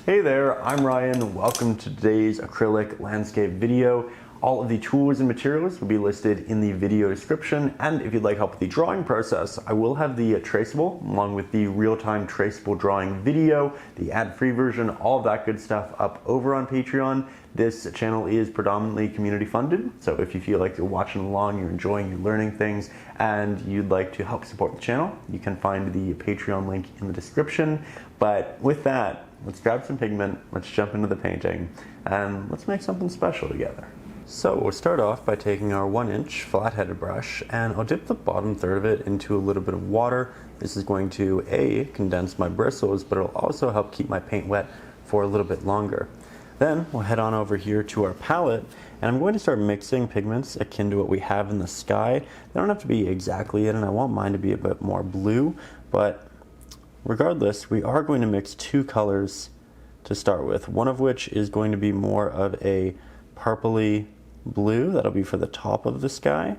Hey there, I'm Ryan. Welcome to today's acrylic landscape video. All of the tools and materials will be listed in the video description, and if you'd like help with the drawing process, I will have the traceable along with the real-time traceable drawing video, the ad-free version, all of that good stuff up over on Patreon. This channel is predominantly community funded, so if you feel like you're watching along, you're enjoying, you're learning things, and you'd like to help support the channel, you can find the Patreon link in the description. But with that, let's grab some pigment, let's jump into the painting, and let's make something special together. So we'll start off by taking our 1-inch flat-headed brush, and I'll dip the bottom third of it into a little bit of water. This is going to condense my bristles, but it'll also help keep my paint wet for a little bit longer. Then we'll head on over here to our palette, and I'm going to start mixing pigments akin to what we have in the sky. They don't have to be exactly it, and I want mine to be a bit more blue, but regardless, we are going to mix two colors to start with, one of which is going to be more of a purpley blue. That'll be for the top of the sky.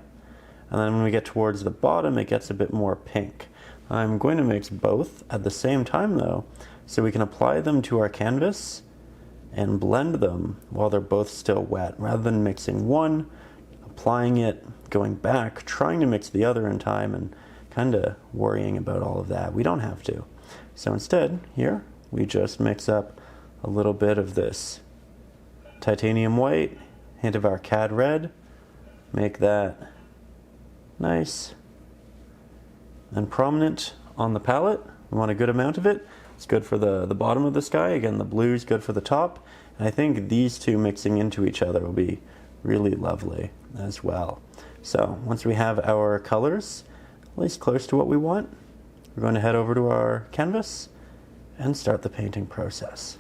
And then when we get towards the bottom, it gets a bit more pink. I'm going to mix both at the same time though, so we can apply them to our canvas and blend them while they're both still wet, rather than mixing one, applying it, going back, trying to mix the other in time, and kind of worrying about all of that. We don't have to. So instead, here, we just mix up a little bit of this titanium white, hint of our cad red, make that nice and prominent on the palette. We want a good amount of it. It's good for the bottom of the sky. Again, the blue is good for the top. And I think these two mixing into each other will be really lovely as well. So once we have our colors at least close to what we want, we're going to head over to our canvas and start the painting process.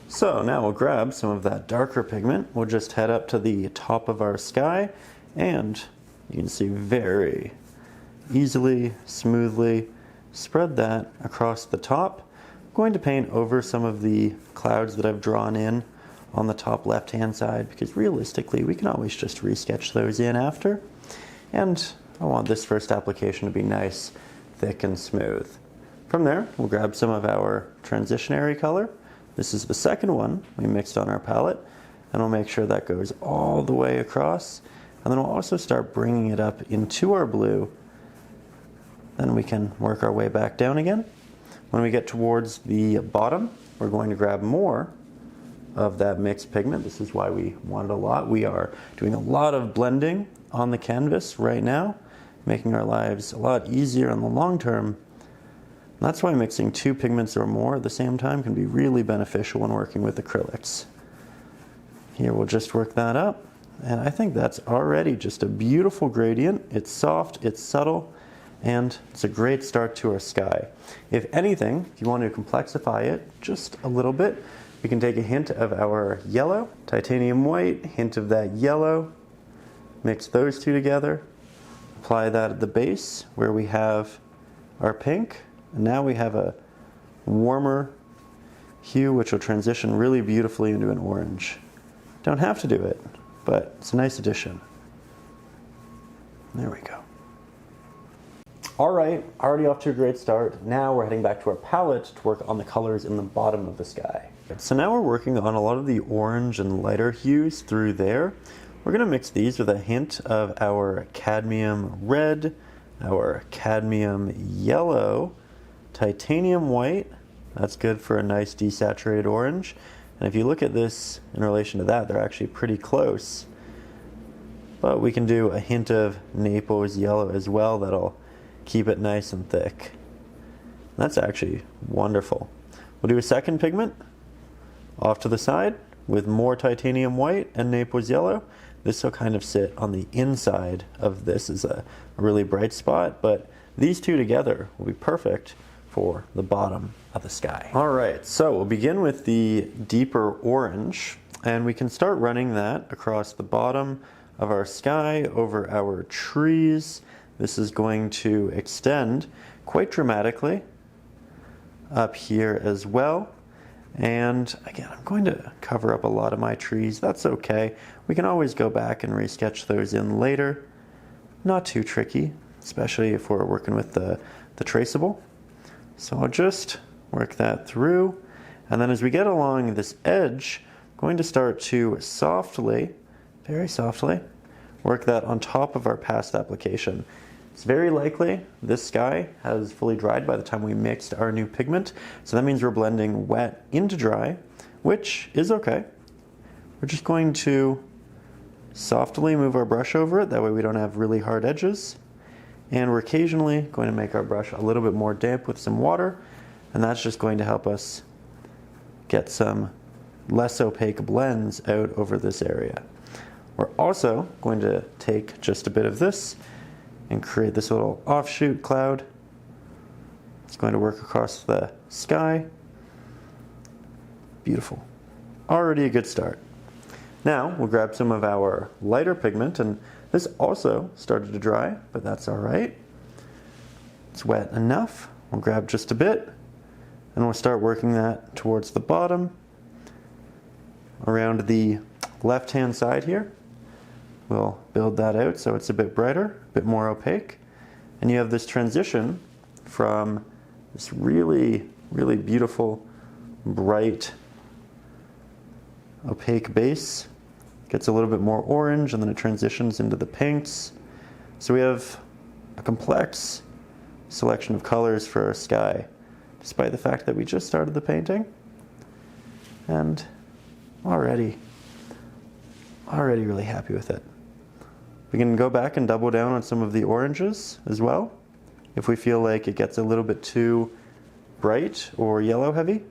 So now we'll grab some of that darker pigment. We'll just head up to the top of our sky, and you can see very easily, smoothly, spread that across the top. I'm going to paint over some of the clouds that I've drawn in on the top left-hand side, because realistically we can always just resketch those in after. And I want this first application to be nice, thick and smooth. From there, we'll grab some of our transitionary color. This is the second one we mixed on our palette, and we'll make sure that goes all the way across. And then we'll also start bringing it up into our blue. Then we can work our way back down again. When we get towards the bottom, we're going to grab more of that mixed pigment. This is why we want it a lot. We are doing a lot of blending on the canvas right now, making our lives a lot easier in the long term. And that's why mixing two pigments or more at the same time can be really beneficial when working with acrylics. Here we'll just work that up, and I think that's already just a beautiful gradient. It's soft, it's subtle, and it's a great start to our sky. If anything, if you want to complexify it just a little bit, we can take a hint of our yellow, titanium white, hint of that yellow, mix those two together, apply that at the base where we have our pink. And now we have a warmer hue which will transition really beautifully into an orange. Don't have to do it, but it's a nice addition. There we go. All right, already off to a great start. Now we're heading back to our palette to work on the colors in the bottom of the sky. So now we're working on a lot of the orange and lighter hues through there. We're gonna mix these with a hint of our cadmium red, our cadmium yellow, titanium white. That's good for a nice desaturated orange. And if you look at this in relation to that, they're actually pretty close. But we can do a hint of Naples yellow as well. That'll keep it nice and thick. That's actually wonderful. We'll do a second pigment off to the side with more titanium white and Naples yellow. This will kind of sit on the inside of this as a really bright spot, but these two together will be perfect for the bottom of the sky. All right, so we'll begin with the deeper orange, and we can start running that across the bottom of our sky, over our trees. This is going to extend quite dramatically up here as well. And again, I'm going to cover up a lot of my trees. That's okay. We can always go back and resketch those in later. Not too tricky, especially if we're working with the traceable. So I'll just work that through, And then as we get along this edge, I'm going to start to softly, very softly, work that on top of our past application. It's very likely this sky has fully dried by the time we mixed our new pigment, so that means we're blending wet into dry, which is okay. We're just going to softly move our brush over it, that way we don't have really hard edges. And we're occasionally going to make our brush a little bit more damp with some water, and that's just going to help us get some less opaque blends out over this area. We're also going to take just a bit of this and create this little offshoot cloud. It's going to work across the sky. Beautiful. Already a good start. Now we'll grab some of our lighter pigment, and this also started to dry, but that's all right. It's wet enough. We'll grab just a bit, and we'll start working that towards the bottom, around the left-hand side here. We'll build that out so it's a bit brighter, a bit more opaque, and you have this transition from this really, really beautiful, bright, opaque base. Gets a little bit more orange, and then it transitions into the pinks. So we have a complex selection of colors for our sky, despite the fact that we just started the painting. And already really happy with it. We can go back and double down on some of the oranges as well, if we feel like it gets a little bit too bright or yellow heavy.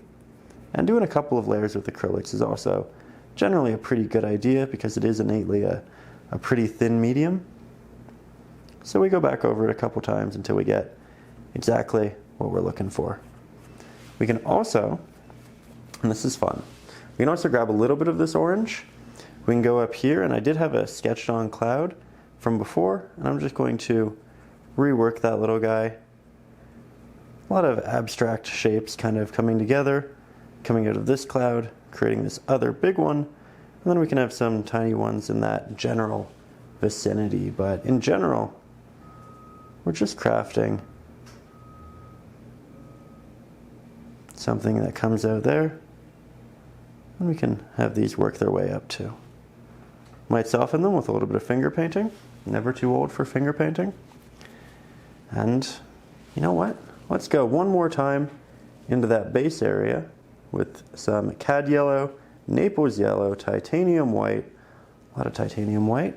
And doing a couple of layers with acrylics is also generally a pretty good idea, because it is innately a pretty thin medium. So we go back over it a couple times until we get exactly what we're looking for. We can also, and this is fun, we can also grab a little bit of this orange. We can go up here, and I did have a sketched on cloud from before, and I'm just going to rework that little guy. A lot of abstract shapes kind of coming together, coming out of this cloud, creating this other big one, and then we can have some tiny ones in that general vicinity. But in general, we're just crafting something that comes out there, and we can have these work their way up too. Might soften them with a little bit of finger painting. Never too old for finger painting. And you know what? Let's go one more time into that base area with some cad yellow, Naples yellow, titanium white, a lot of titanium white.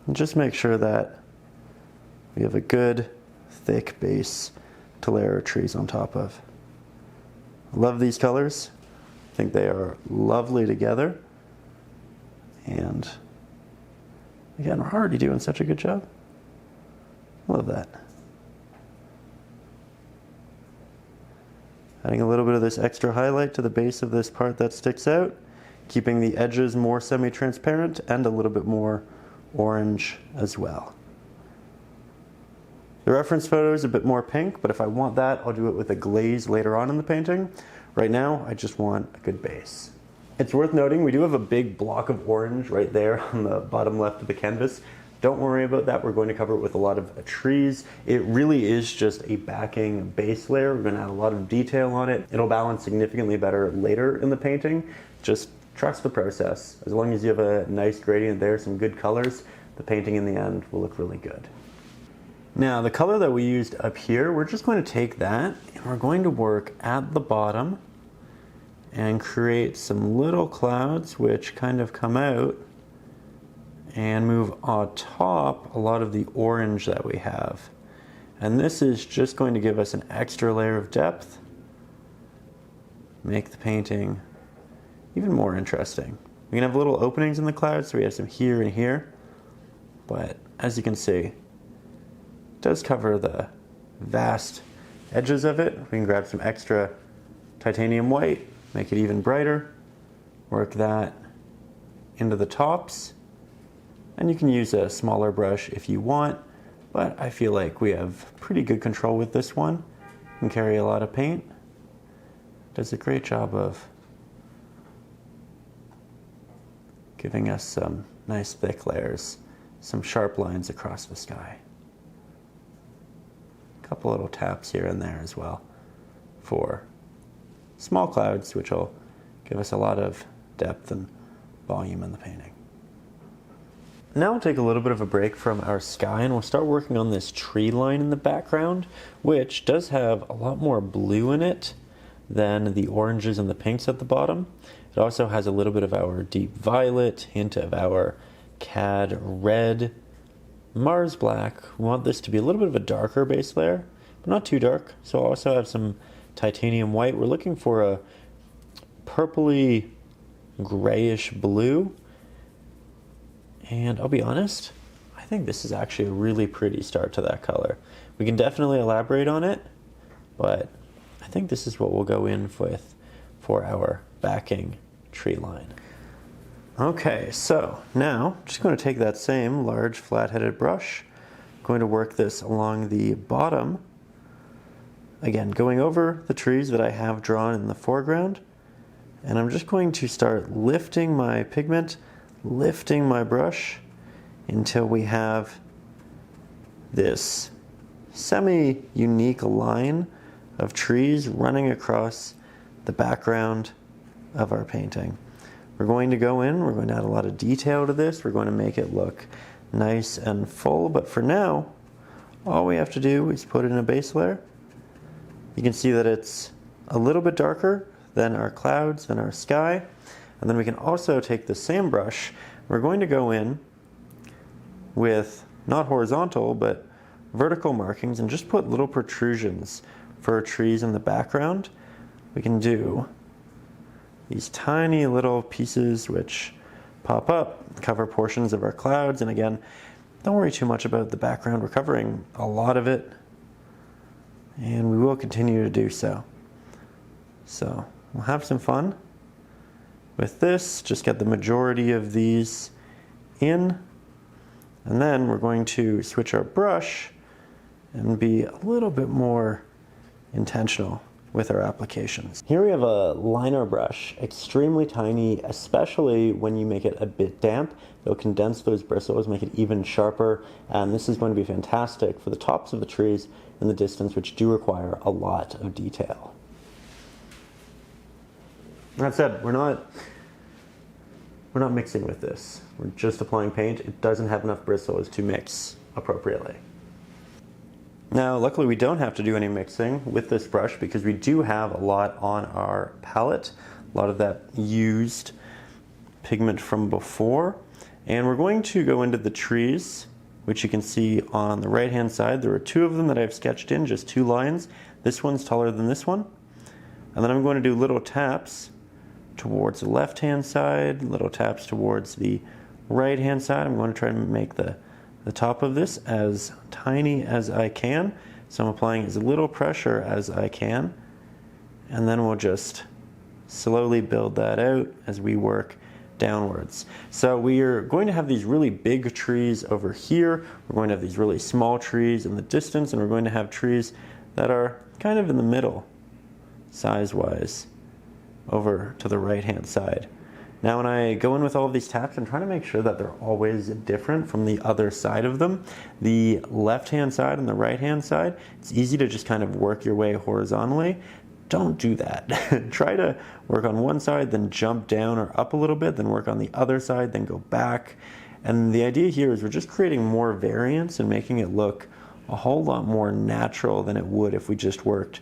And just make sure that we have a good thick base to layer our trees on top of. I love these colors. I think they are lovely together. And again, we're already doing such a good job. Love that. Adding a little bit of this extra highlight to the base of this part that sticks out, keeping the edges more semi-transparent and a little bit more orange as well. The reference photo is a bit more pink, but if I want that, I'll do it with a glaze later on in the painting. Right now, I just want a good base. It's worth noting we do have a big block of orange right there on the bottom left of the canvas. Don't worry about that. We're going to cover it with a lot of trees. It really is just a backing base layer. We're going to add a lot of detail on it. It'll balance significantly better later in the painting. Just trust the process. As long as you have a nice gradient there, some good colors, the painting in the end will look really good. Now, the color that we used up here, we're just going to take that and we're going to work at the bottom and create some little clouds which kind of come out and move on top a lot of the orange that we have. And this is just going to give us an extra layer of depth, make the painting even more interesting. We can have little openings in the clouds, so we have some here and here, but as you can see, it does cover the vast edges of it. We can grab some extra titanium white, make it even brighter, work that into the tops. And you can use a smaller brush if you want, but I feel like we have pretty good control with this one. Can carry a lot of paint. Does a great job of giving us some nice thick layers, some sharp lines across the sky. A couple little taps here and there as well for small clouds, which will give us a lot of depth and volume in the painting. Now we'll take a little bit of a break from our sky and we'll start working on this tree line in the background, which does have a lot more blue in it than the oranges and the pinks at the bottom. It also has a little bit of our deep violet, hint of our cad red, Mars black. We want this to be a little bit of a darker base layer, but not too dark. So I'll also have some titanium white. We're looking for a purpley grayish blue. And I'll be honest, I think this is actually a really pretty start to that color. We can definitely elaborate on it, but I think this is what we'll go in with for our backing tree line. Okay, so now I'm just going to take that same large flat-headed brush, I'm going to work this along the bottom, again going over the trees that I have drawn in the foreground, and I'm just going to start lifting my pigment, lifting my brush until we have this semi-unique line of trees running across the background of our painting. We're going to go in, we're going to add a lot of detail to this, we're going to make it look nice and full, but for now, all we have to do is put in a base layer. You can see that it's a little bit darker than our clouds, than our sky. And then we can also take the same brush, we're going to go in with not horizontal but vertical markings and just put little protrusions for trees in the background. We can do these tiny little pieces which pop up, cover portions of our clouds, and again, don't worry too much about the background, we're covering a lot of it and we will continue to do so. So we'll have some fun with this, just get the majority of these in, and then we're going to switch our brush and be a little bit more intentional with our applications. Here we have a liner brush, extremely tiny, especially when you make it a bit damp. It'll condense those bristles, make it even sharper, and this is going to be fantastic for the tops of the trees in the distance, which do require a lot of detail. That said, we're not mixing with this. We're just applying paint. It doesn't have enough bristles to mix appropriately. Now, luckily we don't have to do any mixing with this brush because we do have a lot on our palette, a lot of that used pigment from before. And we're going to go into the trees, which you can see on the right-hand side. There are two of them that I've sketched in, just two lines. This one's taller than this one. And then I'm going to do little taps towards the left-hand side, little taps towards the right-hand side. I'm going to try to make the top of this as tiny as I can. So I'm applying as little pressure as I can. And then we'll just slowly build that out as we work downwards. So we are going to have these really big trees over here. We're going to have these really small trees in the distance, and we're going to have trees that are kind of in the middle, size-wise, over to the right-hand side. Now when I go in with all of these taps, I'm trying to make sure that they're always different from the other side of them. The left-hand side and the right-hand side, it's easy to just kind of work your way horizontally. Don't do that. Try to work on one side, then jump down or up a little bit, then work on the other side, then go back. And the idea here is we're just creating more variance and making it look a whole lot more natural than it would if we just worked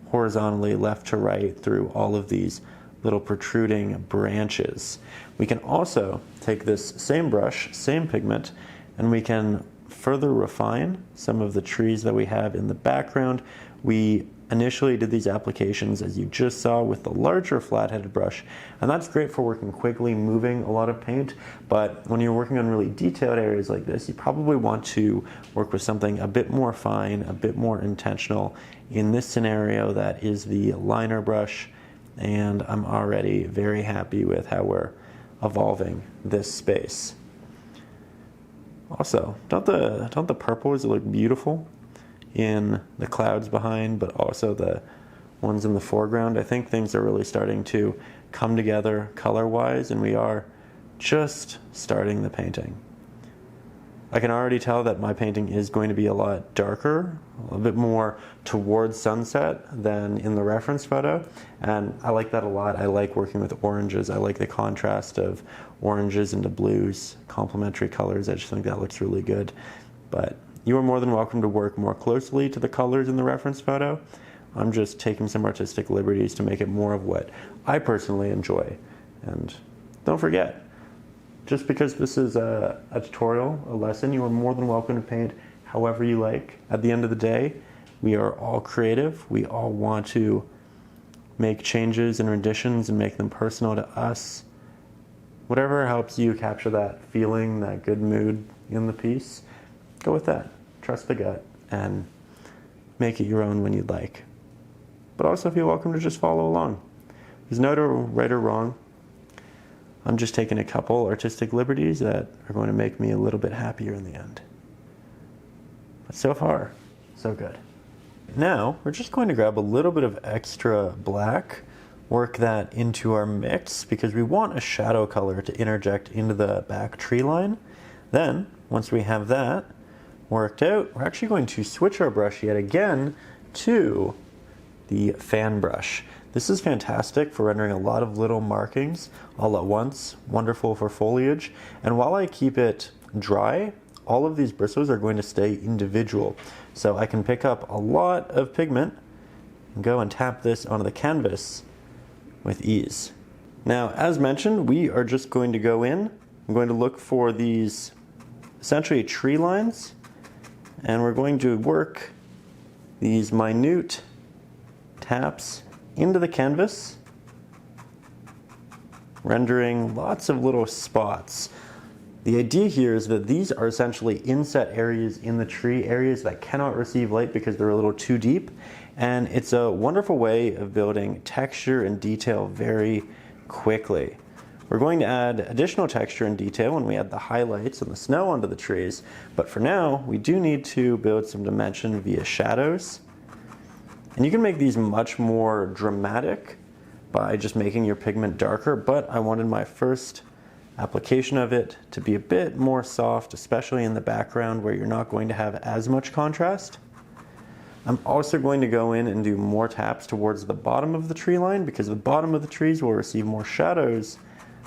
horizontally left to right through all of these little protruding branches. We can also take this same brush, same pigment, and we can further refine some of the trees that we have in the background. We initially did these applications, as you just saw, with the larger flat-headed brush, and that's great for working quickly, moving a lot of paint, but when you're working on really detailed areas like this, you probably want to work with something a bit more fine, a bit more intentional. In this scenario, that is the liner brush, and I'm already very happy with how we're evolving this space. Also, don't the purples look beautiful in the clouds behind, but also the ones in the foreground? I think things are really starting to come together color-wise, and we are just starting the painting. I can already tell that my painting is going to be a lot darker, a bit more towards sunset than in the reference photo, and I like that a lot. I like working with oranges. I like the contrast of oranges into blues, complementary colors. I just think that looks really good. But you are more than welcome to work more closely to the colors in the reference photo. I'm just taking some artistic liberties to make it more of what I personally enjoy. And don't forget, just because this is a tutorial, a lesson, you are more than welcome to paint however you like. At the end of the day, we are all creative. We all want to make changes and renditions and make them personal to us. Whatever helps you capture that feeling, that good mood in the piece, go with that. Trust the gut and make it your own when you'd like. But also feel welcome to just follow along. There's no right or wrong. I'm just taking a couple artistic liberties that are going to make me a little bit happier in the end. But so far, so good. Now, we're just going to grab a little bit of extra black, work that into our mix because we want a shadow color to interject into the back tree line. Then, once we have that worked out, we're actually going to switch our brush yet again to the fan brush. This is fantastic for rendering a lot of little markings all at once, wonderful for foliage, and while I keep it dry, all of these bristles are going to stay individual. So I can pick up a lot of pigment and go and tap this onto the canvas with ease. Now, as mentioned, we are just going to go in. I'm going to look for these essentially tree lines, and we're going to work these minute taps into the canvas, rendering lots of little spots. The idea here is that these are essentially inset areas in the tree, areas that cannot receive light because they're a little too deep, and it's a wonderful way of building texture and detail very quickly. We're going to add additional texture and detail when we add the highlights and the snow onto the trees, but for now we do need to build some dimension via shadows. And you can make these much more dramatic by just making your pigment darker, but I wanted my first application of it to be a bit more soft, especially in the background where you're not going to have as much contrast. I'm also going to go in and do more taps towards the bottom of the tree line because the bottom of the trees will receive more shadows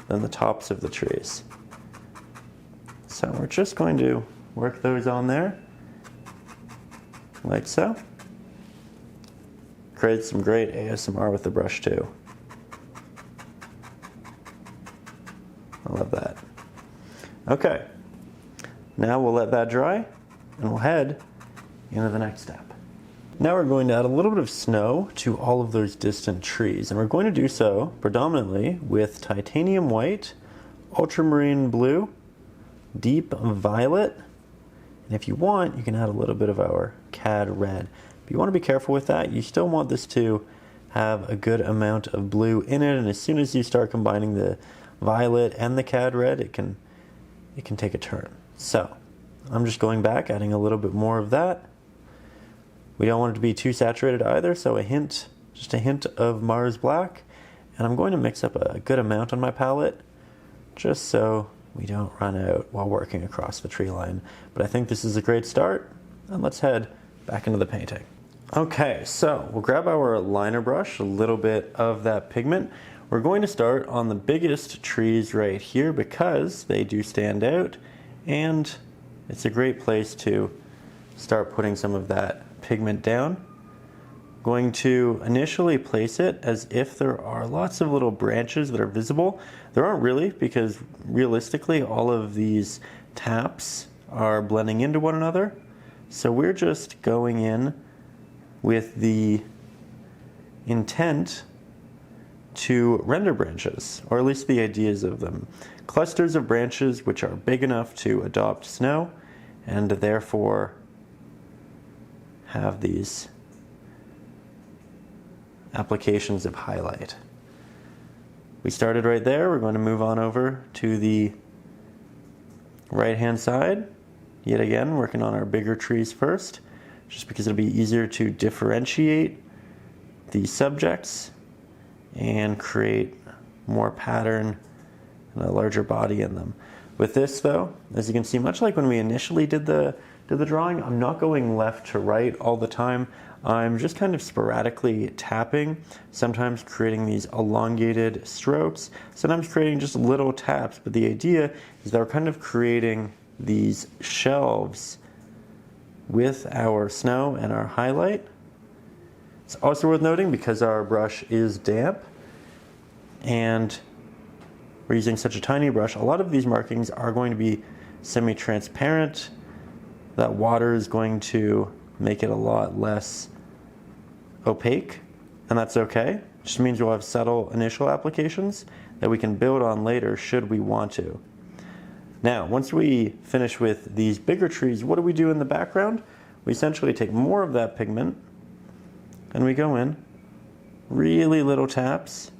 than the tops of the trees. So we're just going to work those on there, like so. Create some great ASMR with the brush too. I love that. Okay, now we'll let that dry and we'll head into the next step. Now we're going to add a little bit of snow to all of those distant trees, and we're going to do so predominantly with titanium white, ultramarine blue, deep violet, and if you want, you can add a little bit of our cad red. But you want to be careful with that. You still want this to have a good amount of blue in it, and as soon as you start combining the violet and the cad red, it can take a turn. So I'm just going back, adding a little bit more of that. We don't want it to be too saturated either, so just a hint of Mars Black, and I'm going to mix up a good amount on my palette just so we don't run out while working across the tree line. But I think this is a great start, and let's head back into the painting. Okay, so we'll grab our liner brush, a little bit of that pigment. We're going to start on the biggest trees right here because they do stand out, and it's a great place to start putting some of that pigment down. Going to initially place it as if there are lots of little branches that are visible. There aren't really, because realistically all of these taps are blending into one another. So we're just going in with the intent to render branches, or at least the ideas of them. Clusters of branches which are big enough to adopt snow and therefore have these applications of highlight. We started right there. We're going to move on over to the right hand side. Yet again, working on our bigger trees first, just because it'll be easier to differentiate the subjects and create more pattern and a larger body in them. With this though, as you can see, much like when we initially did the drawing, I'm not going left to right all the time. I'm just kind of sporadically tapping, sometimes creating these elongated strokes, sometimes creating just little taps, but the idea is that we're kind of creating these shelves with our snow and our highlight. It's also worth noting, because our brush is damp and we're using such a tiny brush, a lot of these markings are going to be semi-transparent. That water is going to make it a lot less opaque, and that's okay. It just means we'll have subtle initial applications that we can build on later should we want to. Now, once we finish with these bigger trees, what do we do in the background? We essentially take more of that pigment and we go in, really little taps,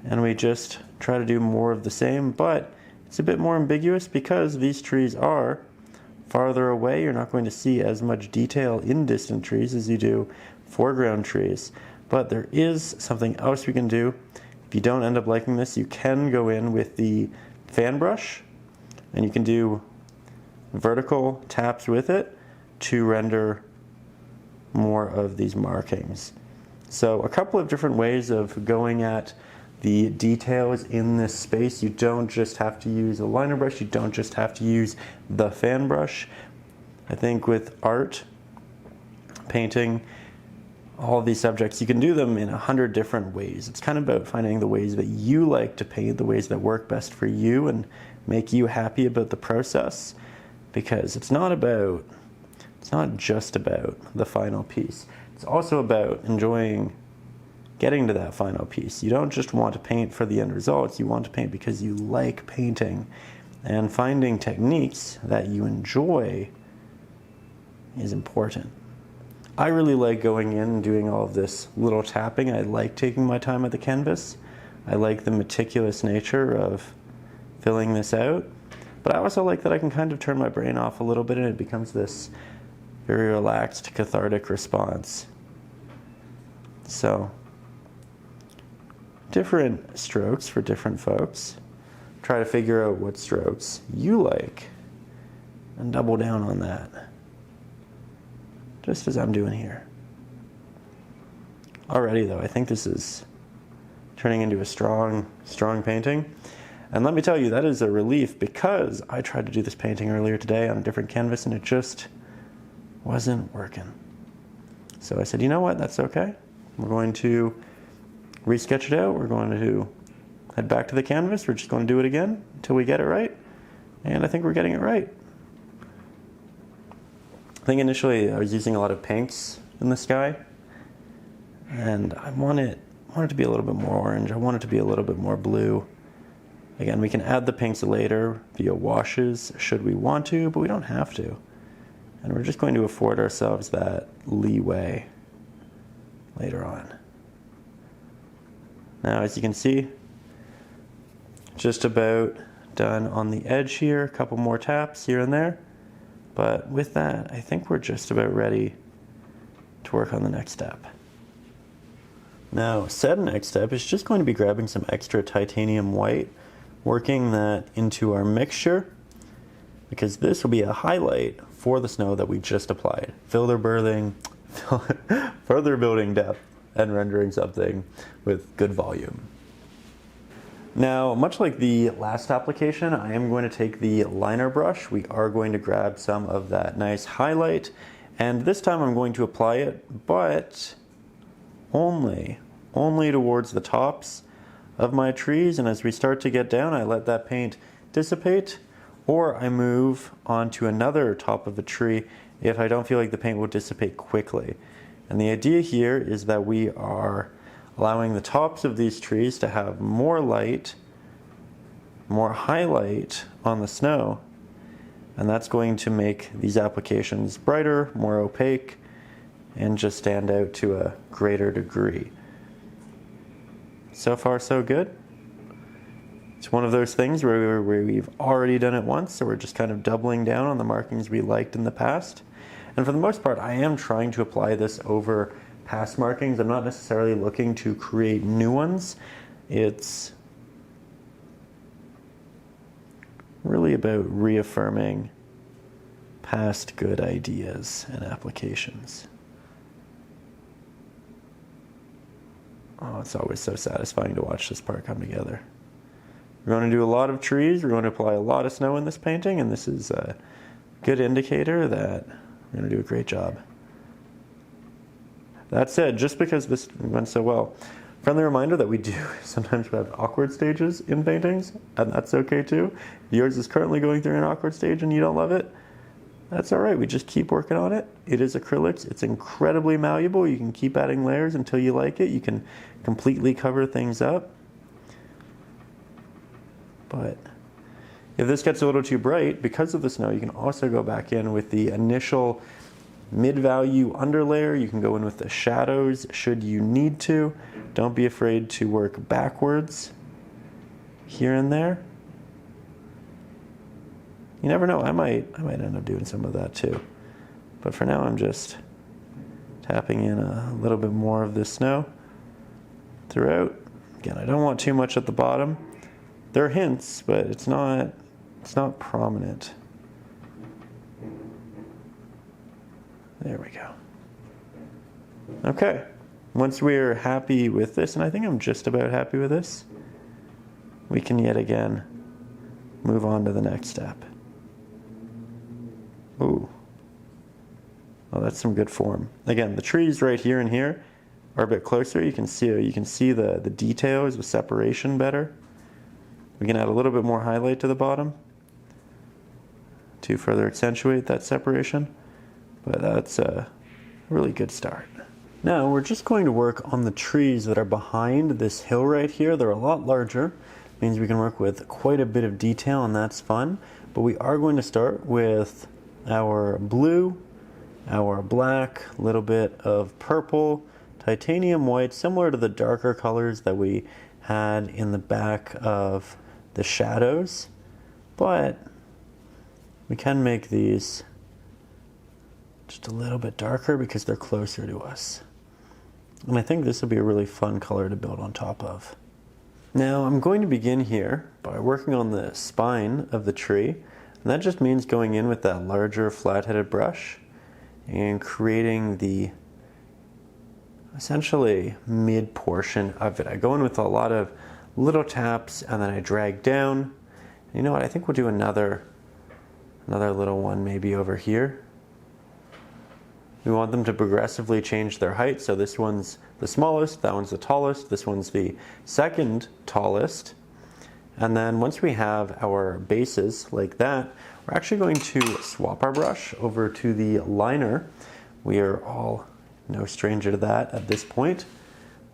and we just try to do more of the same, but it's a bit more ambiguous because these trees are farther away. You're not going to see as much detail in distant trees as you do foreground trees, but there is something else we can do. If you don't end up liking this, you can go in with the fan brush and you can do vertical taps with it to render more of these markings. So a couple of different ways of going at the details in this space. You don't just have to use a liner brush, you don't just have to use the fan brush. I think with art, painting, all of these subjects, you can do them in 100 different ways. It's kind of about finding the ways that you like to paint, the ways that work best for you and make you happy about the process, because it's not just about the final piece. It's also about enjoying getting to that final piece. You don't just want to paint for the end results, you want to paint because you like painting. And finding techniques that you enjoy is important. I really like going in and doing all of this little tapping. I like taking my time at the canvas. I like the meticulous nature of filling this out. But I also like that I can kind of turn my brain off a little bit and it becomes this very relaxed, cathartic response. So, different strokes for different folks. Try to figure out what strokes you like and double down on that, just as I'm doing here. Already though, I think this is turning into a strong painting. And let me tell you, that is a relief, because I tried to do this painting earlier today on a different canvas and it just wasn't working. So I said, you know what, that's okay. We're going to resketch it out. We're going to head back to the canvas. We're just going to do it again until we get it right. And I think we're getting it right. I think initially I was using a lot of pinks in the sky, and I want it to be a little bit more orange. I want it to be a little bit more blue. Again, we can add the pinks later via washes should we want to, but we don't have to. And we're just going to afford ourselves that leeway later on. Now, as you can see, just about done on the edge here. A couple more taps here and there. But with that, I think we're just about ready to work on the next step. Now, said next step is just going to be grabbing some extra titanium white, working that into our mixture, because this will be a highlight for the snow that we just applied. Further building depth and rendering something with good volume. Now, much like the last application, I am going to take the liner brush. We are going to grab some of that nice highlight, and this time I'm going to apply it, but only towards the tops of my trees, and as we start to get down, I let that paint dissipate, or I move onto another top of a tree if I don't feel like the paint will dissipate quickly. And the idea here is that we are allowing the tops of these trees to have more light, more highlight on the snow, and that's going to make these applications brighter, more opaque, and just stand out to a greater degree. So far, so good. It's one of those things where we've already done it once, so we're just kind of doubling down on the markings we liked in the past. And for the most part, I am trying to apply this over past markings. I'm not necessarily looking to create new ones. It's really about reaffirming past good ideas and applications. Oh, it's always so satisfying to watch this part come together. We're going to do a lot of trees, we're going to apply a lot of snow in this painting, and this is a good indicator that we're going to do a great job. That said, just because this went so well, friendly reminder that we do sometimes have awkward stages in paintings, and that's okay too. Yours is currently going through an awkward stage and you don't love it. That's all right, we just keep working on it. It is acrylics, it's incredibly malleable. You can keep adding layers until you like it. You can completely cover things up. But if this gets a little too bright, because of the snow, you can also go back in with the initial mid-value underlayer. You can go in with the shadows should you need to. Don't be afraid to work backwards here and there. You never know, I might end up doing some of that too. But for now, I'm just tapping in a little bit more of this snow throughout. Again, I don't want too much at the bottom. There are hints, but it's not prominent. There we go. Okay, once we're happy with this, and I think I'm just about happy with this, we can yet again move on to the next step. Ooh. Oh, that's some good form. Again, the trees right here and here are a bit closer. You can see the details, the separation better. We can add a little bit more highlight to the bottom to further accentuate that separation. But that's a really good start. Now we're just going to work on the trees that are behind this hill right here. They're a lot larger. It means we can work with quite a bit of detail, and that's fun. But we are going to start with our blue, our black, a little bit of purple, titanium white, similar to the darker colors that we had in the back of the shadows. But we can make these just a little bit darker because they're closer to us. And I think this will be a really fun color to build on top of. Now I'm going to begin here by working on the spine of the tree. And that just means going in with that larger flat-headed brush and creating the essentially mid portion of it. I go in with a lot of little taps and then I drag down. And you know what, I think we'll do another little one maybe over here. We want them to progressively change their height. So this one's the smallest, that one's the tallest, this one's the second tallest. And then once we have our bases like that, we're actually going to swap our brush over to the liner. We are all no stranger to that at this point.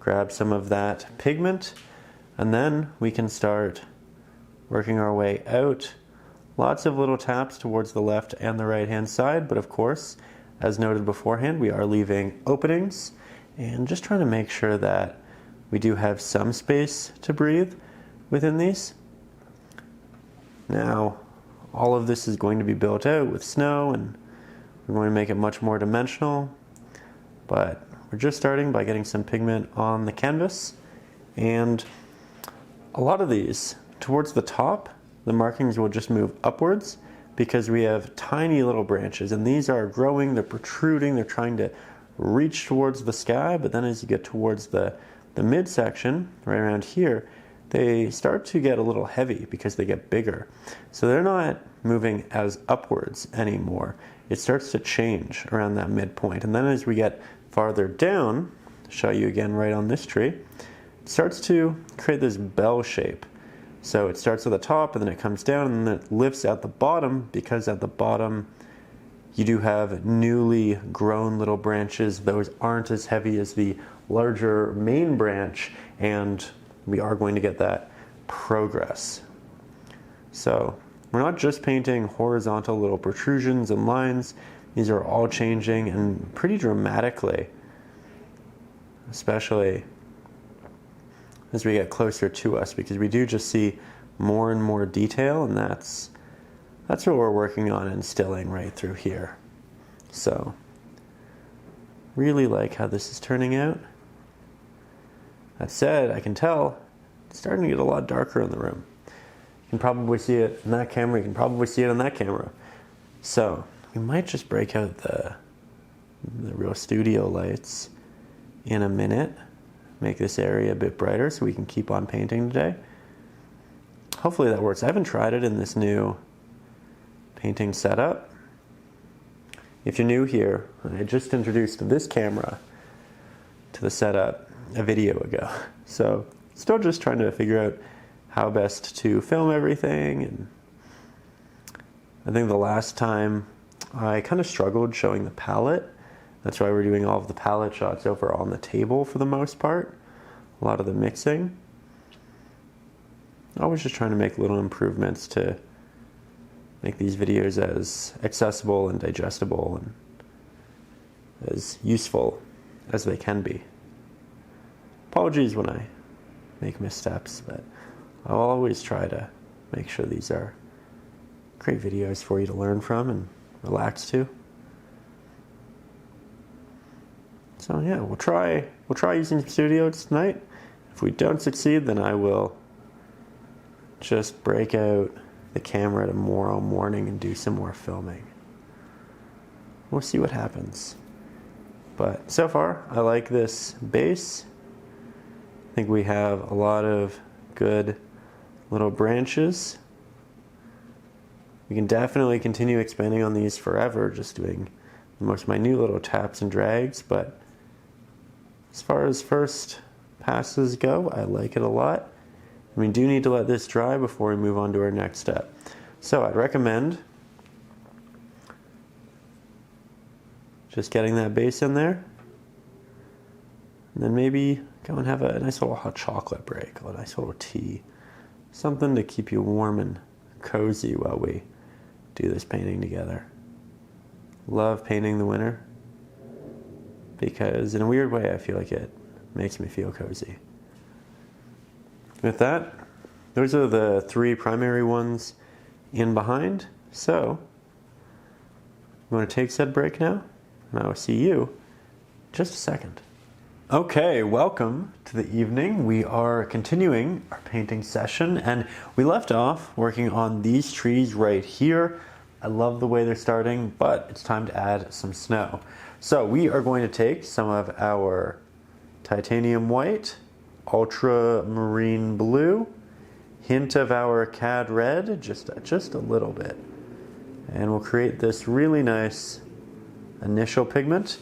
Grab some of that pigment, and then we can start working our way out. Lots of little taps towards the left and the right hand side, but of course, as noted beforehand, we are leaving openings and just trying to make sure that we do have some space to breathe within these. Now, all of this is going to be built out with snow, and we're going to make it much more dimensional, but we're just starting by getting some pigment on the canvas. And a lot of these, towards the top, the markings will just move upwards because we have tiny little branches, and these are growing, they're protruding, they're trying to reach towards the sky, but then as you get towards the midsection, right around here, they start to get a little heavy because they get bigger. So they're not moving as upwards anymore. It starts to change around that midpoint. And then as we get farther down, I'll show you again right on this tree, it starts to create this bell shape. So it starts at the top and then it comes down and then it lifts at the bottom, because at the bottom you do have newly grown little branches. Those aren't as heavy as the larger main branch, and we are going to get that progress. So we're not just painting horizontal little protrusions and lines. These are all changing, and pretty dramatically, especially as we get closer to us, because we do just see more and more detail, and that's what we're working on instilling right through here. So really like how this is turning out. That said, I can tell it's starting to get a lot darker in the room. You can probably see it in that camera. You can probably see it in that camera. So we might just break out the real studio lights in a minute. Make this area a bit brighter so we can keep on painting today. Hopefully that works. I haven't tried it in this new painting setup. If you're new here, I just introduced this camera to the setup a video ago. So still just trying to figure out how best to film everything. And I think the last time I kind of struggled showing the palette. That's why we're doing all of the palette shots over on the table for the most part. A lot of the mixing. I was just trying to make little improvements to make these videos as accessible and digestible and as useful as they can be. Apologies when I make missteps, but I'll always try to make sure these are great videos for you to learn from and relax to. So yeah, we'll try using some studios tonight. If we don't succeed, then I will just break out the camera tomorrow morning and do some more filming. We'll see what happens. But so far, I like this base. I think we have a lot of good little branches. We can definitely continue expanding on these forever, just doing the most minute little taps and drags, but as far as first passes go, I like it a lot. And we do need to let this dry before we move on to our next step. So I'd recommend just getting that base in there, and then maybe go and have a nice little hot chocolate break, a nice little tea, something to keep you warm and cozy while we do this painting together. Love painting in the winter because in a weird way I feel like it makes me feel cozy. With that, those are the three primary ones in behind. So I'm going to take said break now, and I will see you in just a second. Okay, welcome to the evening. We are continuing our painting session, and we left off working on these trees right here. I love the way they're starting, but it's time to add some snow. So we are going to take some of our titanium white, ultramarine blue, hint of our cad red, just a little bit. And we'll create this really nice initial pigment.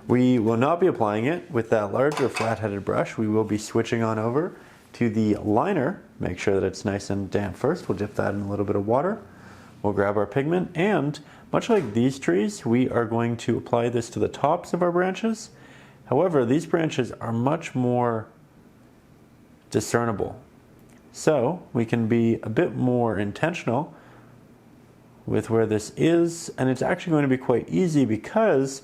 We will not be applying it with that larger flat-headed brush. We will be switching on over to the liner. Make sure that it's nice and damp first. We'll dip that in a little bit of water. We'll grab our pigment, and much like these trees, we are going to apply this to the tops of our branches. However, these branches are much more discernible. So we can be a bit more intentional with where this is, and it's actually going to be quite easy because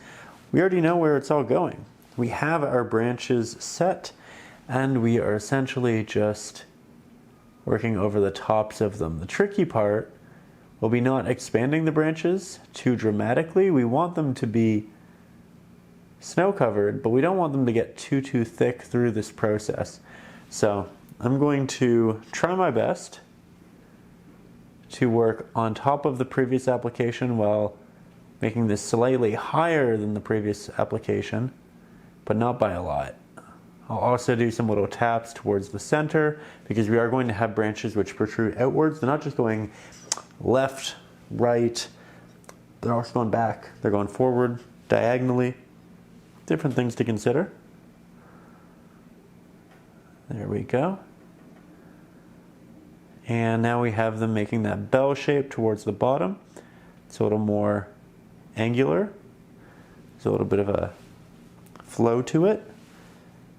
we already know where it's all going. We have our branches set, and we are essentially just working over the tops of them. The tricky part will be not expanding the branches too dramatically. We want them to be snow covered, but we don't want them to get too thick through this process. So I'm going to try my best to work on top of the previous application while making this slightly higher than the previous application, but not by a lot. I'll also do some little taps towards the center because we are going to have branches which protrude outwards. They're not just going left, right, they're also going back. They're going forward, diagonally. Different things to consider. There we go. And now we have them making that bell shape towards the bottom. It's a little more angular. There's a little bit of a flow to it.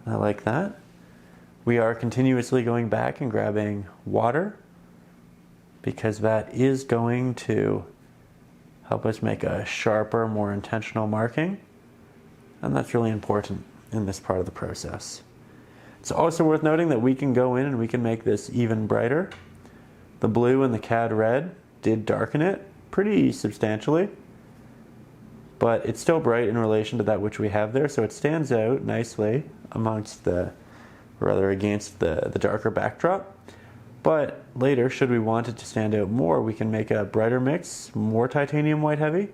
I like that. We are continuously going back and grabbing water because that is going to help us make a sharper, more intentional marking. And that's really important in this part of the process. It's also worth noting that we can go in and we can make this even brighter. The blue and the cad red did darken it pretty substantially, but it's still bright in relation to that which we have there, so it stands out nicely amongst the, or rather against the darker backdrop. But later, should we want it to stand out more, we can make a brighter mix, more titanium white heavy,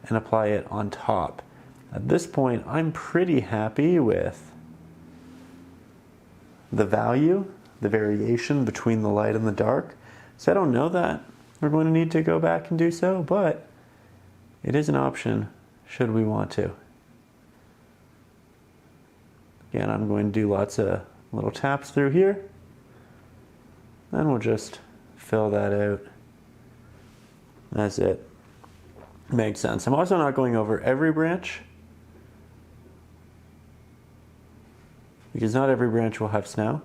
and apply it on top. At this point, I'm pretty happy with the value, the variation between the light and the dark. So I don't know that we're going to need to go back and do so, but it is an option should we want to. Again, I'm going to do lots of little taps through here. Then we'll just fill that out as it makes sense. I'm also not going over every branch, because not every branch will have snow.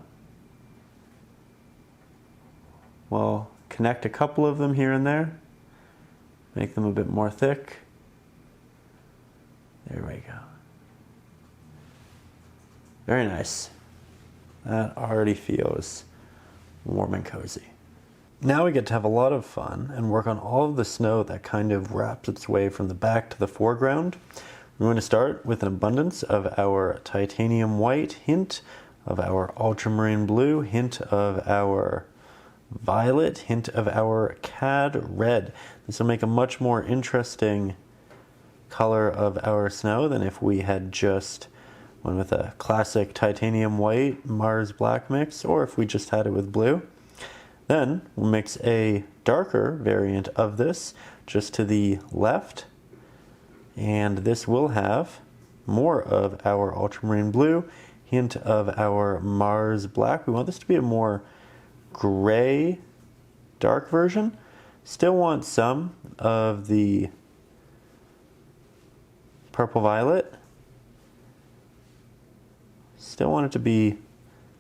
We'll connect a couple of them here and there, make them a bit more thick. There we go. Very nice. That already feels warm and cozy. Now we get to have a lot of fun and work on all of the snow that kind of wraps its way from the back to the foreground. We're going to start with an abundance of our titanium white, hint of our ultramarine blue, hint of our violet, hint of our cad red. This will make a much more interesting color of our snow than if we had just went with a classic titanium white Mars black mix, or if we just had it with blue. Then we'll mix a darker variant of this just to the left, and this will have more of our ultramarine blue, hint of our Mars black. We want this to be a more gray dark version. Still want some of the purple violet. Still want it to be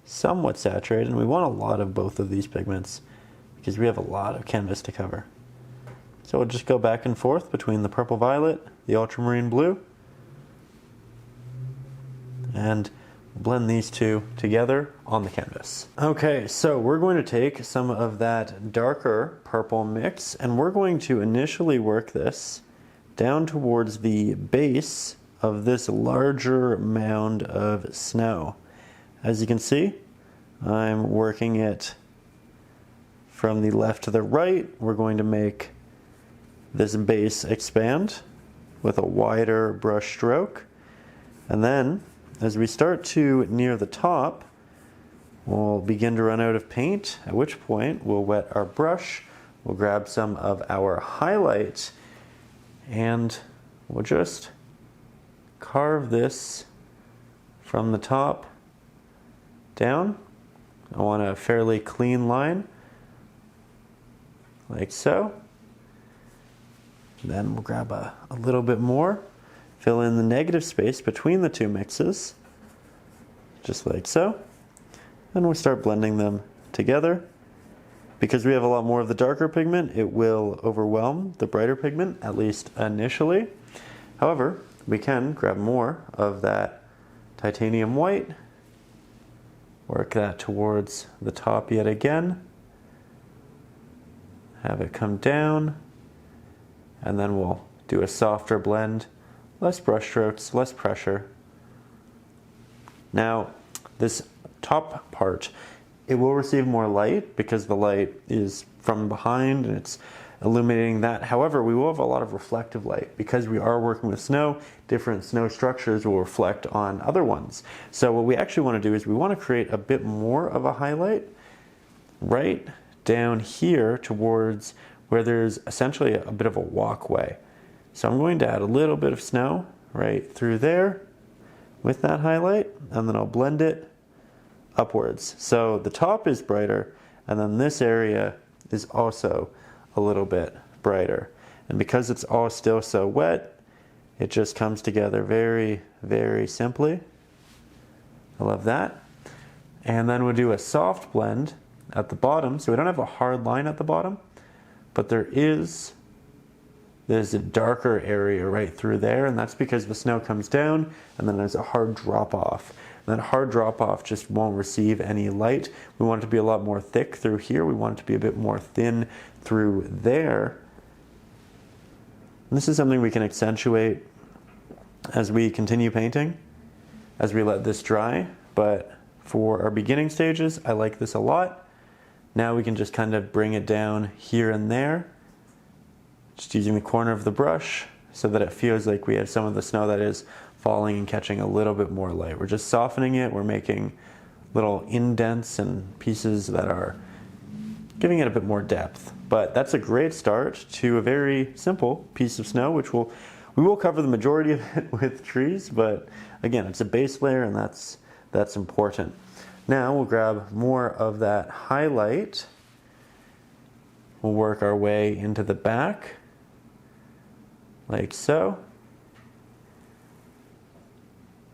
somewhat saturated, and we want a lot of both of these pigments because we have a lot of canvas to cover. So we'll just go back and forth between the purple violet, the ultramarine blue, and blend these two together on the canvas. Okay, so we're going to take some of that darker purple mix, and we're going to initially work this down towards the base of this larger mound of snow. As you can see, I'm working it from the left to the right. We're going to make this base expand with a wider brush stroke. And then, as we start to near the top, we'll begin to run out of paint, at which point we'll wet our brush, we'll grab some of our highlight, and we'll just carve this from the top down. I want a fairly clean line, like so. Then we'll grab a little bit more, fill in the negative space between the two mixes, just like so. And we'll start blending them together. Because we have a lot more of the darker pigment, it will overwhelm the brighter pigment, at least initially. However, we can grab more of that titanium white, work that towards the top yet again, have it come down, and then we'll do a softer blend, less brush strokes, less pressure. Now, this top part, it will receive more light because the light is from behind and it's illuminating that. However, we will have a lot of reflective light because we are working with snow. Different snow structures will reflect on other ones. So what we actually want to do is we want to create a bit more of a highlight right down here towards where there's essentially a bit of a walkway. So I'm going to add a little bit of snow right through there with that highlight, and then I'll blend it upwards. So the top is brighter, and then this area is also a little bit brighter. And because it's all still so wet, it just comes together very, very simply. I love that. And then we'll do a soft blend at the bottom. So we don't have a hard line at the bottom, but there's a darker area right through there, and that's because the snow comes down and then there's a hard drop off. And that hard drop off just won't receive any light. We want it to be a lot more thick through here. We want it to be a bit more thin through there. And this is something we can accentuate as we continue painting, as we let this dry. But for our beginning stages, I like this a lot. Now we can just kind of bring it down here and there, just using the corner of the brush so that it feels like we have some of the snow that is falling and catching a little bit more light. We're just softening it. We're making little indents and pieces that are giving it a bit more depth. But that's a great start to a very simple piece of snow, which we will cover the majority of it with trees, but again, it's a base layer and that's important. Now we'll grab more of that highlight. We'll work our way into the back, like so.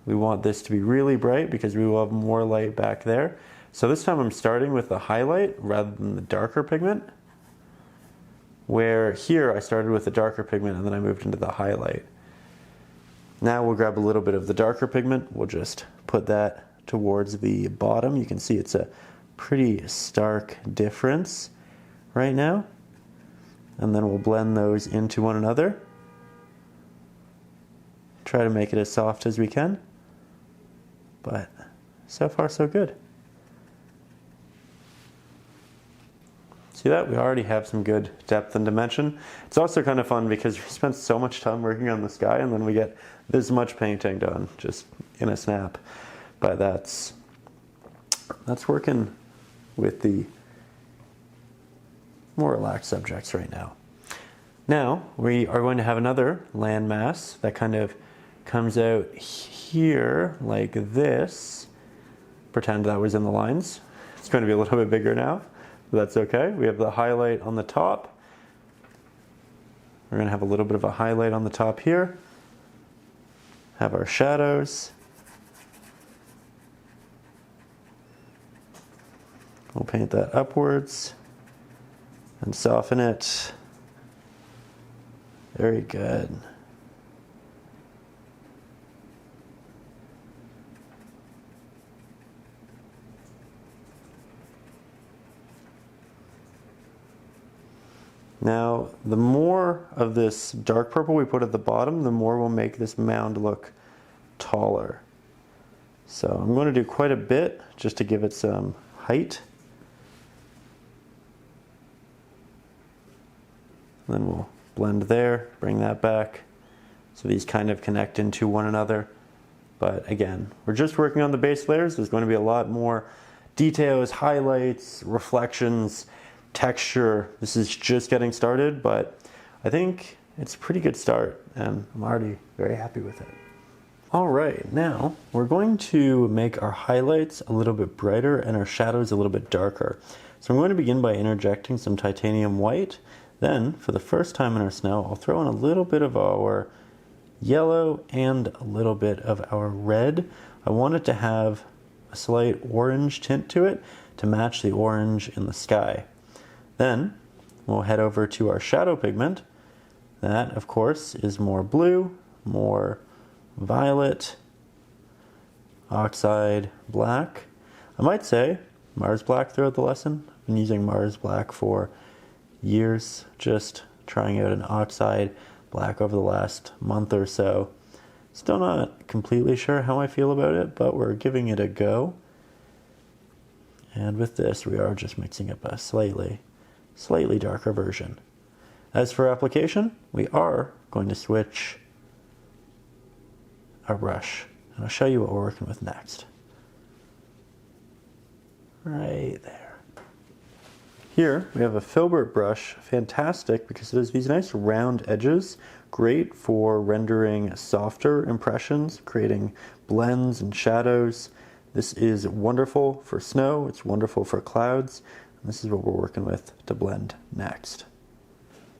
We want this to be really bright because we will have more light back there. So this time I'm starting with the highlight rather than the darker pigment, where here I started with the darker pigment and then I moved into the highlight. Now we'll grab a little bit of the darker pigment. We'll just put that towards the bottom. You can see it's a pretty stark difference right now. And then we'll blend those into one another. Try to make it as soft as we can. But so far so good. See that? We already have some good depth and dimension. It's also kind of fun because we spent so much time working on the sky and then we get this much painting done just in a snap. But that's working with the more relaxed subjects right now. Now we are going to have another landmass that kind of comes out here like this. Pretend that was in the lines. It's going to be a little bit bigger now, but that's okay. We have the highlight on the top. We're going to have a little bit of a highlight on the top here. Have our shadows. We'll paint that upwards and soften it. Very good. Now, the more of this dark purple we put at the bottom, the more we'll make this mound look taller. So I'm going to do quite a bit just to give it some height. And then we'll blend there, bring that back. So these kind of connect into one another. But again, we're just working on the base layers. There's going to be a lot more details, highlights, reflections, texture. This is just getting started, but I think it's a pretty good start and I'm already very happy with it. All right, now we're going to make our highlights a little bit brighter and our shadows a little bit darker. So I'm going to begin by interjecting some titanium white. Then, for the first time in our snow, I'll throw in a little bit of our yellow and a little bit of our red. I want it to have a slight orange tint to it to match the orange in the sky. Then we'll head over to our shadow pigment. That, of course, is more blue, more violet, oxide black. I might say Mars black throughout the lesson. I've been using Mars black for years, just trying out an oxide black over the last month or so. Still not completely sure how I feel about it, but we're giving it a go. And with this, we are just mixing up a slightly darker version. As for application, we are going to switch our brush, and I'll show you what we're working with next. Right there. Here we have a filbert brush, fantastic because it has these nice round edges, great for rendering softer impressions, creating blends and shadows. This is wonderful for snow, it's wonderful for clouds, and this is what we're working with to blend next.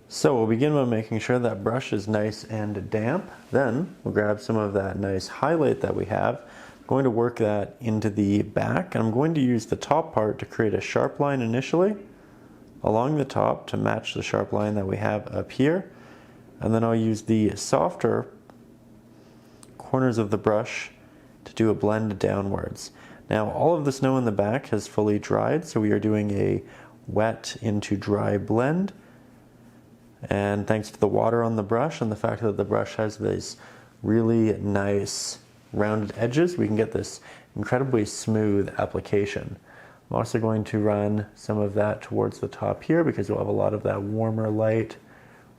So we'll begin by making sure that brush is nice and damp. Then we'll grab some of that nice highlight that we have. I'm going to work that into the back, and I'm going to use the top part to create a sharp line initially along the top to match the sharp line that we have up here. And then I'll use the softer corners of the brush to do a blend downwards. Now all of the snow in the back has fully dried, so we are doing a wet into dry blend. And thanks to the water on the brush and the fact that the brush has these really nice rounded edges, we can get this incredibly smooth application. I'm also going to run some of that towards the top here because we'll have a lot of that warmer light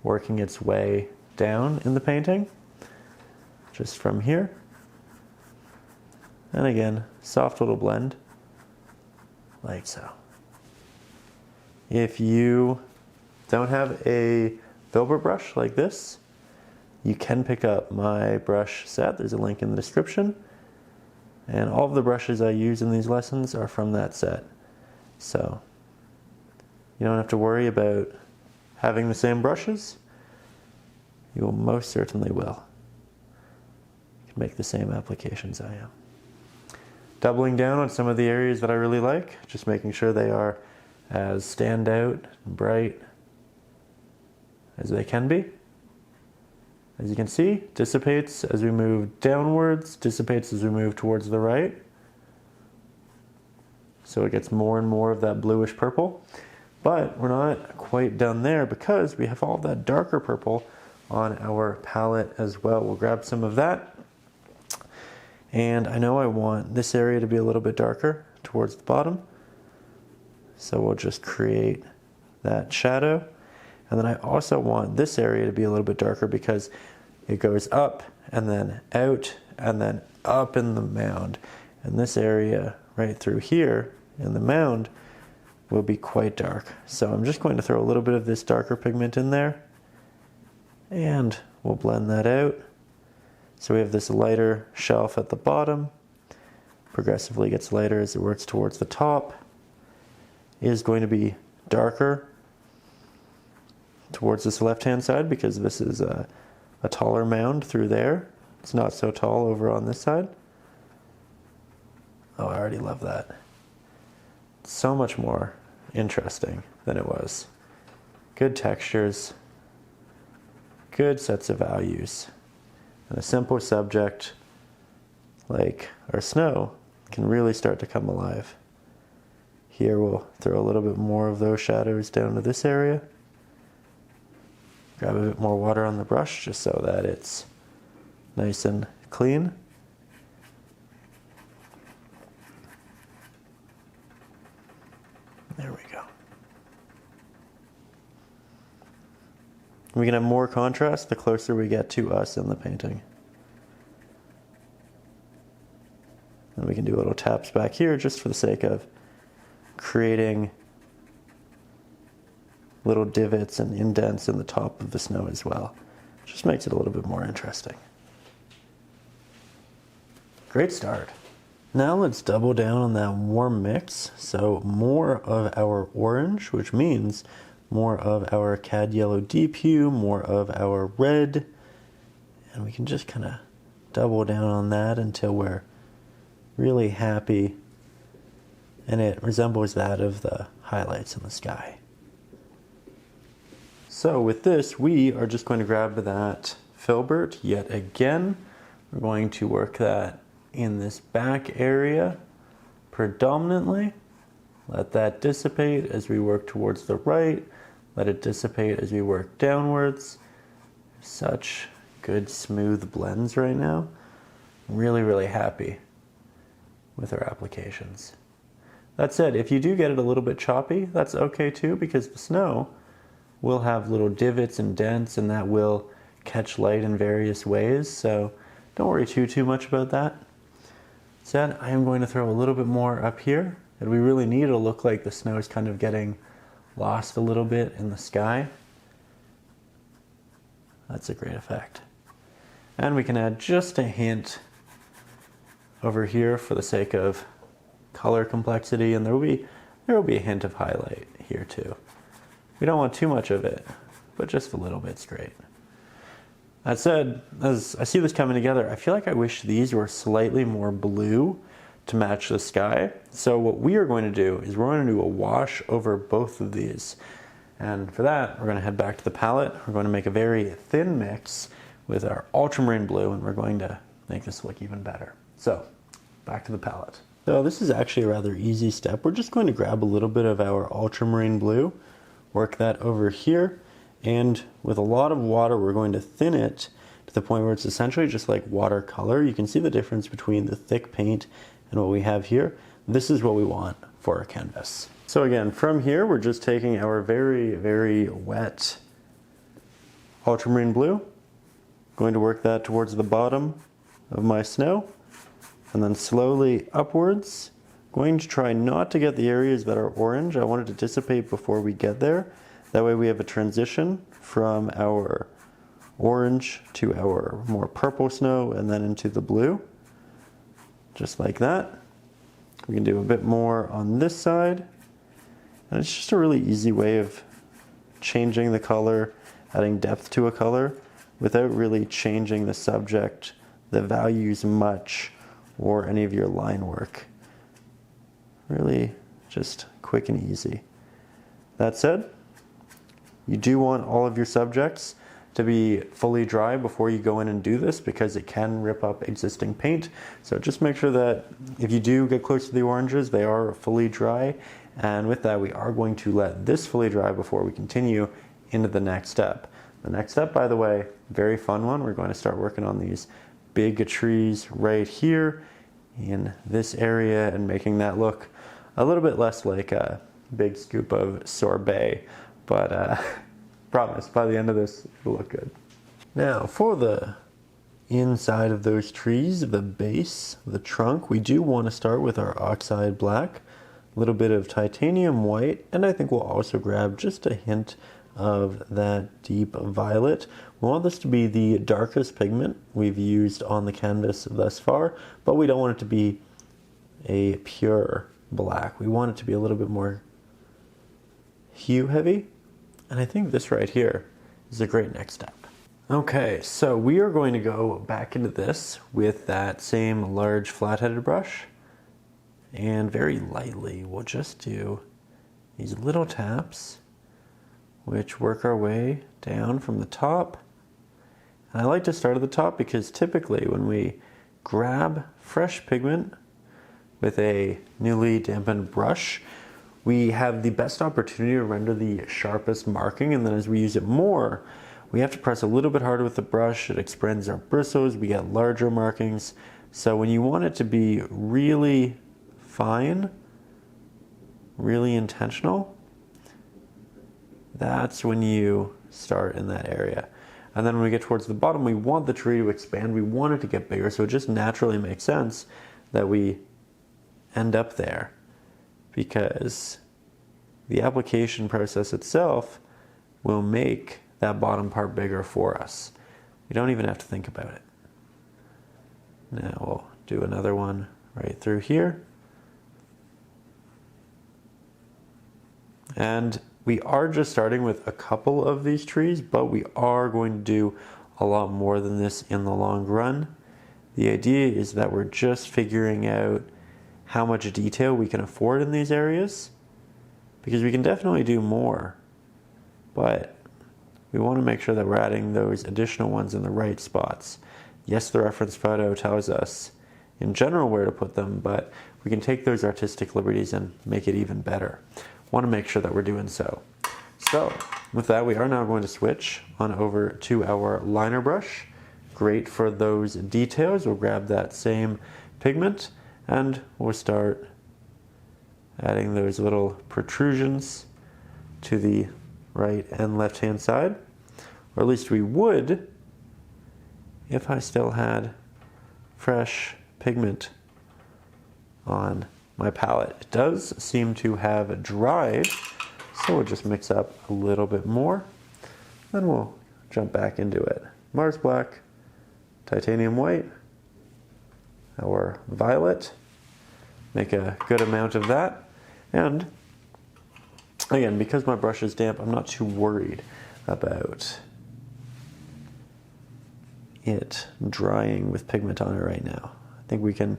working its way down in the painting, just from here. And again, soft little blend, like so. If you don't have a filbert brush like this, you can pick up my brush set. There's a link in the description. And all of the brushes I use in these lessons are from that set. So you don't have to worry about having the same brushes. You will most certainly will. You can make the same applications I am. Doubling down on some of the areas that I really like, just making sure they are as standout and bright as they can be. As you can see, dissipates as we move downwards, dissipates as we move towards the right. So it gets more and more of that bluish purple. But we're not quite done there because we have all that darker purple on our palette as well. We'll grab some of that. And I know I want this area to be a little bit darker towards the bottom. So we'll just create that shadow. And then I also want this area to be a little bit darker because it goes up and then out and then up in the mound. And this area right through here in the mound will be quite dark. So I'm just going to throw a little bit of this darker pigment in there and we'll blend that out. So we have this lighter shelf at the bottom, progressively gets lighter as it works towards the top. It is going to be darker towards this left-hand side because this is a taller mound through there. It's not so tall over on this side. Oh, I already love that. It's so much more interesting than it was. Good textures, good sets of values, and a simple subject like our snow can really start to come alive. Here we'll throw a little bit more of those shadows down to this area. Grab a bit more water on the brush just so that it's nice and clean. There we go. We can have more contrast the closer we get to us in the painting. And we can do little taps back here just for the sake of creating little divots and indents in the top of the snow as well. Just makes it a little bit more interesting. Great start. Now let's double down on that warm mix. So more of our orange, which means more of our cad yellow deep hue, more of our red, and we can just kind of double down on that until we're really happy and it resembles that of the highlights in the sky. So with this, we are just going to grab that filbert yet again. We're going to work that in this back area predominantly. Let that dissipate as we work towards the right. Let it dissipate as we work downwards. Such good smooth blends right now. Really, really happy with our applications. That said, if you do get it a little bit choppy, that's okay too, because the snow will have little divots and dents and that will catch light in various ways, so don't worry too much about that. Said, I am going to throw a little bit more up here, and we really need it to look like the snow is kind of getting lost a little bit in the sky. That's a great effect. And we can add just a hint over here for the sake of color complexity, and there will be a hint of highlight here too. We don't want too much of it, but just a little bit's great. That said, as I see this coming together, I feel like I wish these were slightly more blue to match the sky. So what we are going to do is we're going to do a wash over both of these. And for that, we're going to head back to the palette. We're going to make a very thin mix with our ultramarine blue, and we're going to make this look even better. So back to the palette. So this is actually a rather easy step. We're just going to grab a little bit of our ultramarine blue, work that over here, and with a lot of water we're going to thin it to the point where it's essentially just like watercolor. You can see the difference between the thick paint and what we have here. This is what we want for our canvas. So again, from here, we're just taking our very, very wet ultramarine blue, going to work that towards the bottom of my snow, and then slowly upwards, going to try not to get the areas that are orange. I want it to dissipate before we get there. That way we have a transition from our orange to our more purple snow and then into the blue, just like that. We can do a bit more on this side, and it's just a really easy way of changing the color, adding depth to a color without really changing the subject, the values much, or any of your line work. Really just quick and easy. That said, you do want all of your subjects to be fully dry before you go in and do this, because it can rip up existing paint. So just make sure that if you do get close to the oranges, they are fully dry. And with that, we are going to let this fully dry before we continue into the next step. The next step, by the way, very fun one. We're going to start working on these big trees right here in this area and making that look a little bit less like a big scoop of sorbet, but promise, by the end of this, it'll look good. Now, for the inside of those trees, the base, the trunk, we do want to start with our oxide black, a little bit of titanium white, and I think we'll also grab just a hint of that deep violet. We want this to be the darkest pigment we've used on the canvas thus far, but we don't want it to be a pure black. We want it to be a little bit more hue heavy, and I think this right here is a great next step. Okay, so we are going to go back into this with that same large flat-headed brush, and very lightly we'll just do these little taps which work our way down from the top. And I like to start at the top because typically when we grab fresh pigment with a newly dampened brush, we have the best opportunity to render the sharpest marking, and then as we use it more, we have to press a little bit harder with the brush. It expands our bristles, we get larger markings. So when you want it to be really fine, really intentional, that's when you start in that area. And then when we get towards the bottom, we want the tree to expand, we want it to get bigger, so it just naturally makes sense that we end up there, because the application process itself will make that bottom part bigger for us. We don't even have to think about it. Now we'll do another one right through here. And we are just starting with a couple of these trees, but we are going to do a lot more than this in the long run. The idea is that we're just figuring out how much detail we can afford in these areas, because we can definitely do more, but we want to make sure that we're adding those additional ones in the right spots. Yes, the reference photo tells us in general where to put them, but we can take those artistic liberties and make it even better. Want to make sure that we're doing so. So with that, we are now going to switch on over to our liner brush. Great for those details. We'll grab that same pigment and we'll start adding those little protrusions to the right and left hand side, or at least we would if I still had fresh pigment on my palette. It does seem to have dried, so we'll just mix up a little bit more, then we'll jump back into it. Mars black, titanium white, our violet, make a good amount of that, and again, because my brush is damp, I'm not too worried about it drying with pigment on it right now. I think we can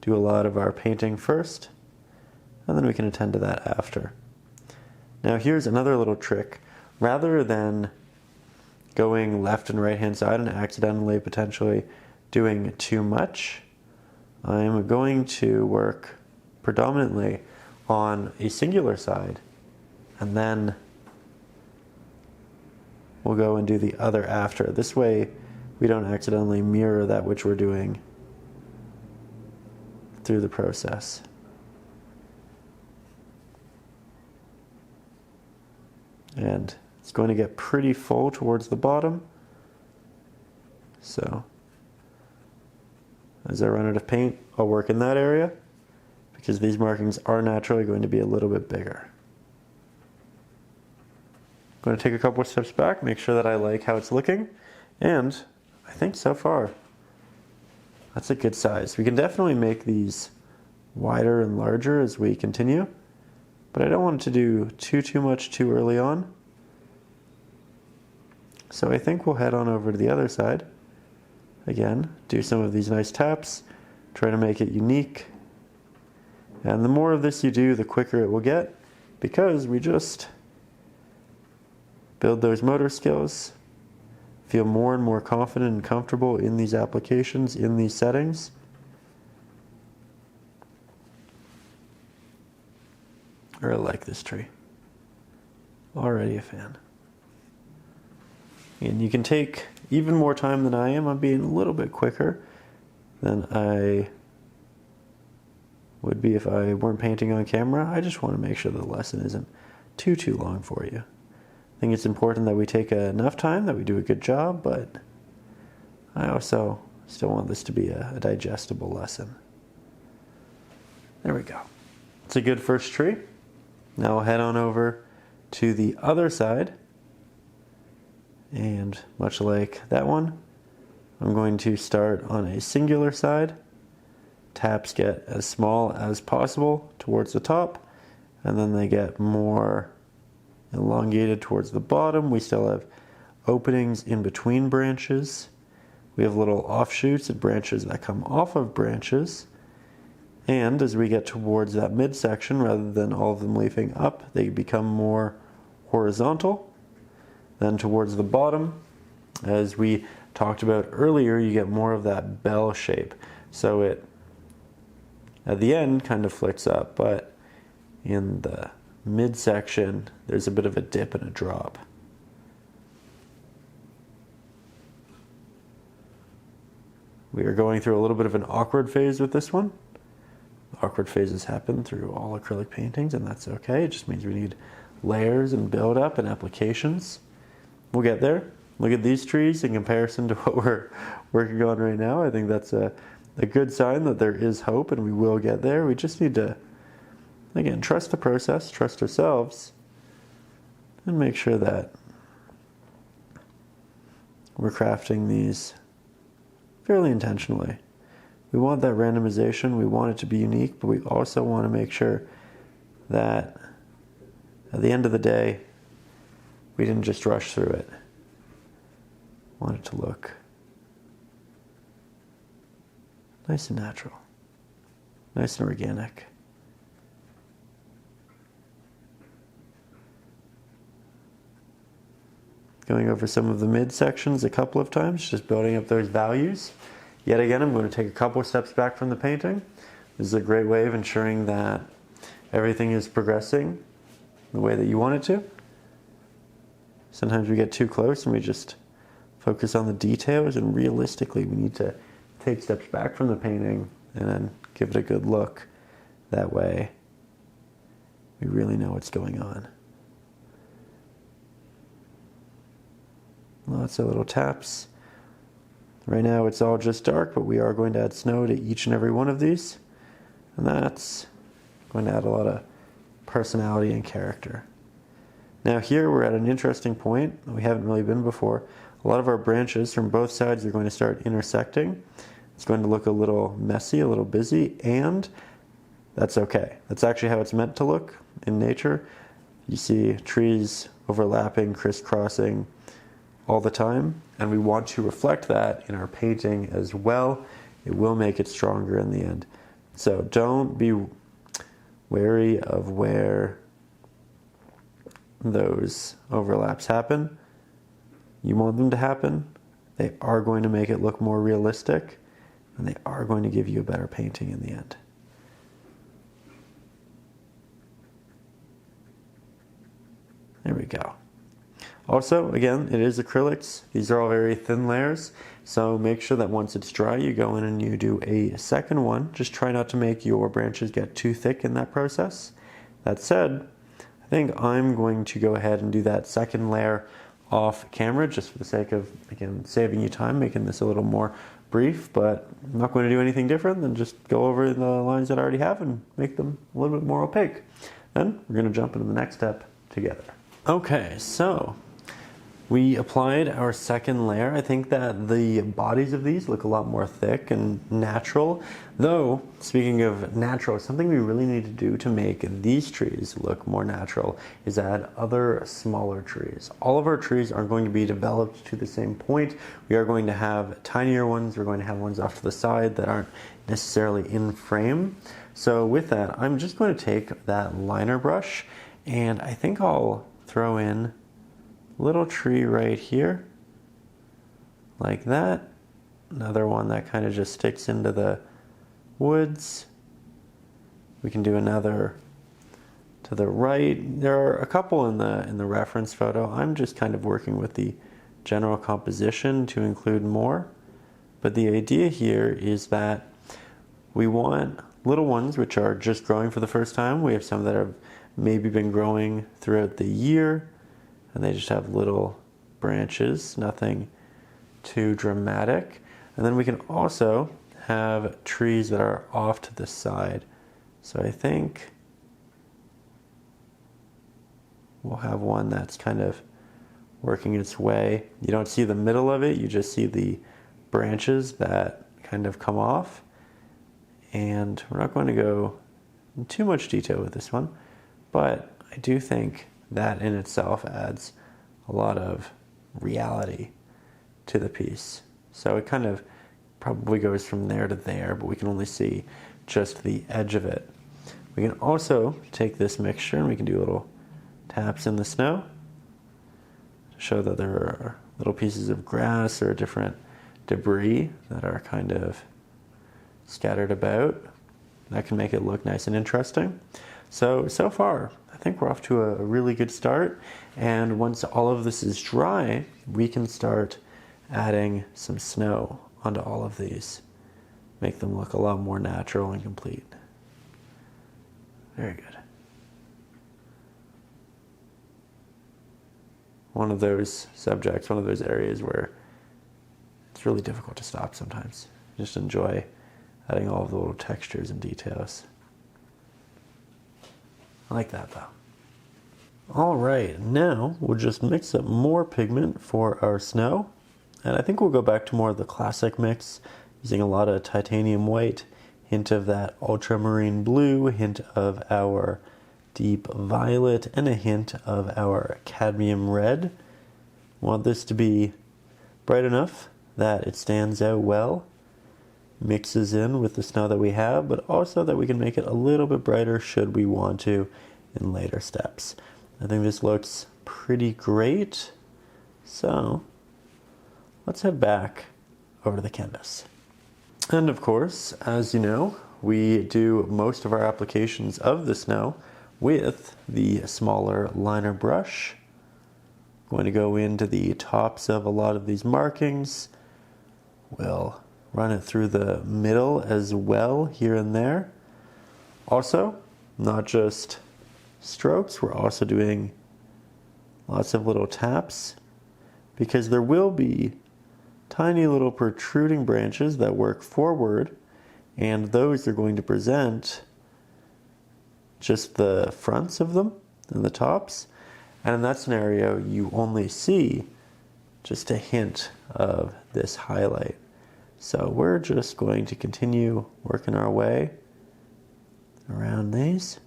do a lot of our painting first, and then we can attend to that after. Now here's another little trick. Rather than going left and right hand side and accidentally potentially doing too much, I'm going to work predominantly on a singular side, and then we'll go and do the other after. This way we don't accidentally mirror that which we're doing through the process. And it's going to get pretty full towards the bottom. So as I run out of paint, I'll work in that area because these markings are naturally going to be a little bit bigger. I'm going to take a couple of steps back, make sure that I like how it's looking, and I think so far that's a good size. We can definitely make these wider and larger as we continue, but I don't want it to do too much too early on. So I think we'll head on over to the other side. Again, do some of these nice taps, try to make it unique. And the more of this you do, the quicker it will get, because we just build those motor skills, feel more and more confident and comfortable in these applications, in these settings. I really like this tree. Already a fan. And you can take even more time than I am. I'm being a little bit quicker than I would be if I weren't painting on camera. I just want to make sure the lesson isn't too long for you. I think it's important that we take enough time, that we do a good job, but I also still want this to be a digestible lesson. There we go. It's a good first tree. Now we'll head on over to the other side. And much like that one, I'm going to start on a singular side. Taps get as small as possible towards the top, and then they get more elongated towards the bottom. We still have openings in between branches. We have little offshoots and branches that come off of branches. And as we get towards that midsection, rather than all of them leafing up, they become more horizontal. Then towards the bottom, as we talked about earlier, you get more of that bell shape. So it, at the end, kind of flicks up, but in the midsection, there's a bit of a dip and a drop. We are going through a little bit of an awkward phase with this one. Awkward phases happen through all acrylic paintings, and that's okay. It just means we need layers and build up and applications. We'll get there. Look at these trees in comparison to what we're working on right now. I think that's a good sign that there is hope and we will get there. We just need to, again, trust the process, trust ourselves, and make sure that we're crafting these fairly intentionally. We want that randomization, we want it to be unique, but we also want to make sure that at the end of the day, we didn't just rush through it. Want it to look nice and natural, nice and organic. Going over some of the midsections a couple of times, just building up those values. Yet again, I'm going to take a couple of steps back from the painting. This is a great way of ensuring that everything is progressing the way that you want it to. Sometimes we get too close and we just focus on the details, and realistically we need to take steps back from the painting and then give it a good look. That way we really know what's going on. Lots of little taps. Right now it's all just dark, but we are going to add snow to each and every one of these, and that's going to add a lot of personality and character. Now here we're at an interesting point that we haven't really been before. A lot of our branches from both sides are going to start intersecting. It's going to look a little messy, a little busy, and that's okay. That's actually how it's meant to look in nature. You see trees overlapping, crisscrossing all the time, and we want to reflect that in our painting as well. It will make it stronger in the end. So don't be wary of where those overlaps happen. You want them to happen. They are going to make it look more realistic, and they are going to give you a better painting in the end. There we go. Also, again, it is acrylics. These are all very thin layers, so make sure that once it's dry, you go in and you do a second one. Just try not to make your branches get too thick in that process. That said, I think I'm going to go ahead and do that second layer off camera just for the sake of, again, saving you time, making this a little more brief, but I'm not going to do anything different than just go over the lines that I already have and make them a little bit more opaque. Then we're going to jump into the next step together. Okay, so we applied our second layer. I think that the bodies of these look a lot more thick and natural. Though, speaking of natural, something we really need to do to make these trees look more natural is add other smaller trees. All of our trees aren't going to be developed to the same point. We are going to have tinier ones. We're going to have ones off to the side that aren't necessarily in frame. So with that, I'm just going to take that liner brush, and I think I'll throw in little tree right here, like that. Another one that kind of just sticks into the woods. We can do another to the right. There are a couple in the reference photo. I'm just kind of working with the general composition to include more. But the idea here is that we want little ones which are just growing for the first time. We have some that have maybe been growing throughout the year, and they just have little branches, nothing too dramatic. And then we can also have trees that are off to the side. So I think we'll have one that's kind of working its way. You don't see the middle of it, you just see the branches that kind of come off. And we're not going to go in too much detail with this one, but I do think that in itself adds a lot of reality to the piece. So it kind of probably goes from there to there, but we can only see just the edge of it. We can also take this mixture and we can do little taps in the snow to show that there are little pieces of grass or different debris that are kind of scattered about. That can make it look nice and interesting. So far, I think we're off to a really good start. And once all of this is dry, we can start adding some snow onto all of these. Make them look a lot more natural and complete. Very good. One of those subjects, one of those areas where it's really difficult to stop sometimes. Just enjoy adding all of the little textures and details. I like that though. All right, now we'll just mix up more pigment for our snow. And I think we'll go back to more of the classic mix, using a lot of titanium white, hint of that ultramarine blue, hint of our deep violet, and a hint of our cadmium red. Want this to be bright enough that it stands out well, mixes in with the snow that we have, but also that we can make it a little bit brighter should we want to in later steps. I think this looks pretty great. So let's head back over to the canvas. And of course, as you know, we do most of our applications of the snow with the smaller liner brush. I'm going to go into the tops of a lot of these markings. We'll run it through the middle as well, here and there. Also, not just strokes, we're also doing lots of little taps, because there will be tiny little protruding branches that work forward, and those are going to present just the fronts of them and the tops. And in that scenario, you only see just a hint of this highlight. So we're just going to continue working our way around these.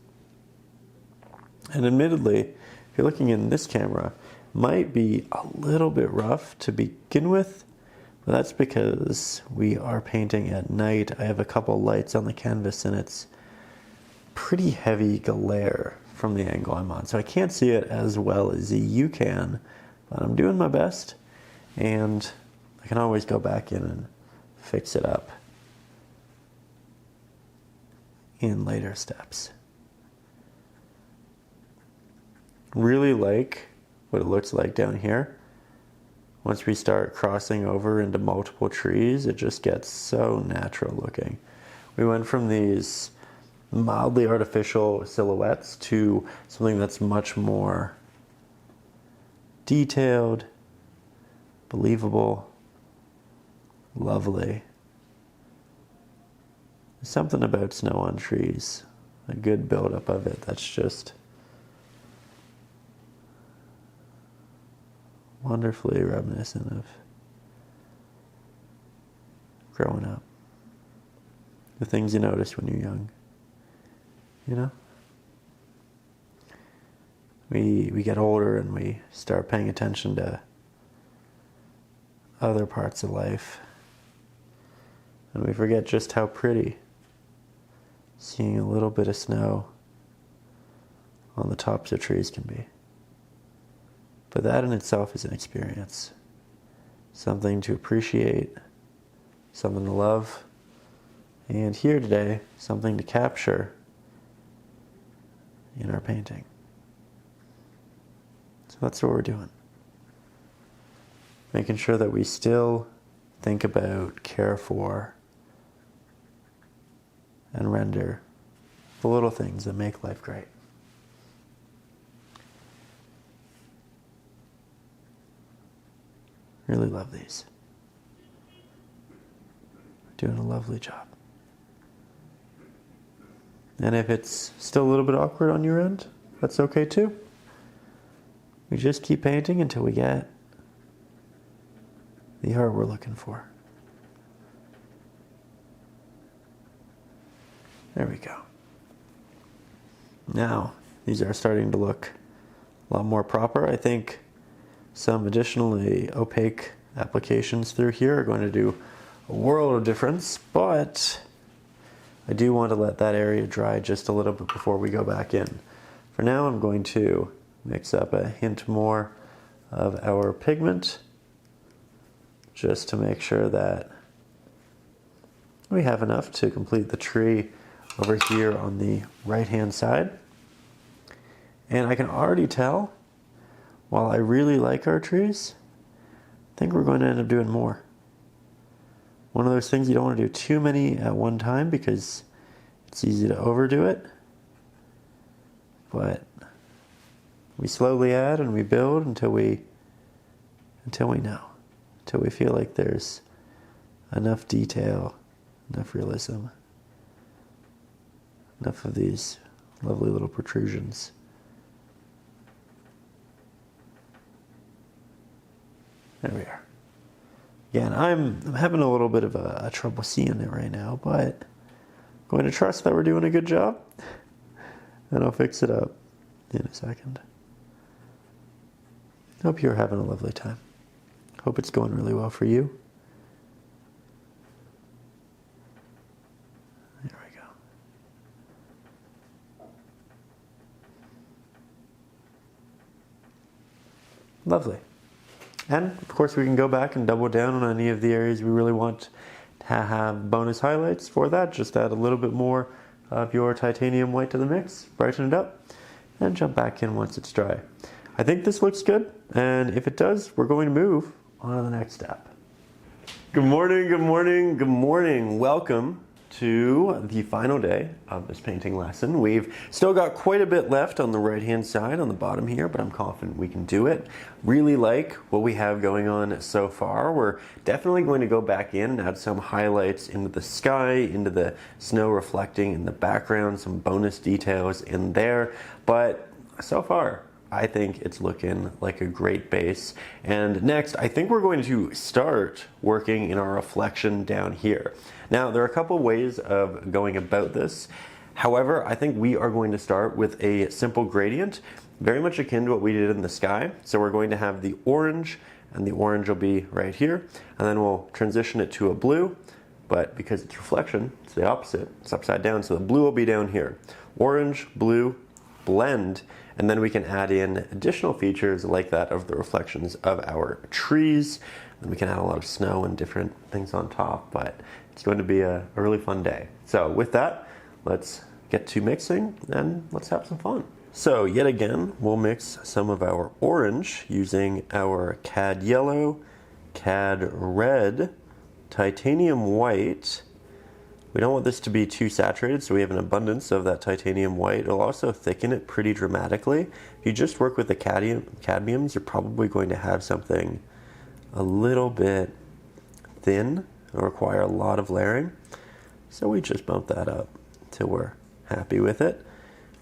And admittedly, if you're looking in this camera, it might be a little bit rough to begin with, but that's because we are painting at night. I have a couple lights on the canvas and it's pretty heavy glare from the angle I'm on. So I can't see it as well as you can, but I'm doing my best, and I can always go back in and fix it up in later steps. Really like what it looks like down here. Once we start crossing over into multiple trees, it just gets so natural looking. We went from these mildly artificial silhouettes to something that's much more detailed, believable, lovely. There's something about snow on trees, a good buildup of it that's just wonderfully reminiscent of growing up. The things you notice when you're young, you know? We get older and we start paying attention to other parts of life, and we forget just how pretty seeing a little bit of snow on the tops of trees can be. But that in itself is an experience, something to appreciate, something to love, and here today, something to capture in our painting. So that's what we're doing. Making sure that we still think about, care for, and render the little things that make life great. Really love these. Doing a lovely job. And if it's still a little bit awkward on your end, that's okay too. We just keep painting until we get the art we're looking for. There we go. Now, these are starting to look a lot more proper. I think some additionally opaque applications through here are going to do a world of difference, but I do want to let that area dry just a little bit before we go back in. For now, I'm going to mix up a hint more of our pigment just to make sure that we have enough to complete the tree over here on the right-hand side. And I can already tell, while I really like our trees, I think we're going to end up doing more. One of those things you don't want to do too many at one time because it's easy to overdo it. But we slowly add and we build until we know. Until we feel like there's enough detail, enough realism, enough of these lovely little protrusions. There we are. Again, I'm having a little bit of a trouble seeing it right now, but I'm going to trust that we're doing a good job, and I'll fix it up in a second. Hope you're having a lovely time. Hope it's going really well for you. There we go. Lovely. And of course we can go back and double down on any of the areas we really want to have bonus highlights for that. Just add a little bit more of your titanium white to the mix, brighten it up, and jump back in once it's dry. I think this looks good, and if it does, we're going to move on to the next step. Good morning, good morning, good morning. Welcome to the final day of this painting lesson. We've still got quite a bit left on the right-hand side on the bottom here, but I'm confident we can do it. Really like what we have going on so far. We're definitely going to go back in and add some highlights into the sky, into the snow reflecting in the background, some bonus details in there, but so far, I think it's looking like a great base. And next, I think we're going to start working in our reflection down here. Now, there are a couple ways of going about this. However, I think we are going to start with a simple gradient, very much akin to what we did in the sky. So we're going to have the orange, and the orange will be right here, and then we'll transition it to a blue, but because it's reflection, it's the opposite. It's upside down, so the blue will be down here. Orange, blue, blend, and then we can add in additional features like that of the reflections of our trees. And we can add a lot of snow and different things on top, but it's going to be a really fun day. So with that, let's get to mixing and let's have some fun. So yet again, we'll mix some of our orange using our Cad yellow, Cad red, titanium white, We don't want this to be too saturated, so we have an abundance of that titanium white. It'll also thicken it pretty dramatically. If you just work with the cadmiums, you're probably going to have something a little bit thin. It'll require a lot of layering. So we just bump that up till we're happy with it.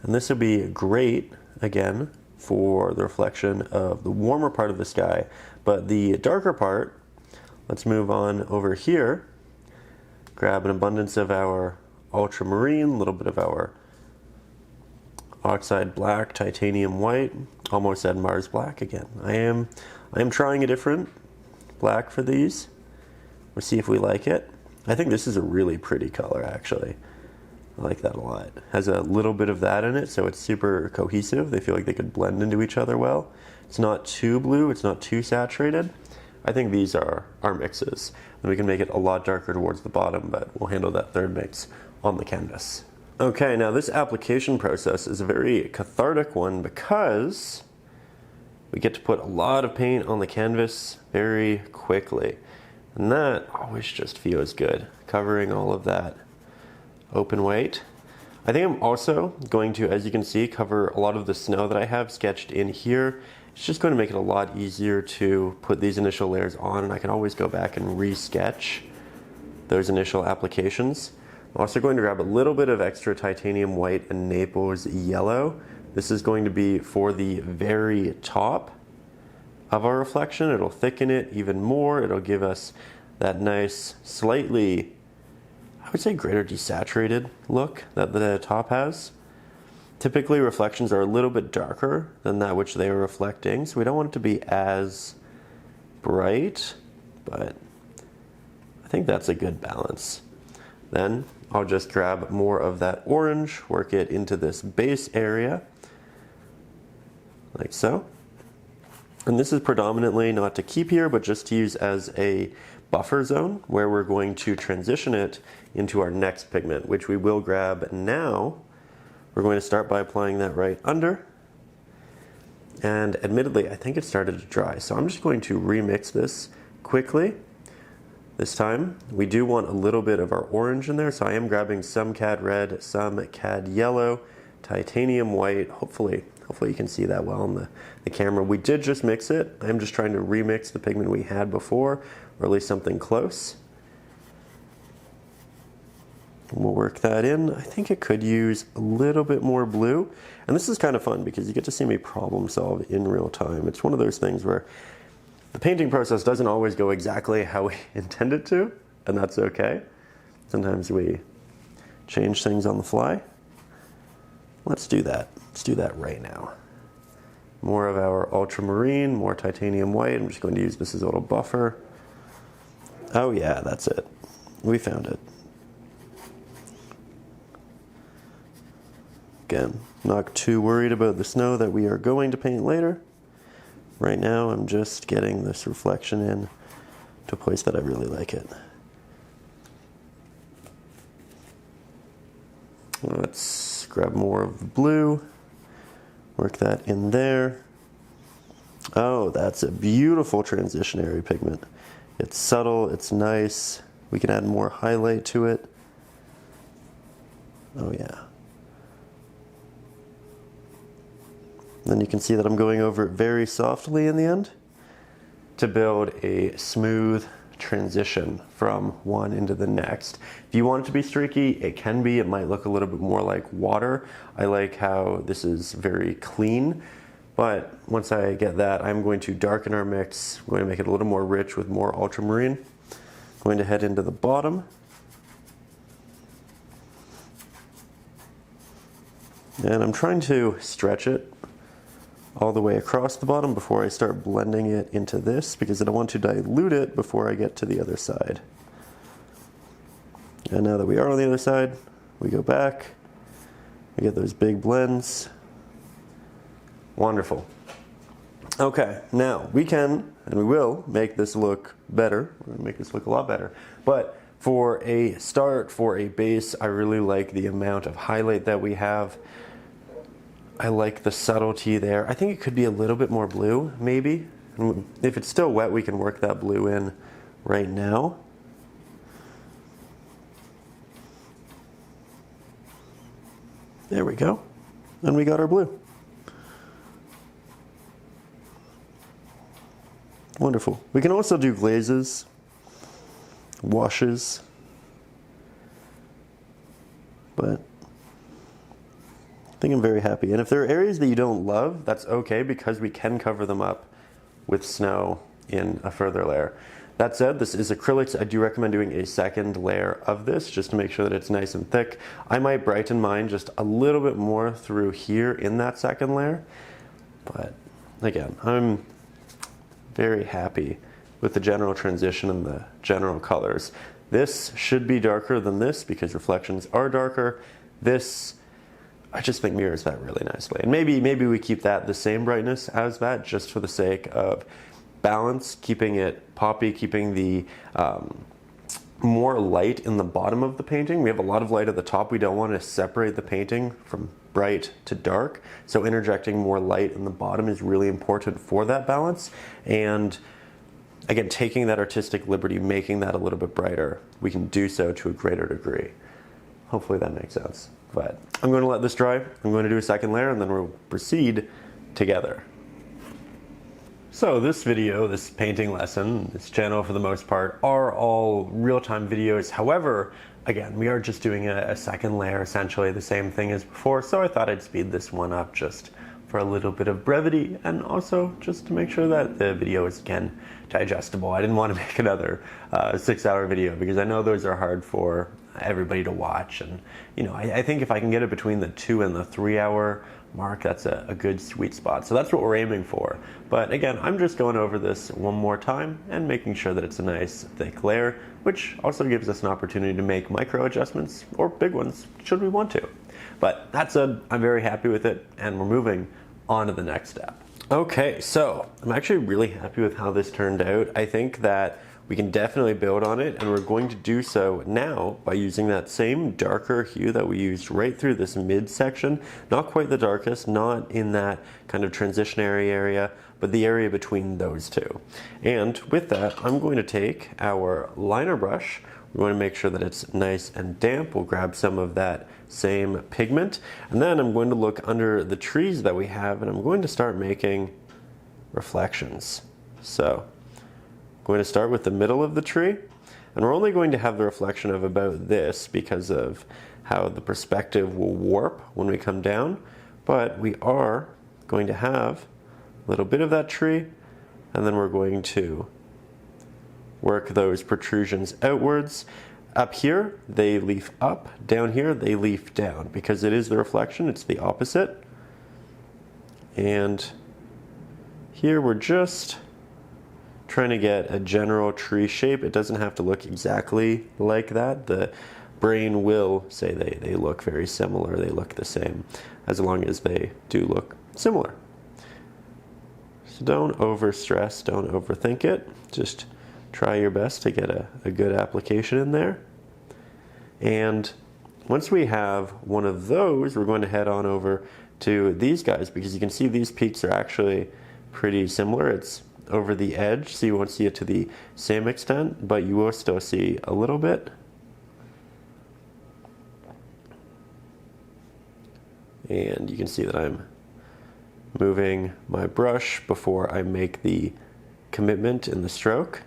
And this will be great, again, for the reflection of the warmer part of the sky. But the darker part, let's move on over here. Grab an abundance of our ultramarine, a little bit of our oxide black, titanium white, almost said Mars black again. I am trying a different black for these. We'll see if we like it. I think this is a really pretty color, actually. I like that a lot. It has a little bit of that in it, so it's super cohesive. They feel like they could blend into each other well. It's not too blue, it's not too saturated. I think these are our mixes. And we can make it a lot darker towards the bottom, but we'll handle that third mix on the canvas. Okay, now this application process is a very cathartic one because we get to put a lot of paint on the canvas very quickly. And that always just feels good, covering all of that open white. I think I'm also going to, as you can see, cover a lot of the snow that I have sketched in here. It's just going to make it a lot easier to put these initial layers on, and I can always go back and re-sketch those initial applications. I'm also going to grab a little bit of extra titanium white and Naples yellow. This is going to be for the very top of our reflection. It'll thicken it even more. It'll give us that nice, slightly, I would say, greater desaturated look that the top has. Typically, reflections are a little bit darker than that which they are reflecting, so we don't want it to be as bright, but I think that's a good balance. Then I'll just grab more of that orange, work it into this base area, like so. And this is predominantly not to keep here, but just to use as a buffer zone where we're going to transition it into our next pigment, which we will grab now. We're going to start by applying that right under. And admittedly, I think it started to dry, so I'm just going to remix this quickly. This time, we do want a little bit of our orange in there, so I am grabbing some cad red, some cad yellow, titanium white. Hopefully you can see that well on the camera. We did just mix it. I'm just trying to remix the pigment we had before, or at least something close. We'll work that in. I think it could use a little bit more blue. And this is kind of fun because you get to see me problem solve in real time. It's one of those things where the painting process doesn't always go exactly how we intend it to, and that's okay. Sometimes we change things on the fly. Let's do that. Let's do that right now. More of our ultramarine, more titanium white. I'm just going to use this as a little buffer. Oh yeah, that's it. We found it. Again, not too worried about the snow that we are going to paint later. Right now, I'm just getting this reflection in to a place that I really like it. Let's grab more of the blue, work that in there. Oh, that's a beautiful transitionary pigment. It's subtle, it's nice. We can add more highlight to it. Oh yeah. Then you can see that I'm going over it very softly in the end to build a smooth transition from one into the next. If you want it to be streaky, it can be. It might look a little bit more like water. I like how this is very clean, but once I get that, I'm going to darken our mix. I'm going to make it a little more rich with more ultramarine. I'm going to head into the bottom. And I'm trying to stretch it all the way across the bottom before I start blending it into this, because I don't want to dilute it before I get to the other side. And now that we are on the other side, we go back, we get those big blends. Wonderful. Okay, now we can, and we will, make this look better. We're gonna make this look a lot better. But for a start, for a base, I really like the amount of highlight that we have. I like the subtlety there. I think it could be a little bit more blue, maybe. If it's still wet, we can work that blue in right now. There we go. And we got our blue. Wonderful. We can also do glazes, washes, but I think I'm very happy. And if there are areas that you don't love, that's okay, because we can cover them up with snow in a further layer. That said, this is acrylics. I do recommend doing a second layer of this just to make sure that it's nice and thick. I might brighten mine just a little bit more through here in that second layer, but again, I'm very happy with the general transition and the general colors. This should be darker than this because reflections are darker. This, I just think, mirrors that really nicely. And maybe we keep that the same brightness as that, just for the sake of balance, keeping it poppy, keeping the more light in the bottom of the painting. We have a lot of light at the top. We don't want to separate the painting from bright to dark, so interjecting more light in the bottom is really important for that balance. And again, taking that artistic liberty, making that a little bit brighter, we can do so to a greater degree. Hopefully that makes sense. But I'm going to let this dry. I'm going to do a second layer, and then we'll proceed together. So this video, this painting lesson, this channel for the most part, are all real-time videos. However, again, we are just doing a second layer, essentially the same thing as before, so I thought I'd speed this one up just for a little bit of brevity, and also just to make sure that the video is, again, digestible. I didn't want to make another 6-hour video, because I know those are hard for everybody to watch, and you know, I think if I can get it between the 2 and the 3 hour mark, that's a good sweet spot. So that's what we're aiming for. But again, I'm just going over this one more time and making sure that it's a nice thick layer, which also gives us an opportunity to make micro adjustments, or big ones, should we want to. But that said, I'm very happy with it, and we're moving on to the next step. Okay, so I'm actually really happy with how this turned out. I think that we can definitely build on it, and we're going to do so now by using that same darker hue that we used right through this midsection. Not quite the darkest, not in that kind of transitionary area, but the area between those two. And with that, I'm going to take our liner brush. We want to make sure that it's nice and damp. We'll grab some of that same pigment, and then I'm going to look under the trees that we have, and I'm going to start making reflections. So I'm going to start with the middle of the tree, and we're only going to have the reflection of about this because of how the perspective will warp when we come down, but we are going to have a little bit of that tree, and then we're going to work those protrusions outwards. Up here, they leaf up. Down here, they leaf down. Because it is the reflection, it's the opposite. And here we're just trying to get a general tree shape. It doesn't have to look exactly like that. The brain will say they look very similar, they look the same, as long as they do look similar. So don't overstress, don't overthink it. Just try your best to get a good application in there. And once we have one of those, we're going to head on over to these guys, because you can see these peaks are actually pretty similar. It's over the edge, so you won't see it to the same extent, but you will still see a little bit. And you can see that I'm moving my brush before I make the commitment in the stroke.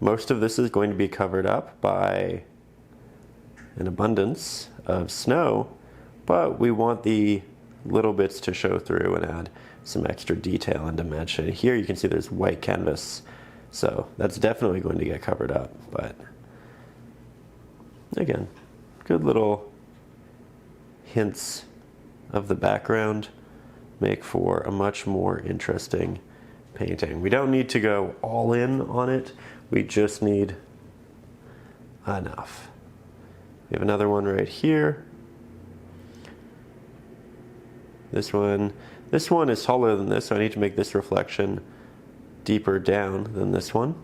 Most of this is going to be covered up by an abundance of snow, but we want the little bits to show through and add some extra detail and dimension. Here you can see there's white canvas, so that's definitely going to get covered up, but again, good little hints of the background make for a much more interesting painting. We don't need to go all in on it. We just need enough. We have another one right here. This one is taller than this, so I need to make this reflection deeper down than this one.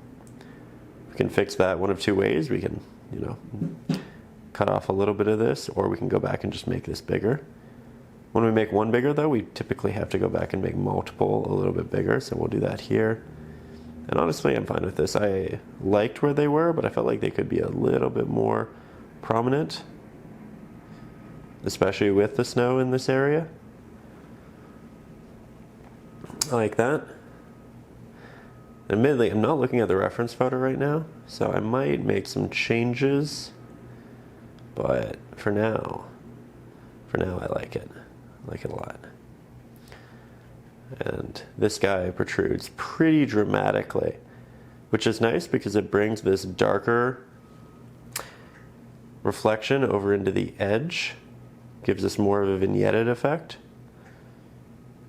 We can fix that one of two ways. We can, you know, cut off a little bit of this, or we can go back and just make this bigger. When we make one bigger, though, we typically have to go back and make multiple a little bit bigger, so we'll do that here. And honestly, I'm fine with this. I liked where they were, but I felt like they could be a little bit more prominent. especially with the snow in this area. Like that. Admittedly, I'm not looking at the reference photo right now, so I might make some changes, but for now I like it. I like it a lot. And this guy protrudes pretty dramatically, which is nice because it brings this darker reflection over into the edge, gives us more of a vignetted effect,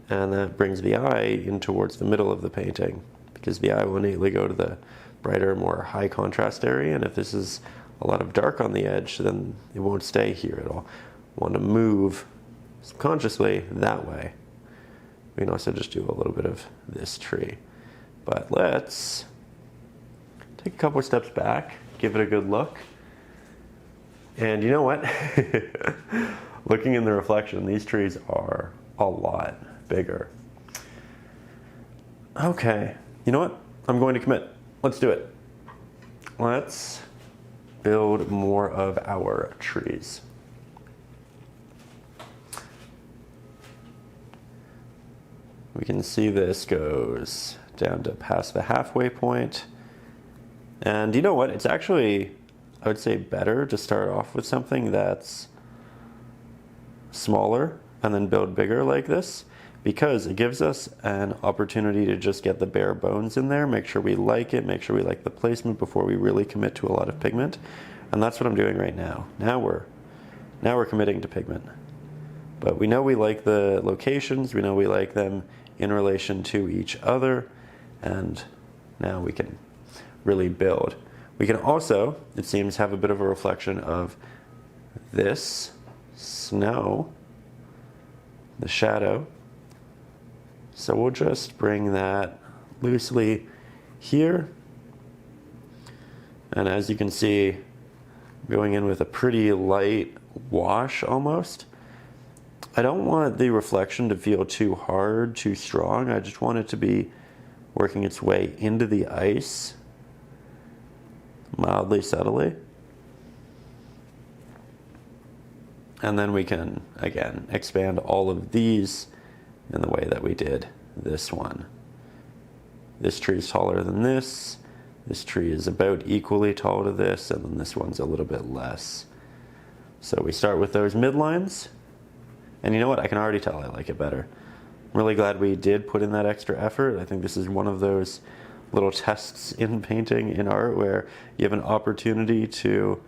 and that brings the eye in towards the middle of the painting, because the eye will innately go to the brighter, more high contrast area, and if this is a lot of dark on the edge, then it won't stay here at all. Want to move subconsciously that way. We can also just do a little bit of this tree. But let's take a couple of steps back, give it a good look. And you know what? Looking in the reflection, these trees are a lot bigger. Okay, you know what? I'm going to commit. Let's do it. Let's build more of our trees. We can see this goes down to past the halfway point. And you know what? It's actually, I would say, better to start off with something that's smaller and then build bigger like this, because it gives us an opportunity to just get the bare bones in there, make sure we like it, make sure we like the placement before we really commit to a lot of pigment. And that's what I'm doing right now. Now we're committing to pigment. But we know we like the locations, we know we like them in relation to each other, and now we can really build. We can also, it seems, have a bit of a reflection of this snow, the shadow. So we'll just bring that loosely here. And as you can see, going in with a pretty light wash almost. I don't want the reflection to feel too hard, too strong. I just want it to be working its way into the ice, mildly, subtly. And then we can, again, expand all of these in the way that we did this one. This tree is taller than this. This tree is about equally tall to this, and then this one's a little bit less. So we start with those midlines. And you know what? I can already tell I like it better. I'm really glad we did put in that extra effort. I think this is one of those little tests in painting, in art, where you have an opportunity to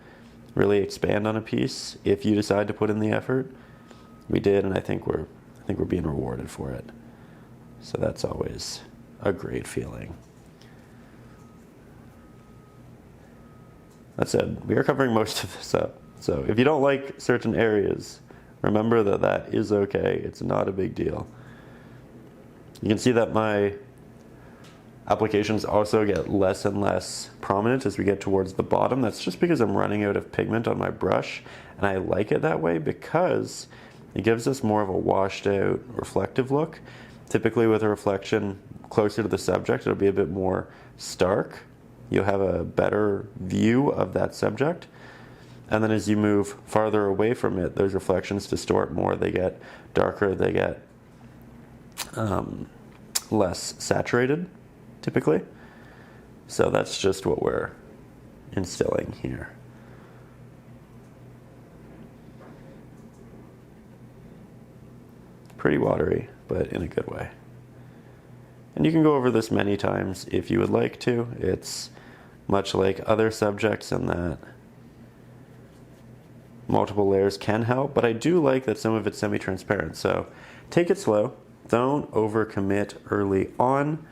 really expand on a piece if you decide to put in the effort. We did, and I think we're being rewarded for it. So that's always a great feeling. That said, we are covering most of this up. So if you don't like certain areas, remember that that is okay. It's not a big deal. You can see that my applications also get less and less prominent as we get towards the bottom. That's just because I'm running out of pigment on my brush, and I like it that way because it gives us more of a washed out reflective look. Typically with a reflection closer to the subject, it'll be a bit more stark. You'll have a better view of that subject. And then as you move farther away from it, those reflections distort more. They get darker, they get less saturated, typically. So that's just what we're instilling here. Pretty watery, but in a good way. And you can go over this many times if you would like to. It's much like other subjects in that multiple layers can help, but I do like that some of it's semi-transparent. So take it slow. Don't overcommit early on.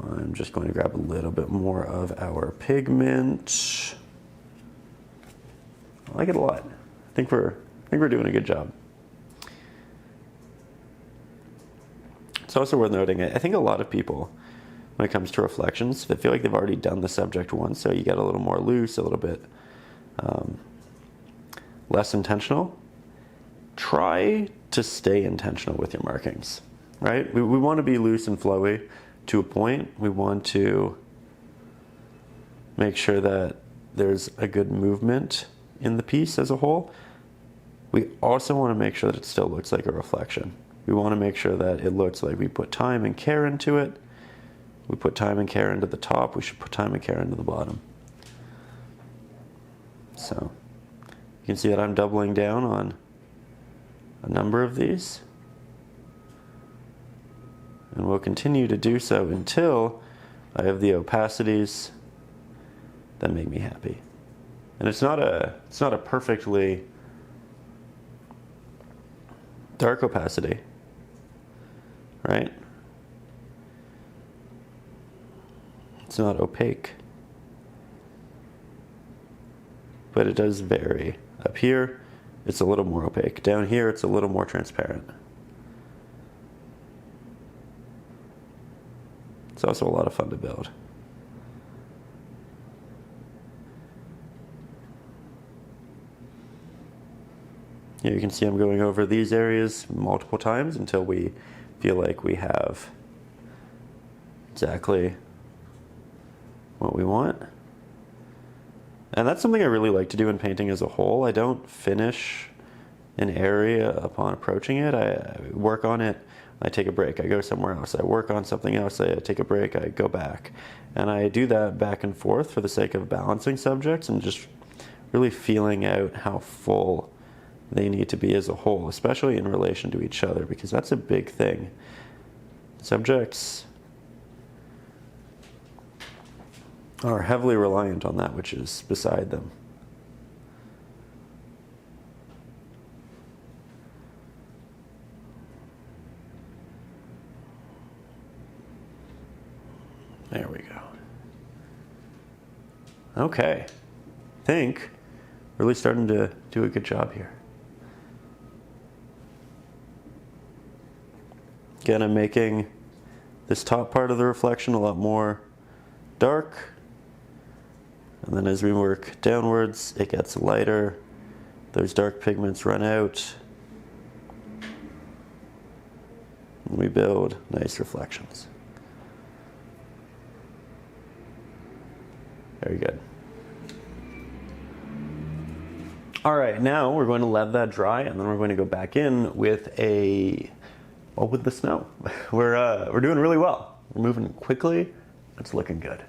I'm just going to grab a little bit more of our pigment. I like it a lot. I think we're doing a good job. It's also worth noting, I think a lot of people, when it comes to reflections, they feel like they've already done the subject once, so you get a little more loose, a little bit less intentional. Try to stay intentional with your markings, right? We want to be loose and flowy to a point. We want to make sure that there's a good movement in the piece as a whole. We also want to make sure that it still looks like a reflection. We want to make sure that it looks like we put time and care into it. We put time and care into the top, we should put time and care into the bottom. So you can see that I'm doubling down on a number of these. And we'll continue to do so until I have the opacities that make me happy. And it's not a perfectly dark opacity, right? It's not opaque, but it does vary. Up here, it's a little more opaque. Down here, it's a little more transparent. It's also a lot of fun to build. Here you can see I'm going over these areas multiple times until we feel like we have exactly what we want. And that's something I really like to do in painting as a whole. I don't finish an area upon approaching it. I work on it, I take a break, I go somewhere else. I work on something else, I take a break, I go back. And I do that back and forth for the sake of balancing subjects and just really feeling out how full they need to be as a whole, especially in relation to each other, because that's a big thing. Subjects are heavily reliant on that which is beside them. There we go. Okay. I think really starting to do a good job here. Again, I'm making this top part of the reflection a lot more dark. And then as we work downwards, it gets lighter. Those dark pigments run out. And we build nice reflections. Very good. All right, now we're going to let that dry, and then we're going to go back in with with the snow. We're doing really well. We're moving quickly. It's looking good.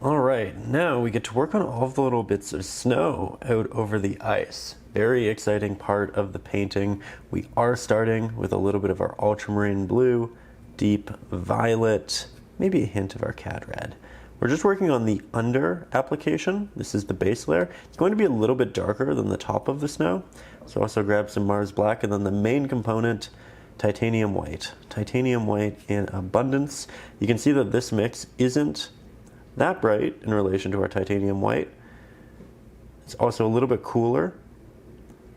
All right, now we get to work on all of the little bits of snow out over the ice. Very exciting part of the painting. We are starting with a little bit of our ultramarine blue, deep violet, maybe a hint of our cad red. We're just working on the under application. This is the base layer. It's going to be a little bit darker than the top of the snow. So also grab some Mars black, and then the main component, titanium white. Titanium white in abundance. You can see that this mix isn't that bright in relation to our titanium white. It's also a little bit cooler.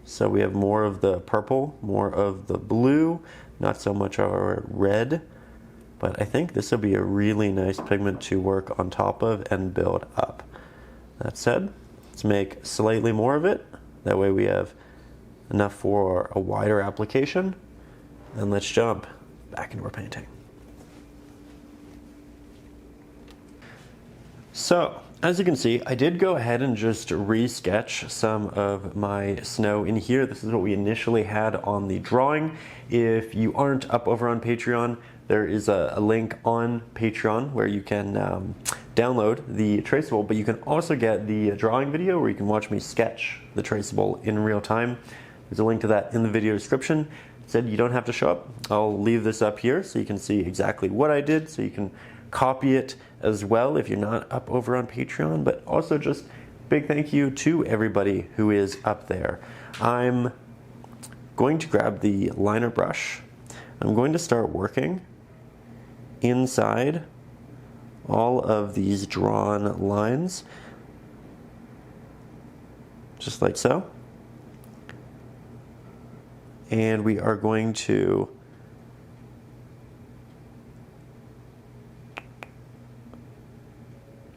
So we have more of the purple, more of the blue, not so much our red. But I think this will be a really nice pigment to work on top of and build up. That said, let's make slightly more of it. That way we have enough for a wider application. And let's jump back into our painting. So, as you can see, I did go ahead and just re-sketch some of my snow in here. This is what we initially had on the drawing. If you aren't up over on Patreon, there is a link on Patreon where you can download the traceable, but you can also get the drawing video where you can watch me sketch the traceable in real time. There's a link to that in the video description. It said you don't have to show up. I'll leave this up here so you can see exactly what I did, so you can copy it as well if you're not up over on Patreon. But also just big thank you to everybody who is up there. I'm going to grab the liner brush. I'm going to start working inside all of these drawn lines, just like so. And we are going to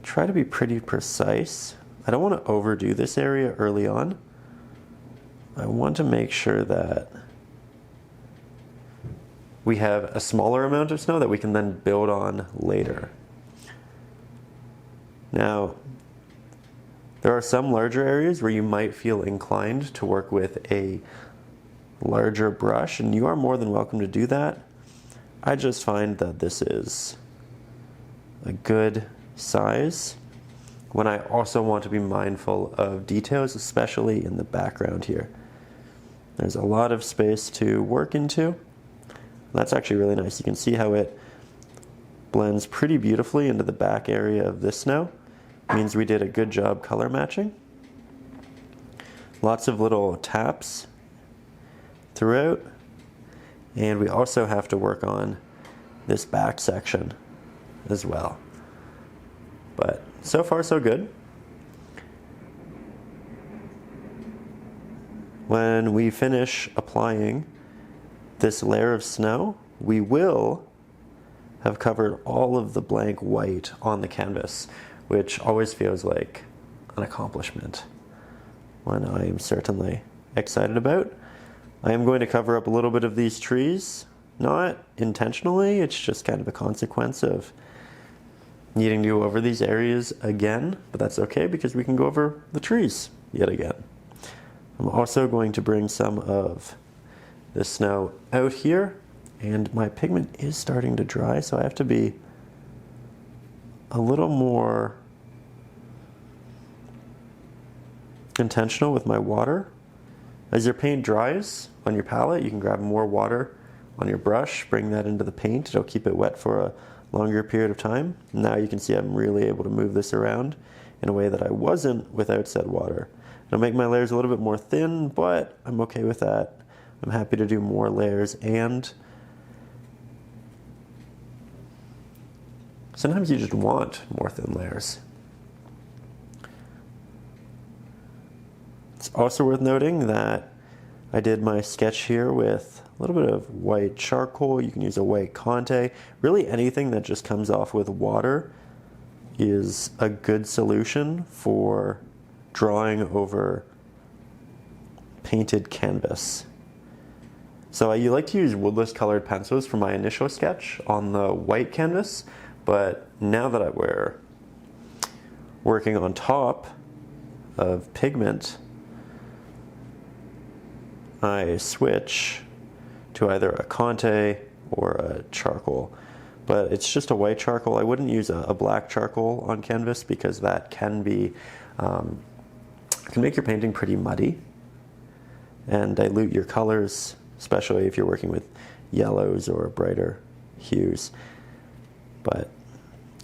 try to be pretty precise. I don't want to overdo this area early on. I want to make sure that we have a smaller amount of snow that we can then build on later. Now, there are some larger areas where you might feel inclined to work with a larger brush, and you are more than welcome to do that. I just find that this is a good size when I also want to be mindful of details, especially in the background here. There's a lot of space to work into. That's actually really nice. You can see how it blends pretty beautifully into the back area of this snow. It means we did a good job color matching. Lots of little taps throughout. And we also have to work on this back section as well. But so far so good. When we finish applying this layer of snow, we will have covered all of the blank white on the canvas, which always feels like an accomplishment, one I am certainly excited about. I am going to cover up a little bit of these trees, not intentionally, it's just kind of a consequence of needing to go over these areas again, but that's okay because we can go over the trees yet again. I'm also going to bring some of the snow out here, and my pigment is starting to dry, so I have to be a little more intentional with my water. As your paint dries on your palette, you can grab more water on your brush, bring that into the paint. It'll keep it wet for a longer period of time. Now you can see I'm really able to move this around in a way that I wasn't without said water. It'll make my layers a little bit more thin, but I'm okay with that. I'm happy to do more layers, and sometimes you just want more thin layers. It's also worth noting that I did my sketch here with a little bit of white charcoal. You can use a white Conte. Really anything that just comes off with water is a good solution for drawing over painted canvas. So I like to use woodless colored pencils for my initial sketch on the white canvas, but now that we're working on top of pigment, I switch to either a Conte or a charcoal. But it's just a white charcoal. I wouldn't use a black charcoal on canvas because that can be can make your painting pretty muddy and dilute your colors, especially if you're working with yellows or brighter hues. But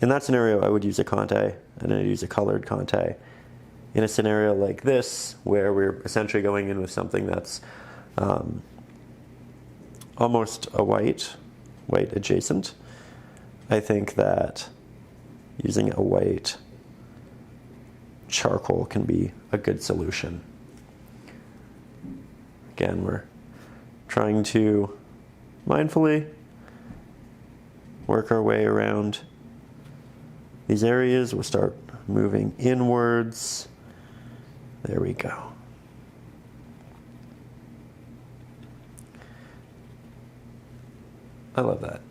in that scenario, I would use a Conte, and I'd use a colored Conte. In a scenario like this, where we're essentially going in with something that's almost a white adjacent, I think that using a white charcoal can be a good solution. Again, we're trying to mindfully work our way around these areas. We'll start moving inwards. There we go. I love that.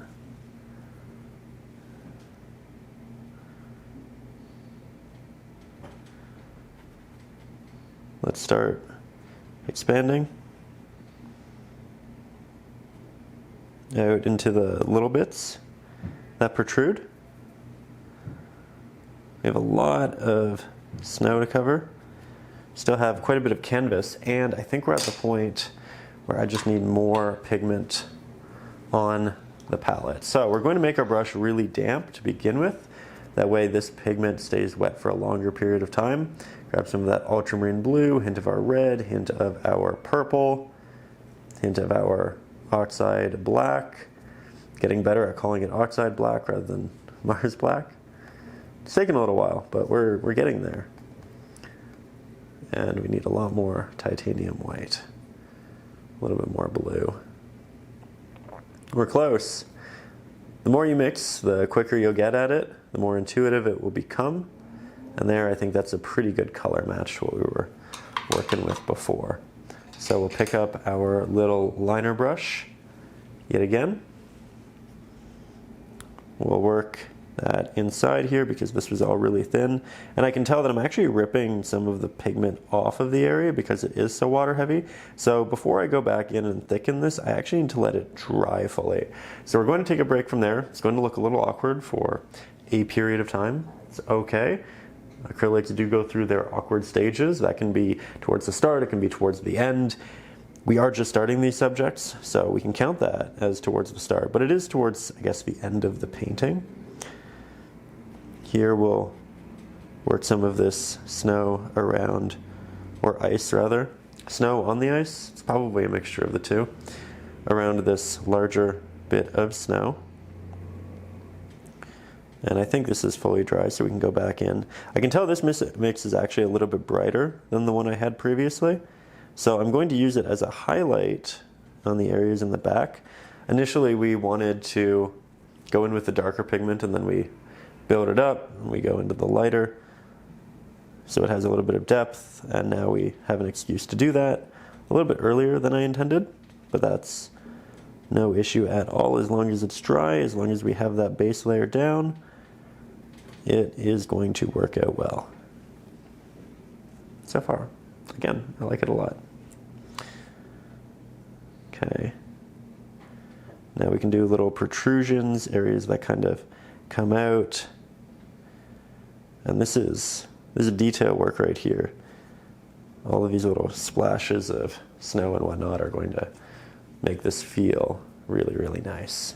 Let's start expanding out into the little bits that protrude. We have a lot of snow to cover. Still have quite a bit of canvas, and I think we're at the point where I just need more pigment on the palette. So we're going to make our brush really damp to begin with. That way this pigment stays wet for a longer period of time. Grab some of that ultramarine blue, hint of our red, hint of our purple, hint of our oxide black. Getting better at calling it oxide black rather than Mars black. It's taken a little while, but we're getting there. And we need a lot more titanium white, a little bit more blue. We're close. The more you mix, the quicker you'll get at it, the more intuitive it will become. And there, I think that's a pretty good color match to what we were working with before. So we'll pick up our little liner brush yet again. We'll work that inside here because this was all really thin. And I can tell that I'm actually ripping some of the pigment off of the area because it is so water heavy. So before I go back in and thicken this, I actually need to let it dry fully. So we're going to take a break from there. It's going to look a little awkward for a period of time. It's okay. Acrylics do go through their awkward stages. That can be towards the start, it can be towards the end. We are just starting these subjects, so we can count that as towards the start, but it is towards, I guess, the end of the painting. Here we'll work some of this snow around, or ice rather. Snow on the ice, it's probably a mixture of the two, around this larger bit of snow. And I think this is fully dry, so we can go back in. I can tell this mix is actually a little bit brighter than the one I had previously. So I'm going to use it as a highlight on the areas in the back. Initially we wanted to go in with the darker pigment and then we build it up and we go into the lighter. So it has a little bit of depth, and now we have an excuse to do that a little bit earlier than I intended, but that's no issue at all as long as it's dry, as long as we have that base layer down, it is going to work out well. So far, again, I like it a lot. Okay, now we can do little protrusions, areas that kind of come out. And this is detail work right here. All of these little splashes of snow and whatnot are going to make this feel really, really nice.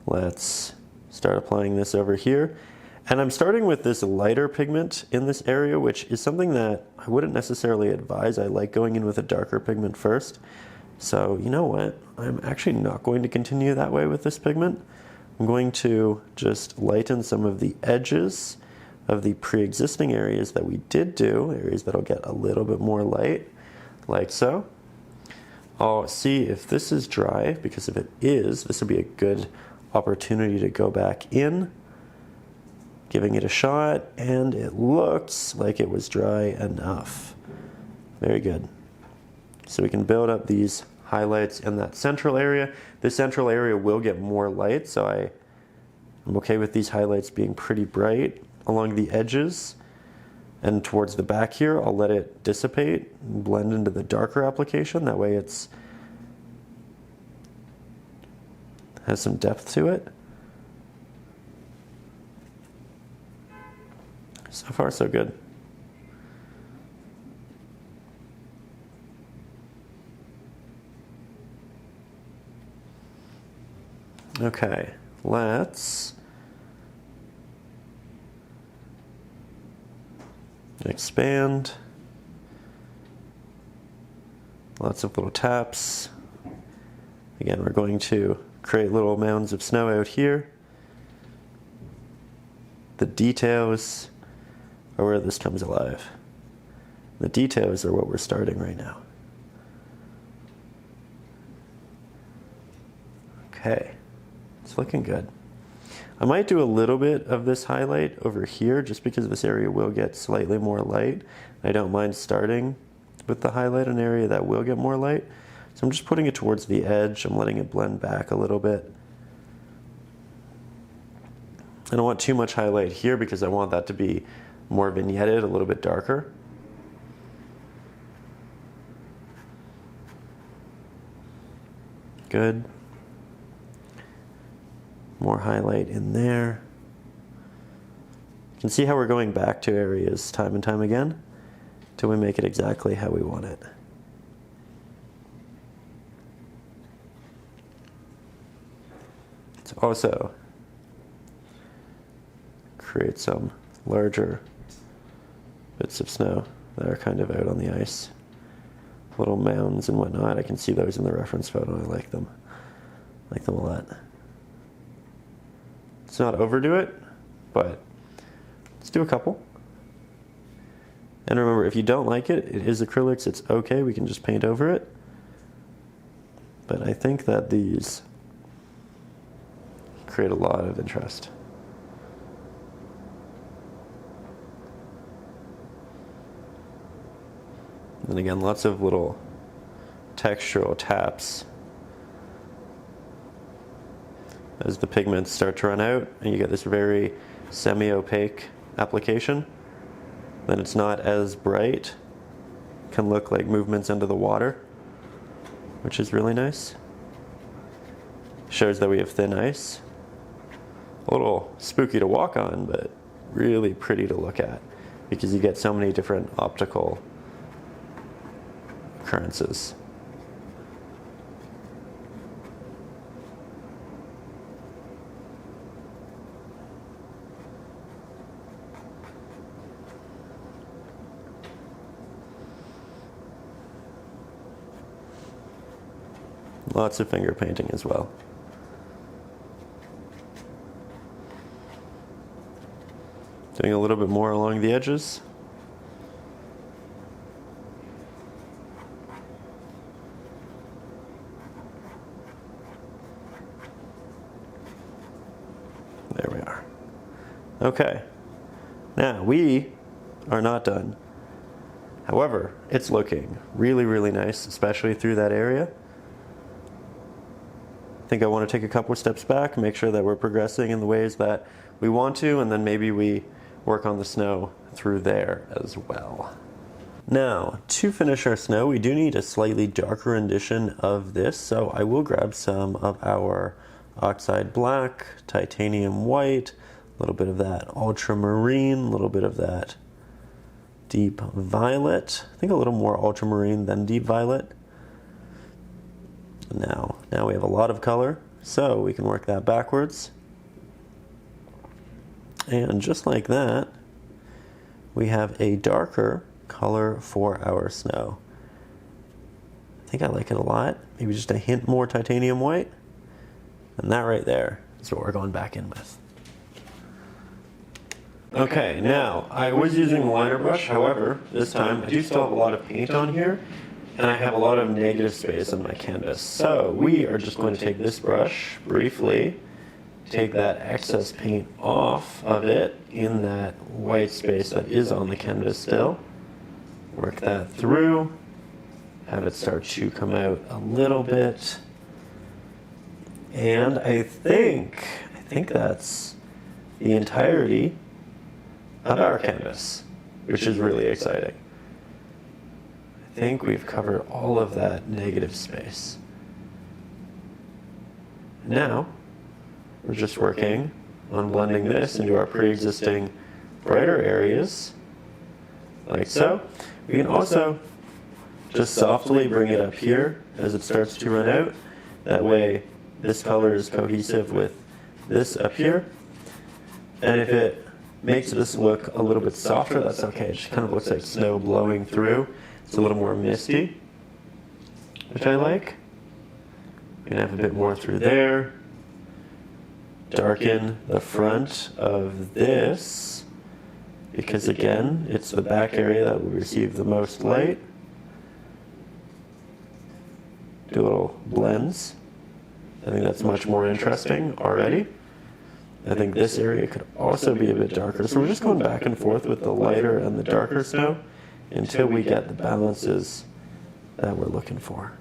Let's start applying this over here. And I'm starting with this lighter pigment in this area, which is something that I wouldn't necessarily advise. I like going in with a darker pigment first. So you know what? I'm actually not going to continue that way with this pigment. I'm going to just lighten some of the edges of the pre-existing areas that we did do, areas that'll get a little bit more light, like so. I'll see if this is dry, because if it is, this will be a good opportunity to go back in, giving it a shot, and it looks like it was dry enough. Very good. So we can build up these highlights in that central area. This central area will get more light, so I'm okay with these highlights being pretty bright along the edges. And towards the back here, I'll let it dissipate and blend into the darker application. That way it's has some depth to it. So far, so good. Okay, let's expand. Lots of little taps. Again, we're going to create little mounds of snow out here. The details are where this comes alive. The details are what we're starting right now. Okay, it's looking good. I might do a little bit of this highlight over here just because this area will get slightly more light. I don't mind starting with the highlight in an area that will get more light. So I'm just putting it towards the edge. I'm letting it blend back a little bit. I don't want too much highlight here because I want that to be more vignetted, a little bit darker. Good. More highlight in there. You can see how we're going back to areas time and time again till we make it exactly how we want it. Let's also create some larger bits of snow that are kind of out on the ice. Little mounds and whatnot. I can see those in the reference photo. I like them. I like them a lot. Let's not overdo it, but let's do a couple. And remember, if you don't like it, it is acrylics, it's okay, we can just paint over it. But I think that these create a lot of interest. And again, lots of little textural taps as the pigments start to run out and you get this very semi-opaque application. Then it's not as bright. Can look like movements under the water, which is really nice. Shows that we have thin ice. A little spooky to walk on, but really pretty to look at because you get so many different optical occurrences. Lots of finger painting as well. Doing a little bit more along the edges. There we are. Okay. Now, we are not done. However, it's looking really, really nice, especially through that area. I think I want to take a couple of steps back, make sure that we're progressing in the ways that we want to, and then maybe we work on the snow through there as well. Now, to finish our snow, we do need a slightly darker rendition of this, so I will grab some of our oxide black, titanium white, a little bit of that ultramarine, a little bit of that deep violet. I think a little more ultramarine than deep violet. Now we have a lot of color, so we can work that backwards. And just like that, we have a darker color for our snow. I think I like it a lot. Maybe just a hint more titanium white. And that right there is what we're going back in with. Okay, now, I was using a liner brush, however, this time I do still have a lot of paint on here, and I have a lot of negative space on my canvas. So we are just going to take this brush briefly, take that excess paint off of it in that white space that is on the canvas still, work that through, have it start to come out a little bit, and I think that's the entirety of our canvas, which is really exciting. I think we've covered all of that negative space. Now, we're just working on blending this into our pre-existing brighter areas, like so. We can also just softly bring it up here as it starts to run out. That way, this color is cohesive with this up here. And if it makes this look a little bit softer, that's okay. It just kind of looks like snow blowing through. It's a little more misty, which I like. We can have a bit more through there. Darken the front of this, because again, it's the back area that will receive the most light. Do little blends. I think that's much more interesting already. I think this area could also be a bit darker. So we're just going back and forth with the lighter and the darker snow until we get the balances that we're looking for.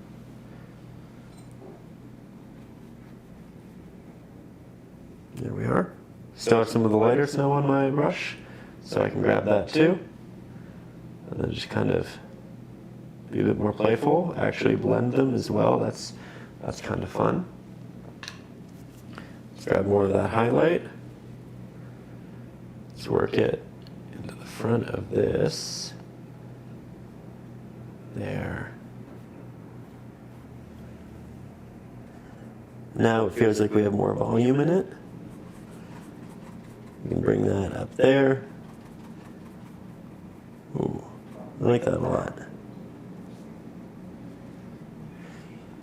There we are. Still have some of the lighter snow on my brush, so I can grab that too. And then just kind of be a bit more playful, actually blend them as well. That's kind of fun. Let's grab more of that highlight. Let's work it into the front of this. There. Now it feels like we have more volume in it. We can bring that up there. Ooh, I like that a lot.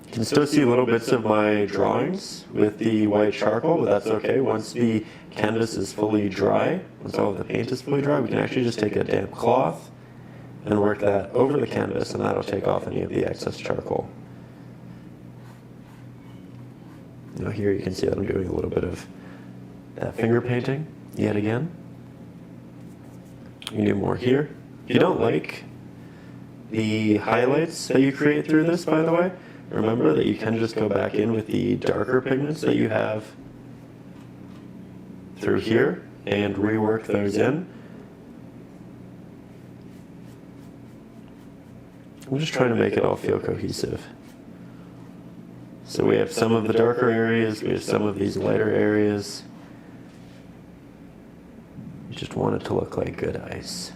You can still see little bits of my drawings with the white charcoal, but that's okay. Once the canvas is fully dry, once all of the paint is fully dry, we can actually just take a damp cloth and work that over the canvas, and that'll take off any of the excess charcoal. Now here you can see that I'm doing a little bit of that finger painting yet again. You can do more here. If you don't like the highlights that you create through this, by the way, remember that you can just go back in with the darker pigments that you have through here and rework those in. I'm just trying to make it all feel cohesive. So we have some of the darker areas, we have some of these lighter areas. We just want it to look like good ice.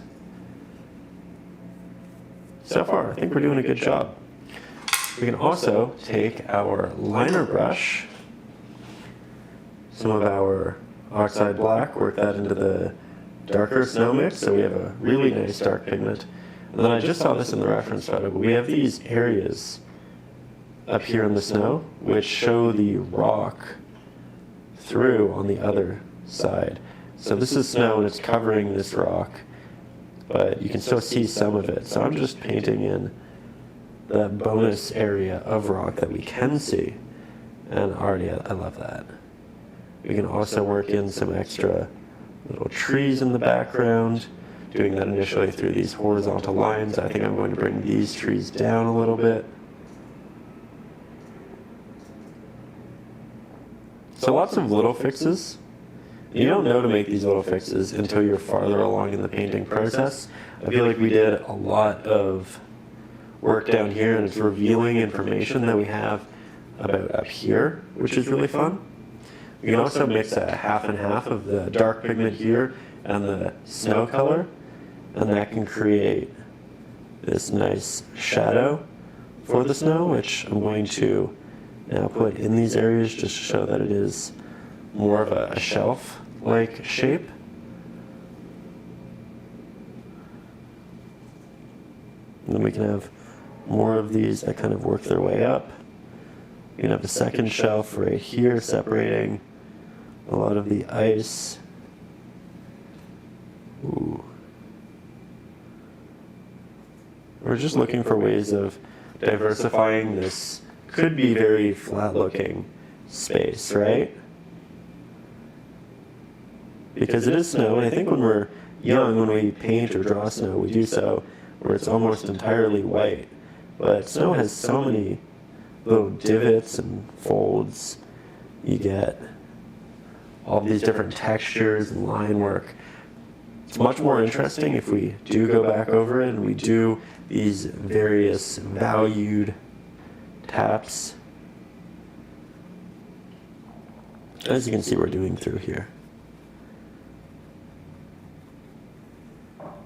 So far, I think we're doing a good job. We can also take our liner brush, some of our oxide black, work that into the darker snow mix, so we have a really nice dark pigment. And then I just saw this in the reference photo, but we have these areas up here in the snow which show the rock through on the other side. So this is snow and it's covering this rock, but you can still see some of it. So I'm just painting in the bonus area of rock that we can see, and already I love that. We can also work in some extra little trees in the background, doing that initially through these horizontal lines. I think I'm going to bring these trees down a little bit. So lots of little fixes. You don't know to make these little fixes until you're farther along in the painting process. I feel like we did a lot of work down here, and it's revealing information that we have about up here, which is really fun. We can also mix a half and half of the dark pigment here and the snow color, and that can create this nice shadow for the snow, which I'm going to now put in these areas just to show that it is more of a shelf-like shape. And then we can have more of these that kind of work their way up. You can have a second shelf right here separating a lot of the ice. Ooh. We're just looking for ways of diversifying this could be very flat looking space, right? Because it is snow, and I think when we're young, when we paint or draw snow, we do so where it's almost entirely white. But snow has so many little divots and folds. You get all these different textures and line work. It's much more interesting if we do go back over it and we do these various valued taps. As you can see, we're doing through here.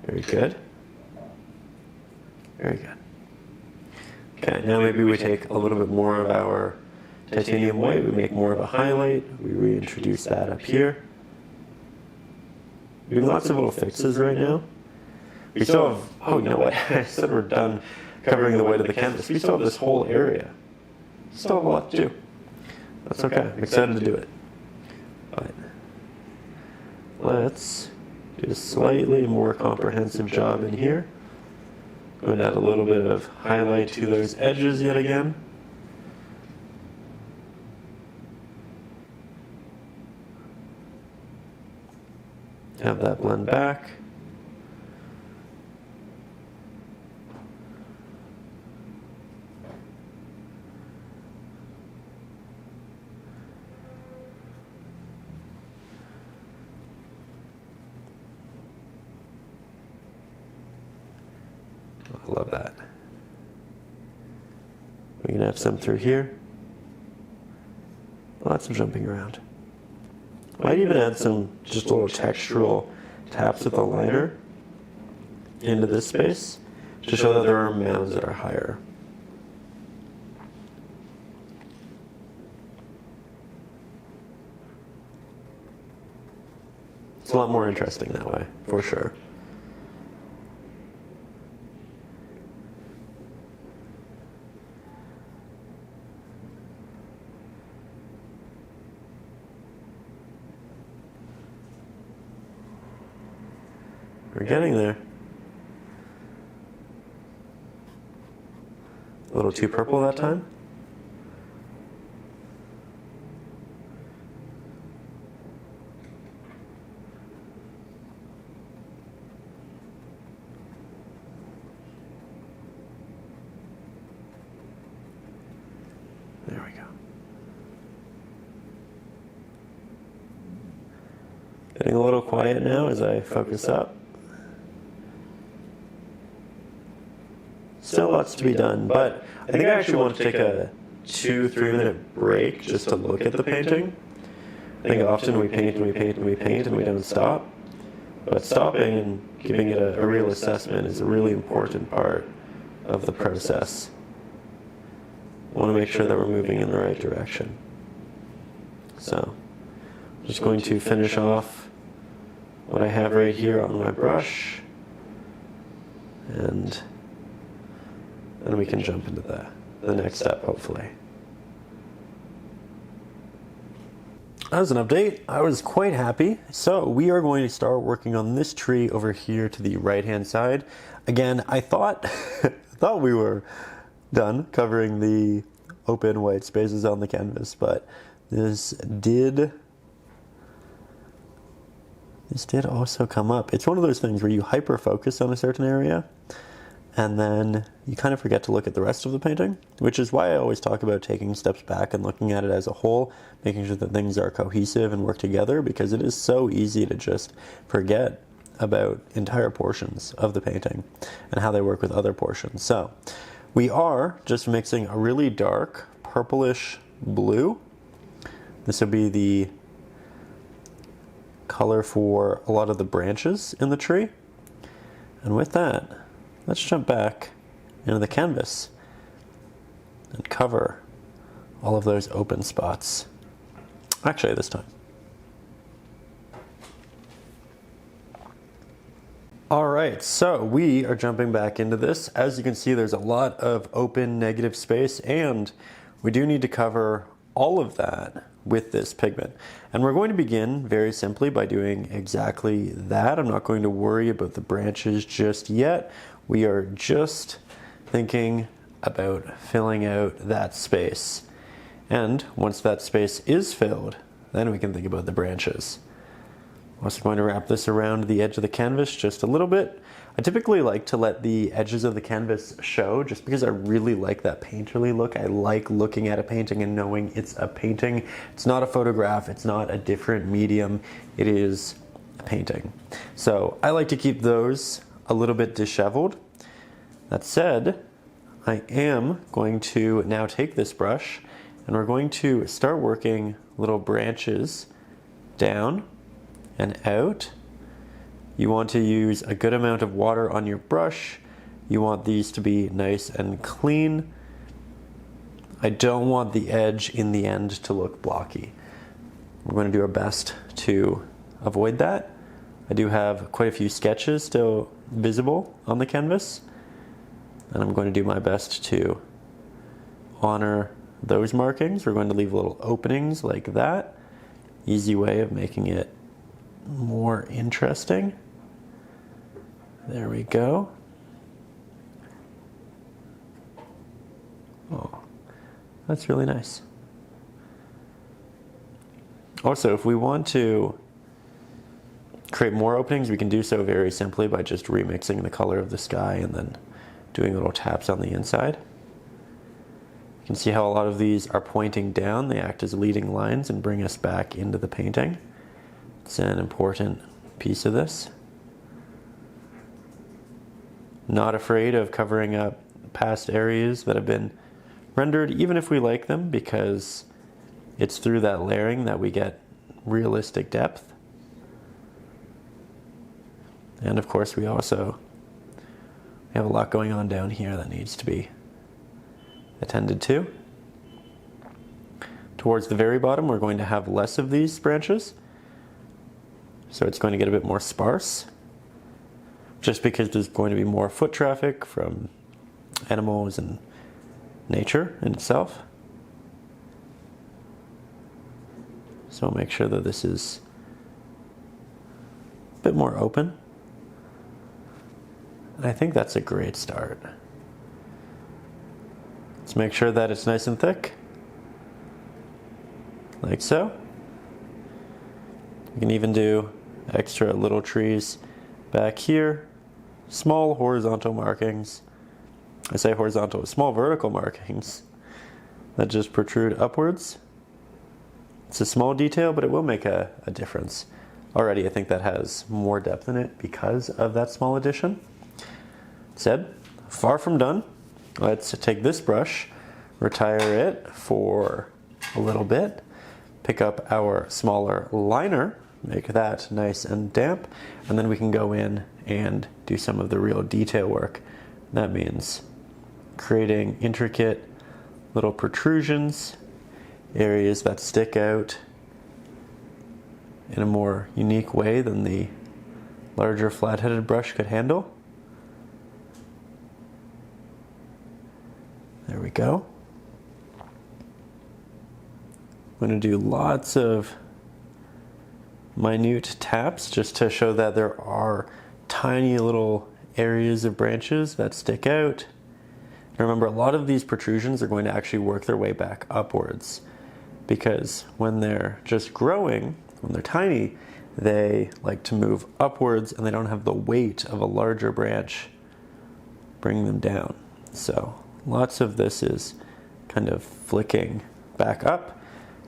Very good. Very good. Okay, now maybe we take a little bit more of our titanium white, we make more of a highlight, we reintroduce that up here. We have lots of little fixes right now. We still have, oh, you know what, I said we're done covering the white of the canvas. We still have this whole area. Still have a lot to do. That's okay, I'm excited to do it. But let's do a slightly more comprehensive job in here. Going to add a little bit of highlight to those edges yet again. Have that blend back. I love that. We can have some through here. Lots of jumping around. Might even add some just little textural taps with the liner into this space to show that there are mounds that are higher. It's a lot more interesting that way, for sure. We're getting there. A little too purple that time. There we go. Getting a little quiet now as I focus up. Still lots to be done, but I think I actually want to take a 2-3 minute break just to look at the painting. I think often we paint and we paint and we paint and we don't stop. But stopping and giving it a real assessment is a really important part of the process. I want to make sure that we're moving in the right direction. So, I'm just going to finish off what I have right here on my brush, and then we can jump into the next step, hopefully. As an update, I was quite happy. So we are going to start working on this tree over here to the right-hand side. Again, I thought we were done covering the open white spaces on the canvas, but this did also come up. It's one of those things where you hyper-focus on a certain area, and then you kind of forget to look at the rest of the painting, which is why I always talk about taking steps back and looking at it as a whole, making sure that things are cohesive and work together, because it is so easy to just forget about entire portions of the painting and how they work with other portions. So we are just mixing a really dark purplish blue. This will be the color for a lot of the branches in the tree. And with that, let's jump back into the canvas and cover all of those open spots. Actually, this time. All right, so we are jumping back into this. As you can see, there's a lot of open negative space, and we do need to cover all of that with this pigment. And we're going to begin very simply by doing exactly that. I'm not going to worry about the branches just yet. We are just thinking about filling out that space. And once that space is filled, then we can think about the branches. I'm also going to wrap this around the edge of the canvas just a little bit. I typically like to let the edges of the canvas show just because I really like that painterly look. I like looking at a painting and knowing it's a painting. It's not a photograph, it's not a different medium, it is a painting. So I like to keep those a little bit disheveled. That said, I am going to now take this brush and we're going to start working little branches down and out. You want to use a good amount of water on your brush. You want these to be nice and clean. I don't want the edge in the end to look blocky. We're going to do our best to avoid that. I do have quite a few sketches still visible on the canvas, and I'm going to do my best to honor those markings. We're going to leave little openings like that. Easy way of making it more interesting. There we go. Oh, that's really nice. Also, if we want to create more openings, we can do so very simply by just remixing the color of the sky and then doing little taps on the inside. You can see how a lot of these are pointing down. They act as leading lines and bring us back into the painting. It's an important piece of this. Not afraid of covering up past areas that have been rendered, even if we like them, because it's through that layering that we get realistic depth. And of course, we have a lot going on down here that needs to be attended to. Towards the very bottom, we're going to have less of these branches, so it's going to get a bit more sparse, just because there's going to be more foot traffic from animals and nature in itself. So I'll make sure that this is a bit more open. And I think that's a great start. Let's make sure that it's nice and thick, like so. You can even do extra little trees back here. Small horizontal markings. I say horizontal, small vertical markings that just protrude upwards. It's a small detail, but it will make a difference already I think that has more depth in it because of that small addition. Said, far from done. Let's take this brush, retire it for a little bit, pick up our smaller liner, make that nice and damp, and then we can go in and do some of the real detail work. That means creating intricate little protrusions, areas that stick out in a more unique way than the larger flat-headed brush could handle. There we go. I'm going to do lots of minute taps just to show that there are tiny little areas of branches that stick out. And remember, a lot of these protrusions are going to actually work their way back upwards, because when they're just growing, when they're tiny, they like to move upwards and they don't have the weight of a larger branch bringing them down. So lots of this is kind of flicking back up,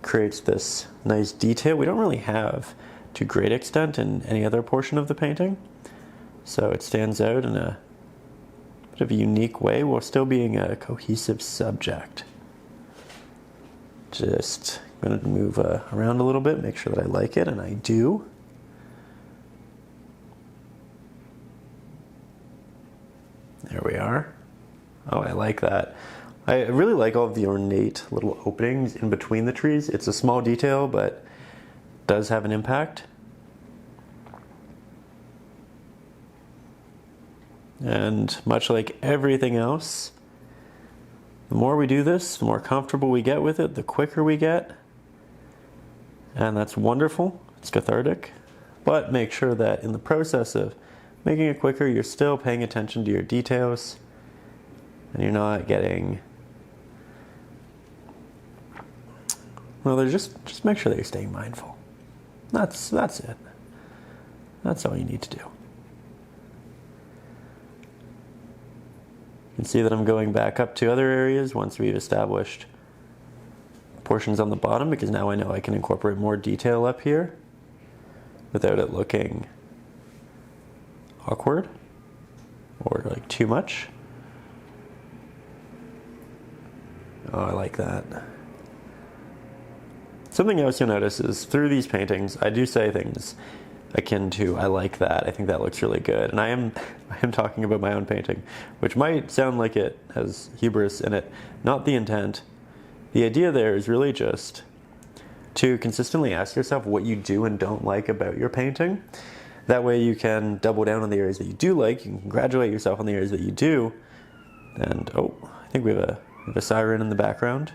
creates this nice detail we don't really have to great extent in any other portion of the painting. So it stands out in a bit of a unique way while still being a cohesive subject. Just going to move around a little bit, make sure that I like it, and I do. There we are. Oh, I like that. I really like all of the ornate little openings in between the trees. It's a small detail, but does have an impact. And much like everything else, the more we do this, the more comfortable we get with it, the quicker we get. And that's wonderful. It's cathartic. But make sure that in the process of making it quicker, you're still paying attention to your details and you're not getting... Well, they're just make sure that you're staying mindful. That's it. That's all you need to do. You can see that I'm going back up to other areas once we've established portions on the bottom, because now I know I can incorporate more detail up here without it looking awkward or like too much. Oh, I like that. Something else you'll notice is through these paintings, I do say things akin to, I like that, I think that looks really good. And I am talking about my own painting, which might sound like it has hubris in it. Not the intent. The idea there is really just to consistently ask yourself what you do and don't like about your painting. That way you can double down on the areas that you do like, you can congratulate yourself on the areas that you do. And, oh, I think we have a siren in the background.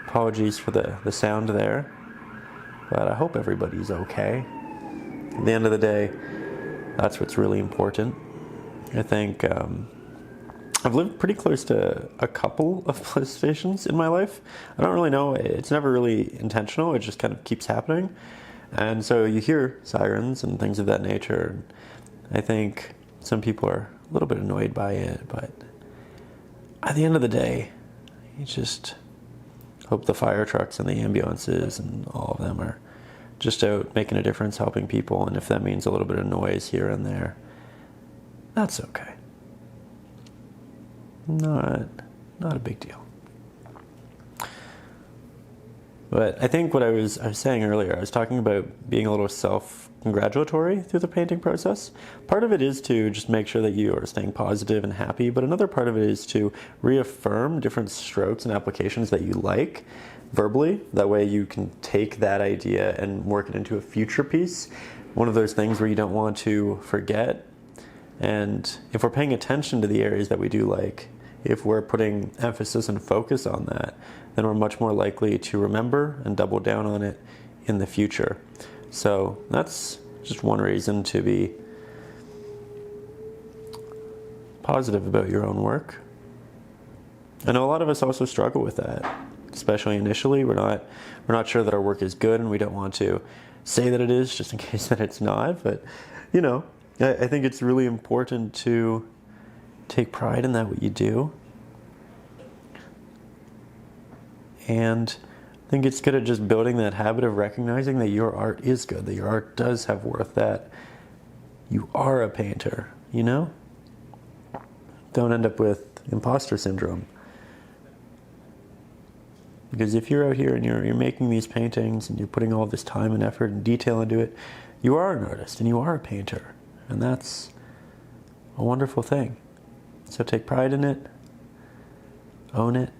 Apologies for the sound there, but I hope everybody's okay. At the end of the day, that's what's really important. I think I've lived pretty close to a couple of police stations in my life. I don't really know, it's never really intentional, it just kind of keeps happening. And so you hear sirens and things of that nature. I think some people are a little bit annoyed by it, but at the end of the day, you just hope the fire trucks and the ambulances and all of them are just out making a difference, helping people, and if that means a little bit of noise here and there, that's okay. Not a big deal. But I think what I was saying earlier, I was talking about being a little self-congratulatory through the painting process. Part of it is to just make sure that you are staying positive and happy, but another part of it is to reaffirm different strokes and applications that you like verbally. That way you can take that idea and work it into a future piece. One of those things where you don't want to forget. And if we're paying attention to the areas that we do like, if we're putting emphasis and focus on that, then we're much more likely to remember and double down on it in the future. So that's just one reason to be positive about your own work. I know a lot of us also struggle with that, especially initially. We're not sure that our work is good, and we don't want to say that it is just in case that it's not. But you know, I think it's really important to take pride in that what you do. And I think it's good at just building that habit of recognizing that your art is good, that your art does have worth, that you are a painter, you know? Don't end up with imposter syndrome. Because if you're out here and you're making these paintings and you're putting all this time and effort and detail into it, you are an artist and you are a painter. And that's a wonderful thing. So take pride in it, own it.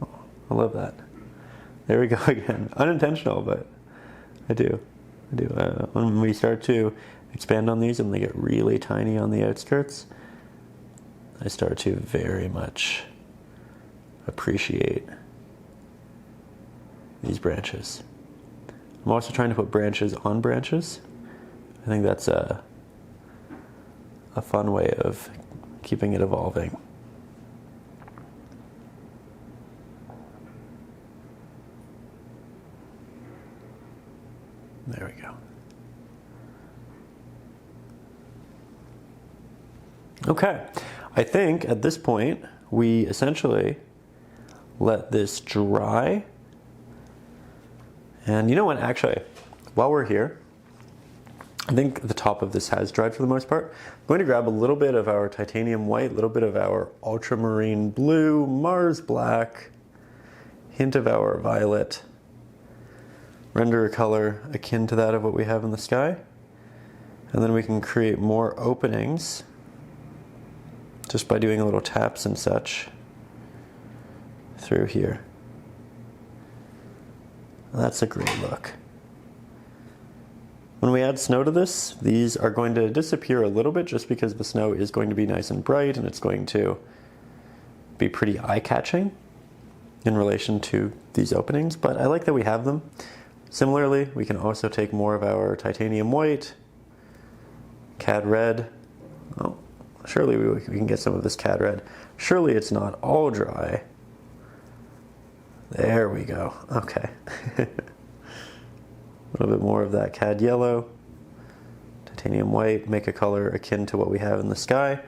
Oh, I love that. There we go again. Unintentional, but I do. When we start to expand on these and they get really tiny on the outskirts, I start to very much appreciate these branches. I'm also trying to put branches on branches. I think that's a fun way of keeping it evolving. There we go. Okay, I think at this point we essentially let this dry. And you know what, actually, while we're here, I think the top of this has dried for the most part. I'm going to grab a little bit of our titanium white, a little bit of our ultramarine blue, Mars black, hint of our violet, render a color akin to that of what we have in the sky. And then we can create more openings just by doing a little taps and such through here. That's a great look. When we add snow to this, these are going to disappear a little bit just because the snow is going to be nice and bright and it's going to be pretty eye-catching in relation to these openings, but I like that we have them. Similarly, we can also take more of our titanium white, cad red. Oh, surely we can get some of this cad red. Surely it's not all dry. There we go. Okay. A little bit more of that cad yellow, titanium white, make a color akin to what we have in the sky.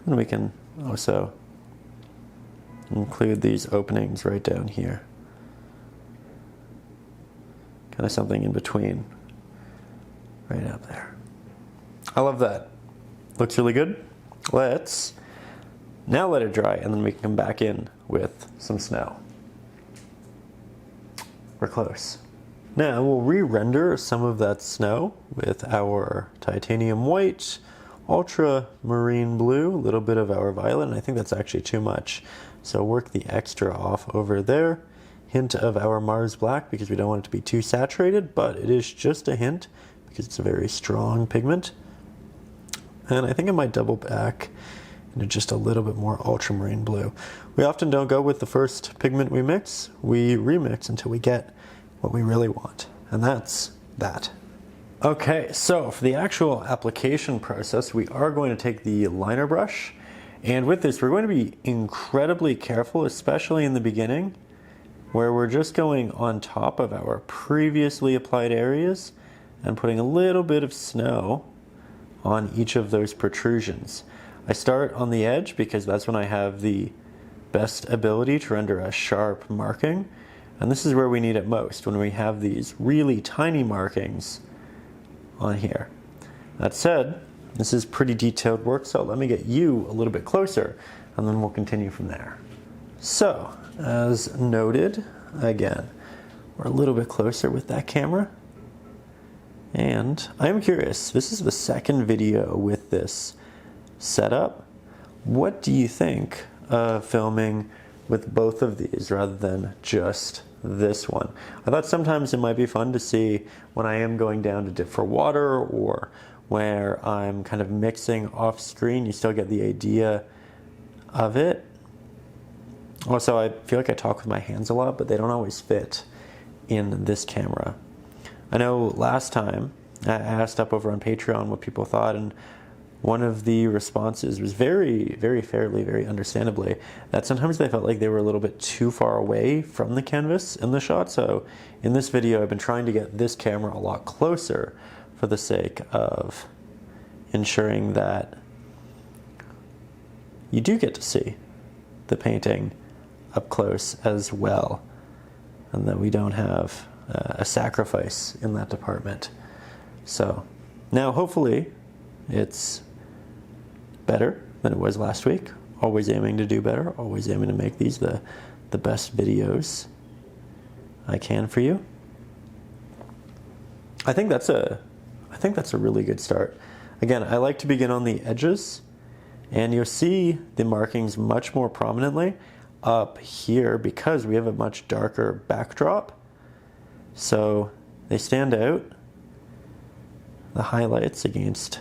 And we can also include these openings right down here. Kind of something in between, right up there. I love that. Looks really good. Let's now let it dry and then we can come back in with some snow. We're close. Now we'll re-render some of that snow with our titanium white, ultramarine blue, a little bit of our violet, and I think that's actually too much. So work the extra off over there. Hint of our Mars black because we don't want it to be too saturated, but it is just a hint because it's a very strong pigment. And I think I might double back into just a little bit more ultramarine blue. We often don't go with the first pigment we mix. We remix until we get what we really want, and that's that. Okay, so for the actual application process, we are going to take the liner brush, and with this we're going to be incredibly careful, especially in the beginning, where we're just going on top of our previously applied areas and putting a little bit of snow on each of those protrusions. I start on the edge because that's when I have the best ability to render a sharp marking, and this is where we need it most, when we have these really tiny markings on here. That said, this is pretty detailed work, so let me get you a little bit closer and then we'll continue from there. So, as noted, again, we're a little bit closer with that camera. And I'm curious, this is the second video with this setup. What do you think of filming with both of these rather than just this one? I thought sometimes it might be fun to see when I am going down to dip for water or where I'm kind of mixing off screen, you still get the idea of it. Also, I feel like I talk with my hands a lot, but they don't always fit in this camera. I know last time I asked up over on Patreon what people thought, and one of the responses was very understandably that sometimes they felt like they were a little bit too far away from the canvas in the shot. So in this video, I've been trying to get this camera a lot closer for the sake of ensuring that you do get to see the painting up close as well, and that we don't have a sacrifice in that department. So now hopefully it's better than it was last week. Always aiming to do better, always aiming to make these the best videos I can for you. I think that's a really good start. Again, I like to begin on the edges, and you'll see the markings much more prominently up here because we have a much darker backdrop. So they stand out, the highlights against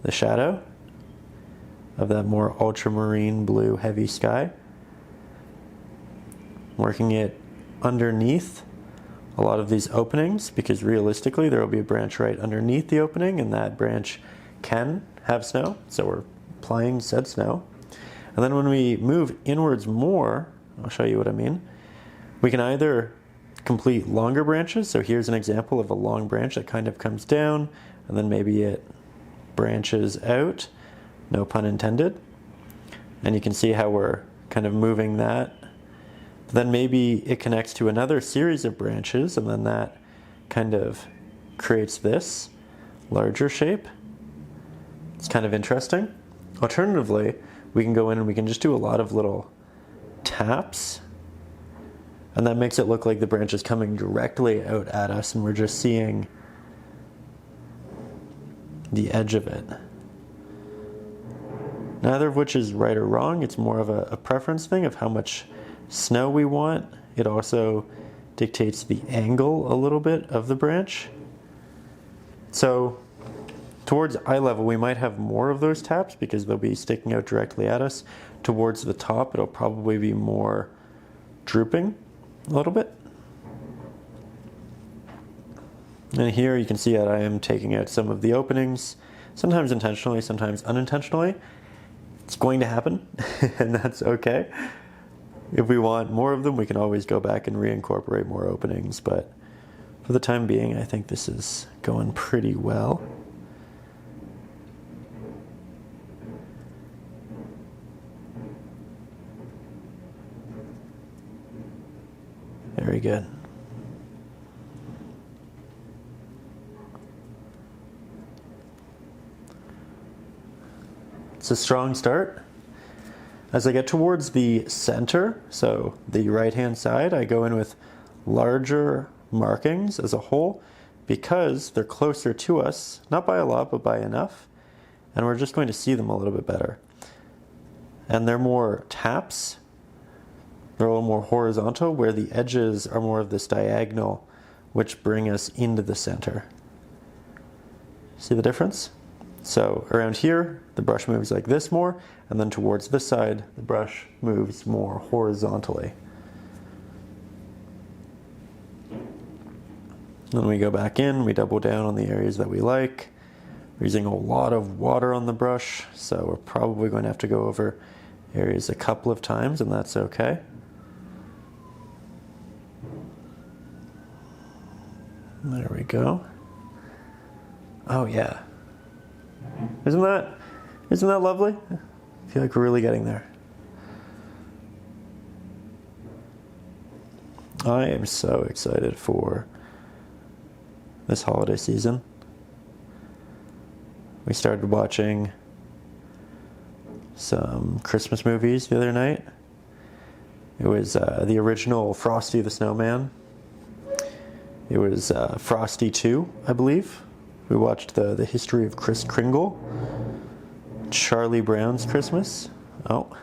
the shadow of that more ultramarine blue heavy sky. Working it underneath a lot of these openings, because realistically there will be a branch right underneath the opening, and that branch can have snow, so we're applying said snow. And then when we move inwards more, I'll show you what I mean, we can either complete longer branches. So here's an example of a long branch that kind of comes down, and then maybe it branches out, no pun intended. And you can see how we're kind of moving that. Then maybe it connects to another series of branches, and then that kind of creates this larger shape. It's kind of interesting. Alternatively, we can go in and we can just do a lot of little taps, and that makes it look like the branch is coming directly out at us and we're just seeing the edge of it. Neither of which is right or wrong. It's more of a preference thing of how much snow we want. It also dictates the angle a little bit of the branch. So towards eye level, we might have more of those taps because they'll be sticking out directly at us. Towards the top, it'll probably be more drooping a little bit. And here you can see that I am taking out some of the openings, sometimes intentionally, sometimes unintentionally. It's going to happen, and that's okay. If we want more of them, we can always go back and reincorporate more openings, but for the time being, I think this is going pretty well. Very good. It's a strong start. As I get towards the center, so the right-hand side, I go in with larger markings as a whole because they're closer to us, not by a lot, but by enough, and we're just going to see them a little bit better. And they're more taps. They're a little more horizontal, where the edges are more of this diagonal, which bring us into the center. See the difference? So around here, the brush moves like this more, and then towards this side, the brush moves more horizontally. Then we go back in, we double down on the areas that we like. We're using a lot of water on the brush, so we're probably going to have to go over areas a couple of times, and that's okay. There we go. Oh yeah. Isn't that lovely? I feel like we're really getting there. I am so excited for this holiday season. We started watching some Christmas movies the other night. It was the original Frosty the Snowman. It was Frosty 2, I believe. We watched the history of Kris Kringle, Charlie Brown's Christmas. Oh,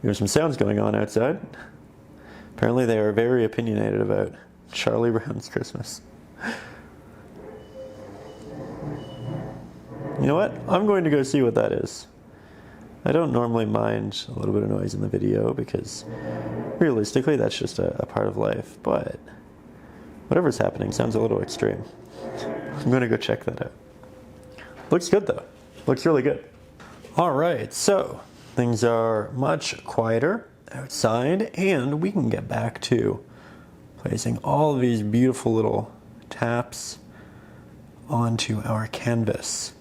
there's some sounds going on outside. Apparently they are very opinionated about Charlie Brown's Christmas. You know what? I'm going to go see what that is. I don't normally mind a little bit of noise in the video because realistically that's just a part of life, but whatever's happening sounds a little extreme. I'm going to go check that out. Looks good though. Looks really good. All right, so things are much quieter outside, and we can get back to placing all of these beautiful little taps onto our canvas.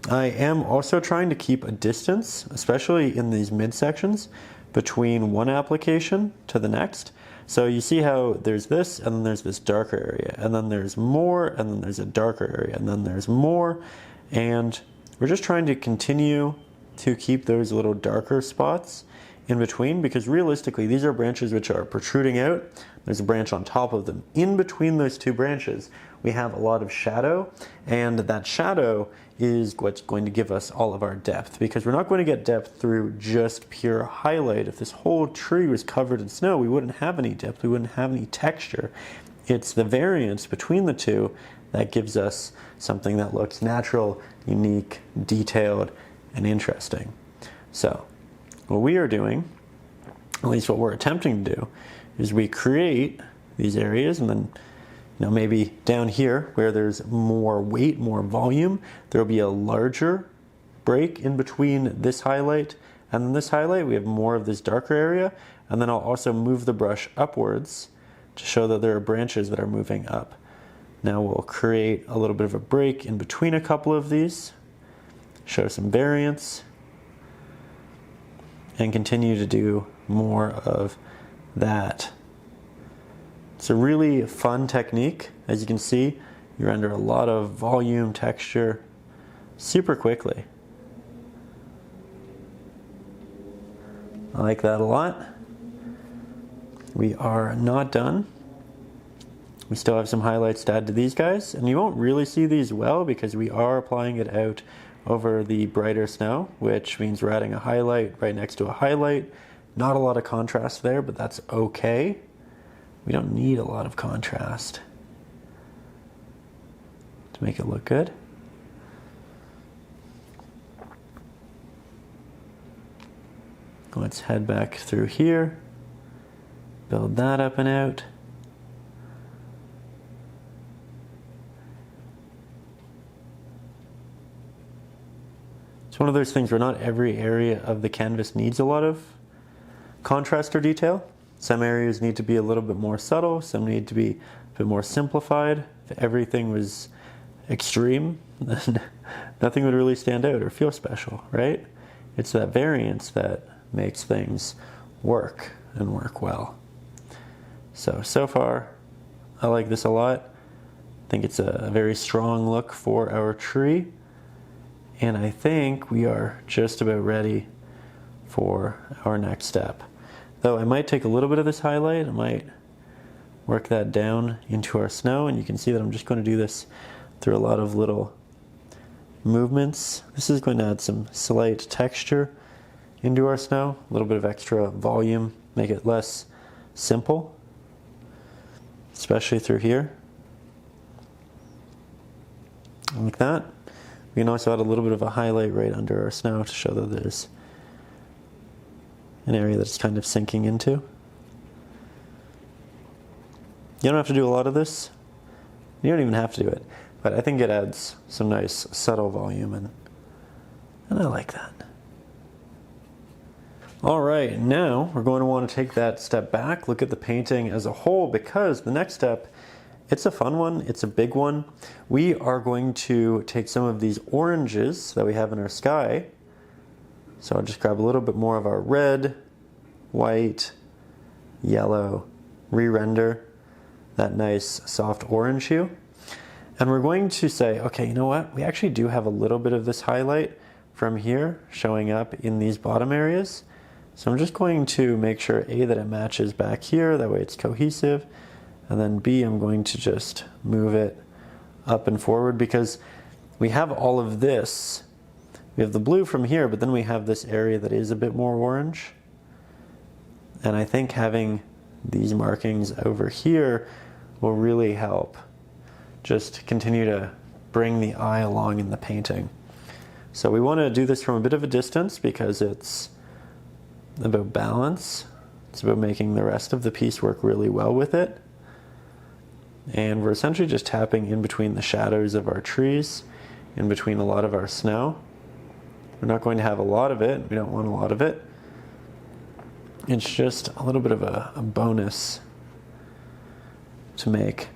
I am also trying to keep a distance, especially in these midsections, between one application to the next. So you see how there's this, and then there's this darker area, and then there's more, and then there's a darker area, and then there's more, and we're just trying to continue to keep those little darker spots in between, because realistically these are branches which are protruding out. There's a branch on top of them. In between those two branches we have a lot of shadow, and that shadow is what's going to give us all of our depth, because we're not going to get depth through just pure highlight. If this whole tree was covered in snow, we wouldn't have any depth, we wouldn't have any texture. It's the variance between the two that gives us something that looks natural, unique, detailed, and interesting. So what we are doing, at least what we're attempting to do, is we create these areas, and then maybe down here where there's more weight, more volume, there'll be a larger break in between this highlight and then this highlight. We have more of this darker area, and then I'll also move the brush upwards to show that there are branches that are moving up. Now we'll create a little bit of a break in between a couple of these, show some variance, and continue to do more of that. It's a really fun technique. As you can see, you render a lot of volume, texture super quickly. I like that a lot. We are not done. We still have some highlights to add to these guys, and you won't really see these well because we are applying it out over the brighter snow, which means we're adding a highlight right next to a highlight. Not a lot of contrast there, but that's okay. We don't need a lot of contrast to make it look good. Let's head back through here, build that up and out. It's one of those things where not every area of the canvas needs a lot of contrast or detail. Some areas need to be a little bit more subtle, some need to be a bit more simplified. If everything was extreme, then nothing would really stand out or feel special, right? It's that variance that makes things work and work well. So far, I like this a lot. I think it's a very strong look for our tree. And I think we are just about ready for our next step. Though I might take a little bit of this highlight, I might work that down into our snow, and you can see that I'm just going to do this through a lot of little movements. This is going to add some slight texture into our snow, a little bit of extra volume, make it less simple, especially through here. Like that. We can also add a little bit of a highlight right under our snow to show that there's an area that's kind of sinking into. You don't have to do a lot of this. You don't even have to do it. But I think it adds some nice subtle volume, and I like that. All right, now we're going to want to take that step back, look at the painting as a whole, because the next step, it's a fun one, it's a big one. We are going to take some of these oranges that we have in our sky. So I'll just grab a little bit more of our red, white, yellow, re-render that nice soft orange hue. And we're going to say, okay, you know what? We actually do have a little bit of this highlight from here showing up in these bottom areas. So I'm just going to make sure A, that it matches back here, that way it's cohesive. And then B, I'm going to just move it up and forward, because we have all of this. We have the blue from here, but then we have this area that is a bit more orange. And I think having these markings over here will really help just continue to bring the eye along in the painting. So we want to do this from a bit of a distance because it's about balance. It's about making the rest of the piece work really well with it. And we're essentially just tapping in between the shadows of our trees, in between a lot of our snow. We're not going to have a lot of it. We don't want a lot of it. It's just a little bit of a bonus to make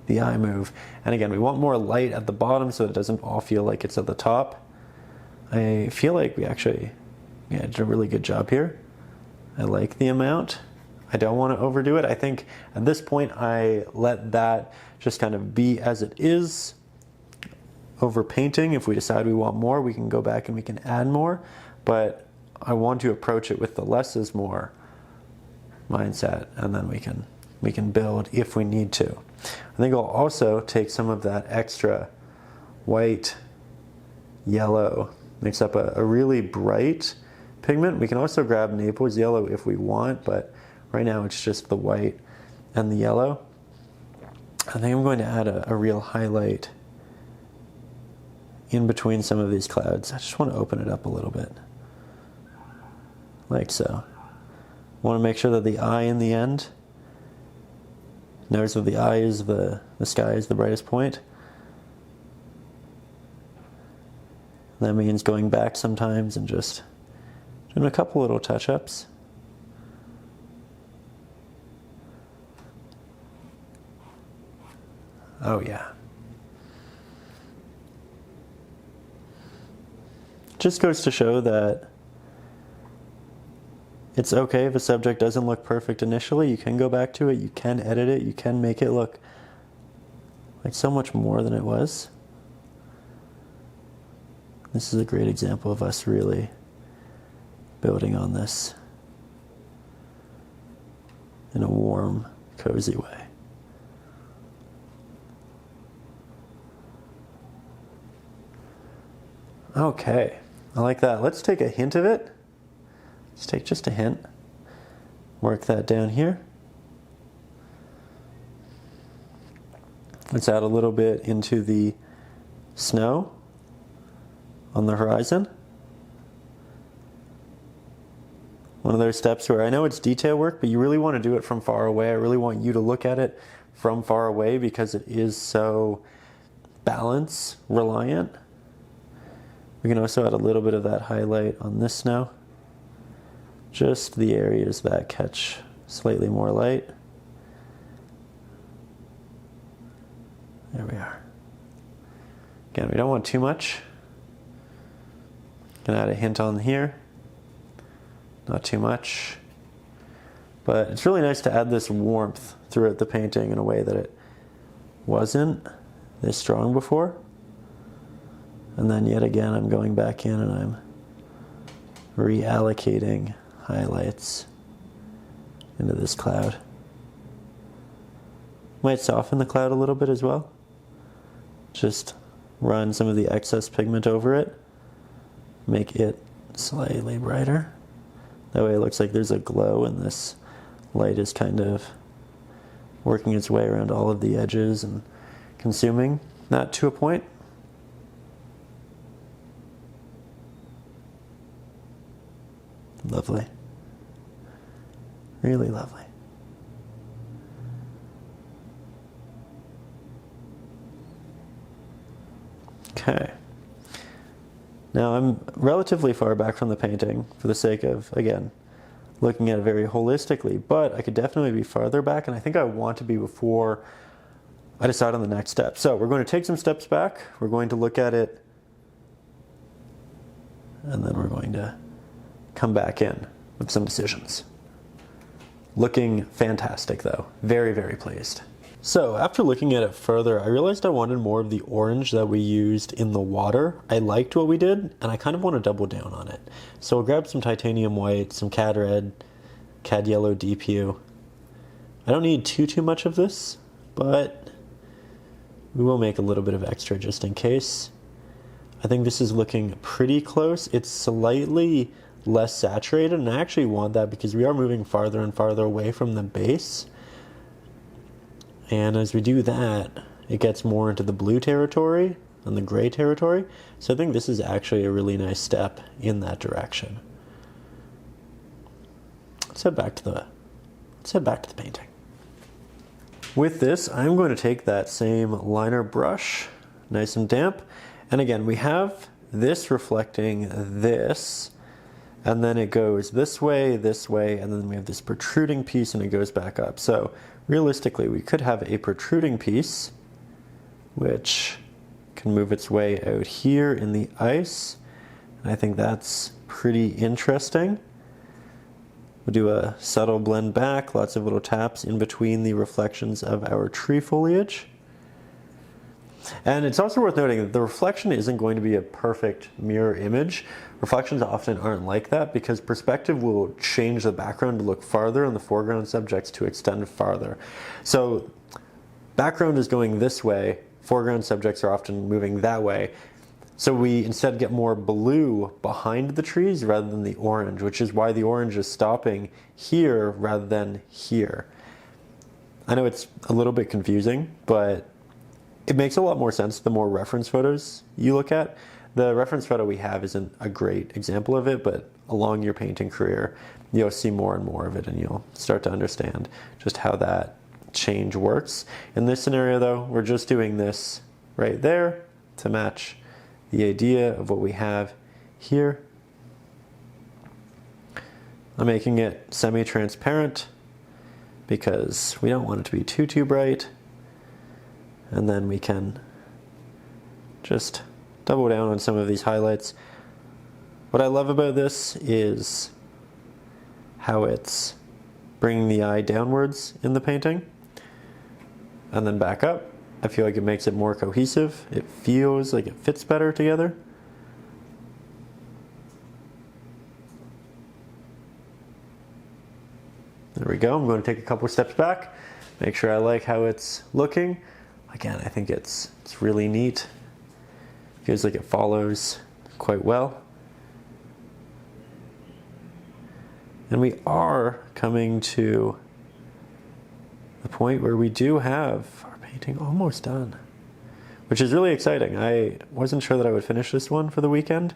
the eye move. And again, we want more light at the bottom so it doesn't all feel like it's at the top. I feel like we actually Yeah, did a really good job here. I like the amount. I don't want to overdo it. I think at this point I let that just kind of be as it is. Over painting, if we decide we want more, we can go back and we can add more, but I want to approach it with the less is more mindset, and then we can build if we need to. I think I'll also take some of that extra white, yellow, mix up a really bright pigment. We can also grab Naples yellow if we want, but right now it's just the white and the yellow. I think I'm going to add a real highlight in between some of these clouds. I just want to open it up a little bit, like so. I want to make sure that the eye in the end, notice that the eye is the sky is the brightest point. That means going back sometimes and just doing a couple little touch-ups. Oh yeah. Just goes to show that it's okay if a subject doesn't look perfect initially. You can go back to it, you can edit it, you can make it look like so much more than it was. This is a great example of us really building on this in a warm, cozy way. Okay, I like that. Let's take a hint of it. Let's take just a hint. Work that down here. Let's add a little bit into the snow on the horizon. One of those steps where I know it's detail work, but you really want to do it from far away. I really want you to look at it from far away because it is so balance reliant. We can also add a little bit of that highlight on this snow. Just the areas that catch slightly more light. There we are. Again, we don't want too much. Can add a hint on here. Not too much. But it's really nice to add this warmth throughout the painting in a way that it wasn't this strong before. And then yet again, I'm going back in and I'm reallocating highlights into this cloud. Might soften the cloud a little bit as well. Just run some of the excess pigment over it. Make it slightly brighter. That way it looks like there's a glow and this light is kind of working its way around all of the edges and consuming that to a point. Lovely. Really lovely. Okay. Now I'm relatively far back from the painting for the sake of, again, looking at it very holistically, but I could definitely be farther back, and I think I want to be before I decide on the next step. So we're going to take some steps back, we're going to look at it, and then we're going to come back in with some decisions. Looking fantastic though. Very, very pleased. So after looking at it further, I realized I wanted more of the orange that we used in the water. I liked what we did, and I kind of want to double down on it. So I'll grab some titanium white, some cad red, cad yellow deep hue. I don't need too much of this, but we will make a little bit of extra just in case. I think this is looking pretty close. It's slightly less saturated, and I actually want that because we are moving farther and farther away from the base. And as we do that, it gets more into the blue territory and the gray territory. So I think this is actually a really nice step in that direction. Let's head back to the painting. With this, I'm going to take that same liner brush, nice and damp. And again, we have this reflecting this, and then it goes this way, and then we have this protruding piece and it goes back up. So realistically, we could have a protruding piece which can move its way out here in the ice, I think that's pretty interesting. We'll do a subtle blend back, lots of little taps in between the reflections of our tree foliage. And it's also worth noting that the reflection isn't going to be a perfect mirror image. Reflections often aren't like that because perspective will change the background to look farther and the foreground subjects to extend farther. So background is going this way, foreground subjects are often moving that way. So we instead get more blue behind the trees rather than the orange, which is why the orange is stopping here rather than here. I know it's a little bit confusing, but it makes a lot more sense the more reference photos you look at. The reference photo we have isn't a great example of it, but along your painting career, you'll see more and more of it and you'll start to understand just how that change works. In this scenario though, we're just doing this right there to match the idea of what we have here. I'm making it semi-transparent because we don't want it to be too bright. And then we can just double down on some of these highlights. What I love about this is how it's bringing the eye downwards in the painting and then back up. I feel like it makes it more cohesive. It feels like it fits better together. There we go. I'm going to take a couple steps back, make sure I like how it's looking. Again, I think it's really neat. Feels like it follows quite well. And we are coming to the point where we do have our painting almost done, which is really exciting. I wasn't sure that I would finish this one for the weekend.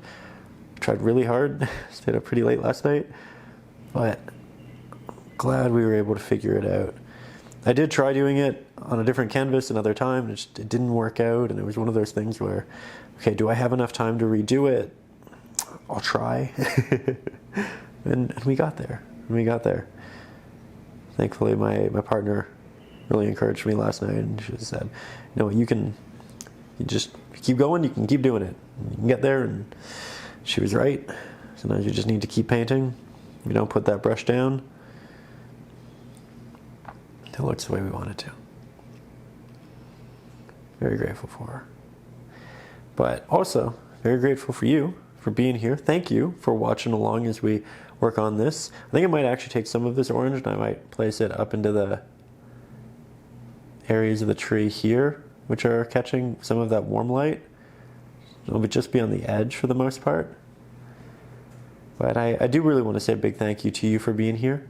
Tried really hard, stayed up pretty late last night, but glad we were able to figure it out. I did try doing it on a different canvas another time, and it didn't work out, and it was one of those things where, okay, do I have enough time to redo it? I'll try. and we got there. Thankfully, my partner really encouraged me last night, and she said, you know, you just keep going, you can keep doing it. You can get there, and she was right. Sometimes you just need to keep painting. You don't put that brush down. It looks the way we want it to. Very grateful for her. But also, very grateful for you for being here. Thank you for watching along as we work on this. I think I might actually take some of this orange and I might place it up into the areas of the tree here, which are catching some of that warm light. It'll just be on the edge for the most part. But I do really want to say a big thank you to you for being here,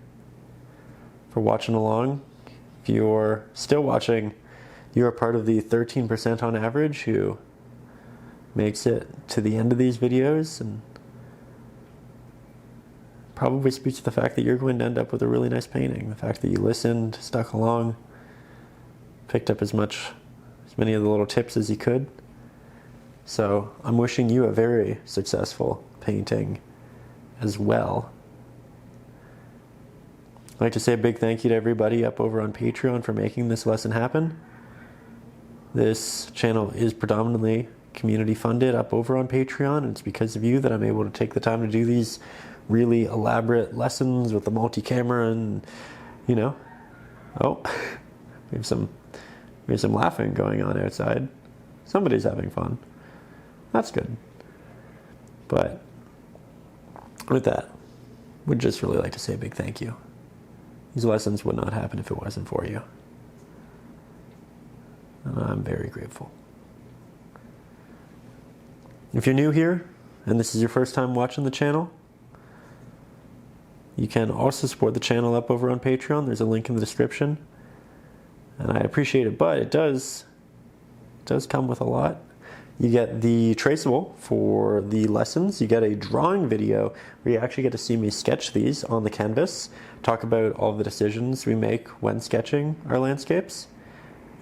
for watching along. If you're still watching, you're a part of the 13% on average who makes it to the end of these videos, and probably speaks to the fact that you're going to end up with a really nice painting. The fact that you listened, stuck along, picked up as many of the little tips as you could. So I'm wishing you a very successful painting as well. I'd like to say a big thank you to everybody up over on Patreon for making this lesson happen. This channel is predominantly community funded up over on Patreon, and it's because of you that I'm able to take the time to do these really elaborate lessons with the multi-camera and, you know, oh, we have some laughing going on outside. Somebody's having fun. That's good. But with that, would just really like to say a big thank you. These lessons would not happen if it wasn't for you. And I'm very grateful. If you're new here, and this is your first time watching the channel, you can also support the channel up over on Patreon. There's a link in the description. And I appreciate it, but it does come with a lot. You get the traceable for the lessons. You get a drawing video where you actually get to see me sketch these on the canvas, talk about all the decisions we make when sketching our landscapes.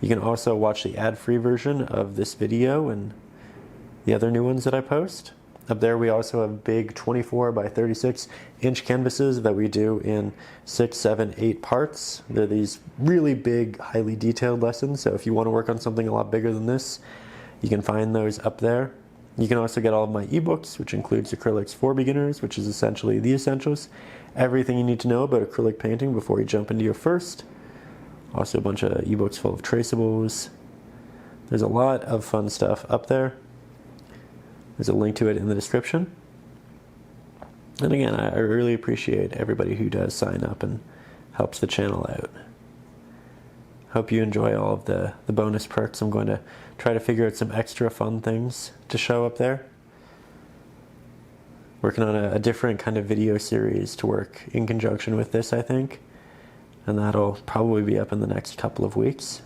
You can also watch the ad-free version of this video and the other new ones that I post. Up there we also have big 24 by 36 inch canvases that we do in 6, 7, 8 parts. They're these really big, highly detailed lessons, so if you want to work on something a lot bigger than this, you can find those up there. You can also get all of my ebooks, which includes Acrylics for Beginners, which is essentially the essentials. Everything you need to know about acrylic painting before you jump into your first. Also a bunch of ebooks full of traceables. There's a lot of fun stuff up there. There's a link to it in the description. And again, I really appreciate everybody who does sign up and helps the channel out. Hope you enjoy all of the bonus perks. I'm going to try to figure out some extra fun things to show up there. Working on a different kind of video series to work in conjunction with this, I think. And that'll probably be up in the next couple of weeks.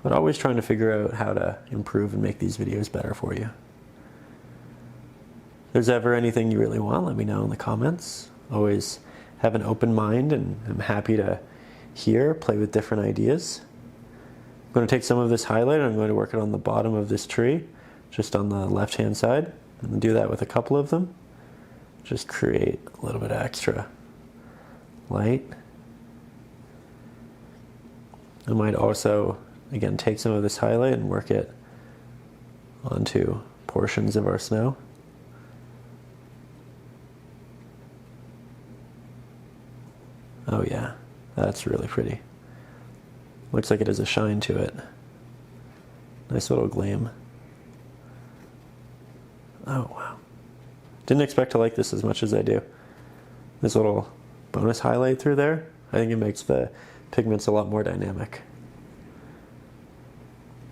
But always trying to figure out how to improve and make these videos better for you. If there's ever anything you really want, let me know in the comments. Always have an open mind, and I'm happy to hear, play with different ideas. I'm going to take some of this highlight and I'm going to work it on the bottom of this tree, just on the left-hand side. And do that with a couple of them. Just create a little bit of extra light. I might also, again, take some of this highlight and work it onto portions of our snow. Oh yeah, that's really pretty. Looks like it has a shine to it. Nice little gleam. Oh wow. Didn't expect to like this as much as I do. This little bonus highlight through there, I think it makes the pigments a lot more dynamic.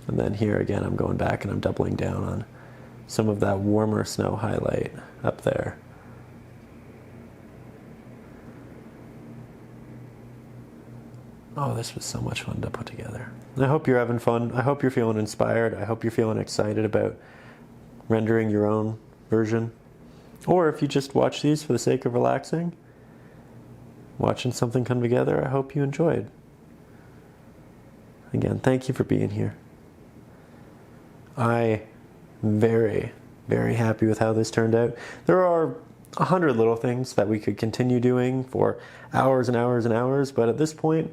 And then here again, I'm going back and I'm doubling down on some of that warmer snow highlight up there. Oh, this was so much fun to put together. I hope you're having fun. I hope you're feeling inspired. I hope you're feeling excited about rendering your own version. Or if you just watch these for the sake of relaxing, watching something come together, I hope you enjoyed. Again, thank you for being here. I am very, very happy with how this turned out. There are 100 little things that we could continue doing for hours and hours and hours, but at this point,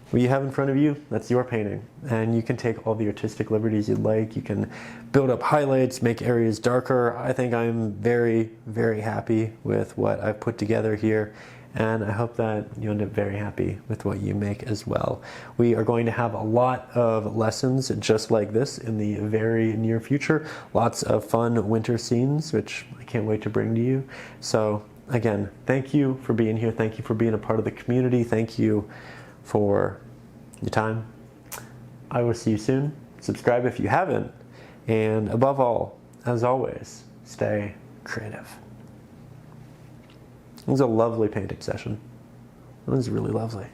what you have in front of you, that's your painting. And you can take all the artistic liberties you'd like. You can build up highlights, make areas darker. I think I'm very, very happy with what I've put together here. And I hope that you end up very happy with what you make as well. We are going to have a lot of lessons just like this in the very near future. Lots of fun winter scenes, which I can't wait to bring to you. So again, thank you for being here. Thank you for being a part of the community. Thank you for your time. I will see you soon. Subscribe if you haven't. And above all, as always, stay creative. It was a lovely painting session. It was really lovely.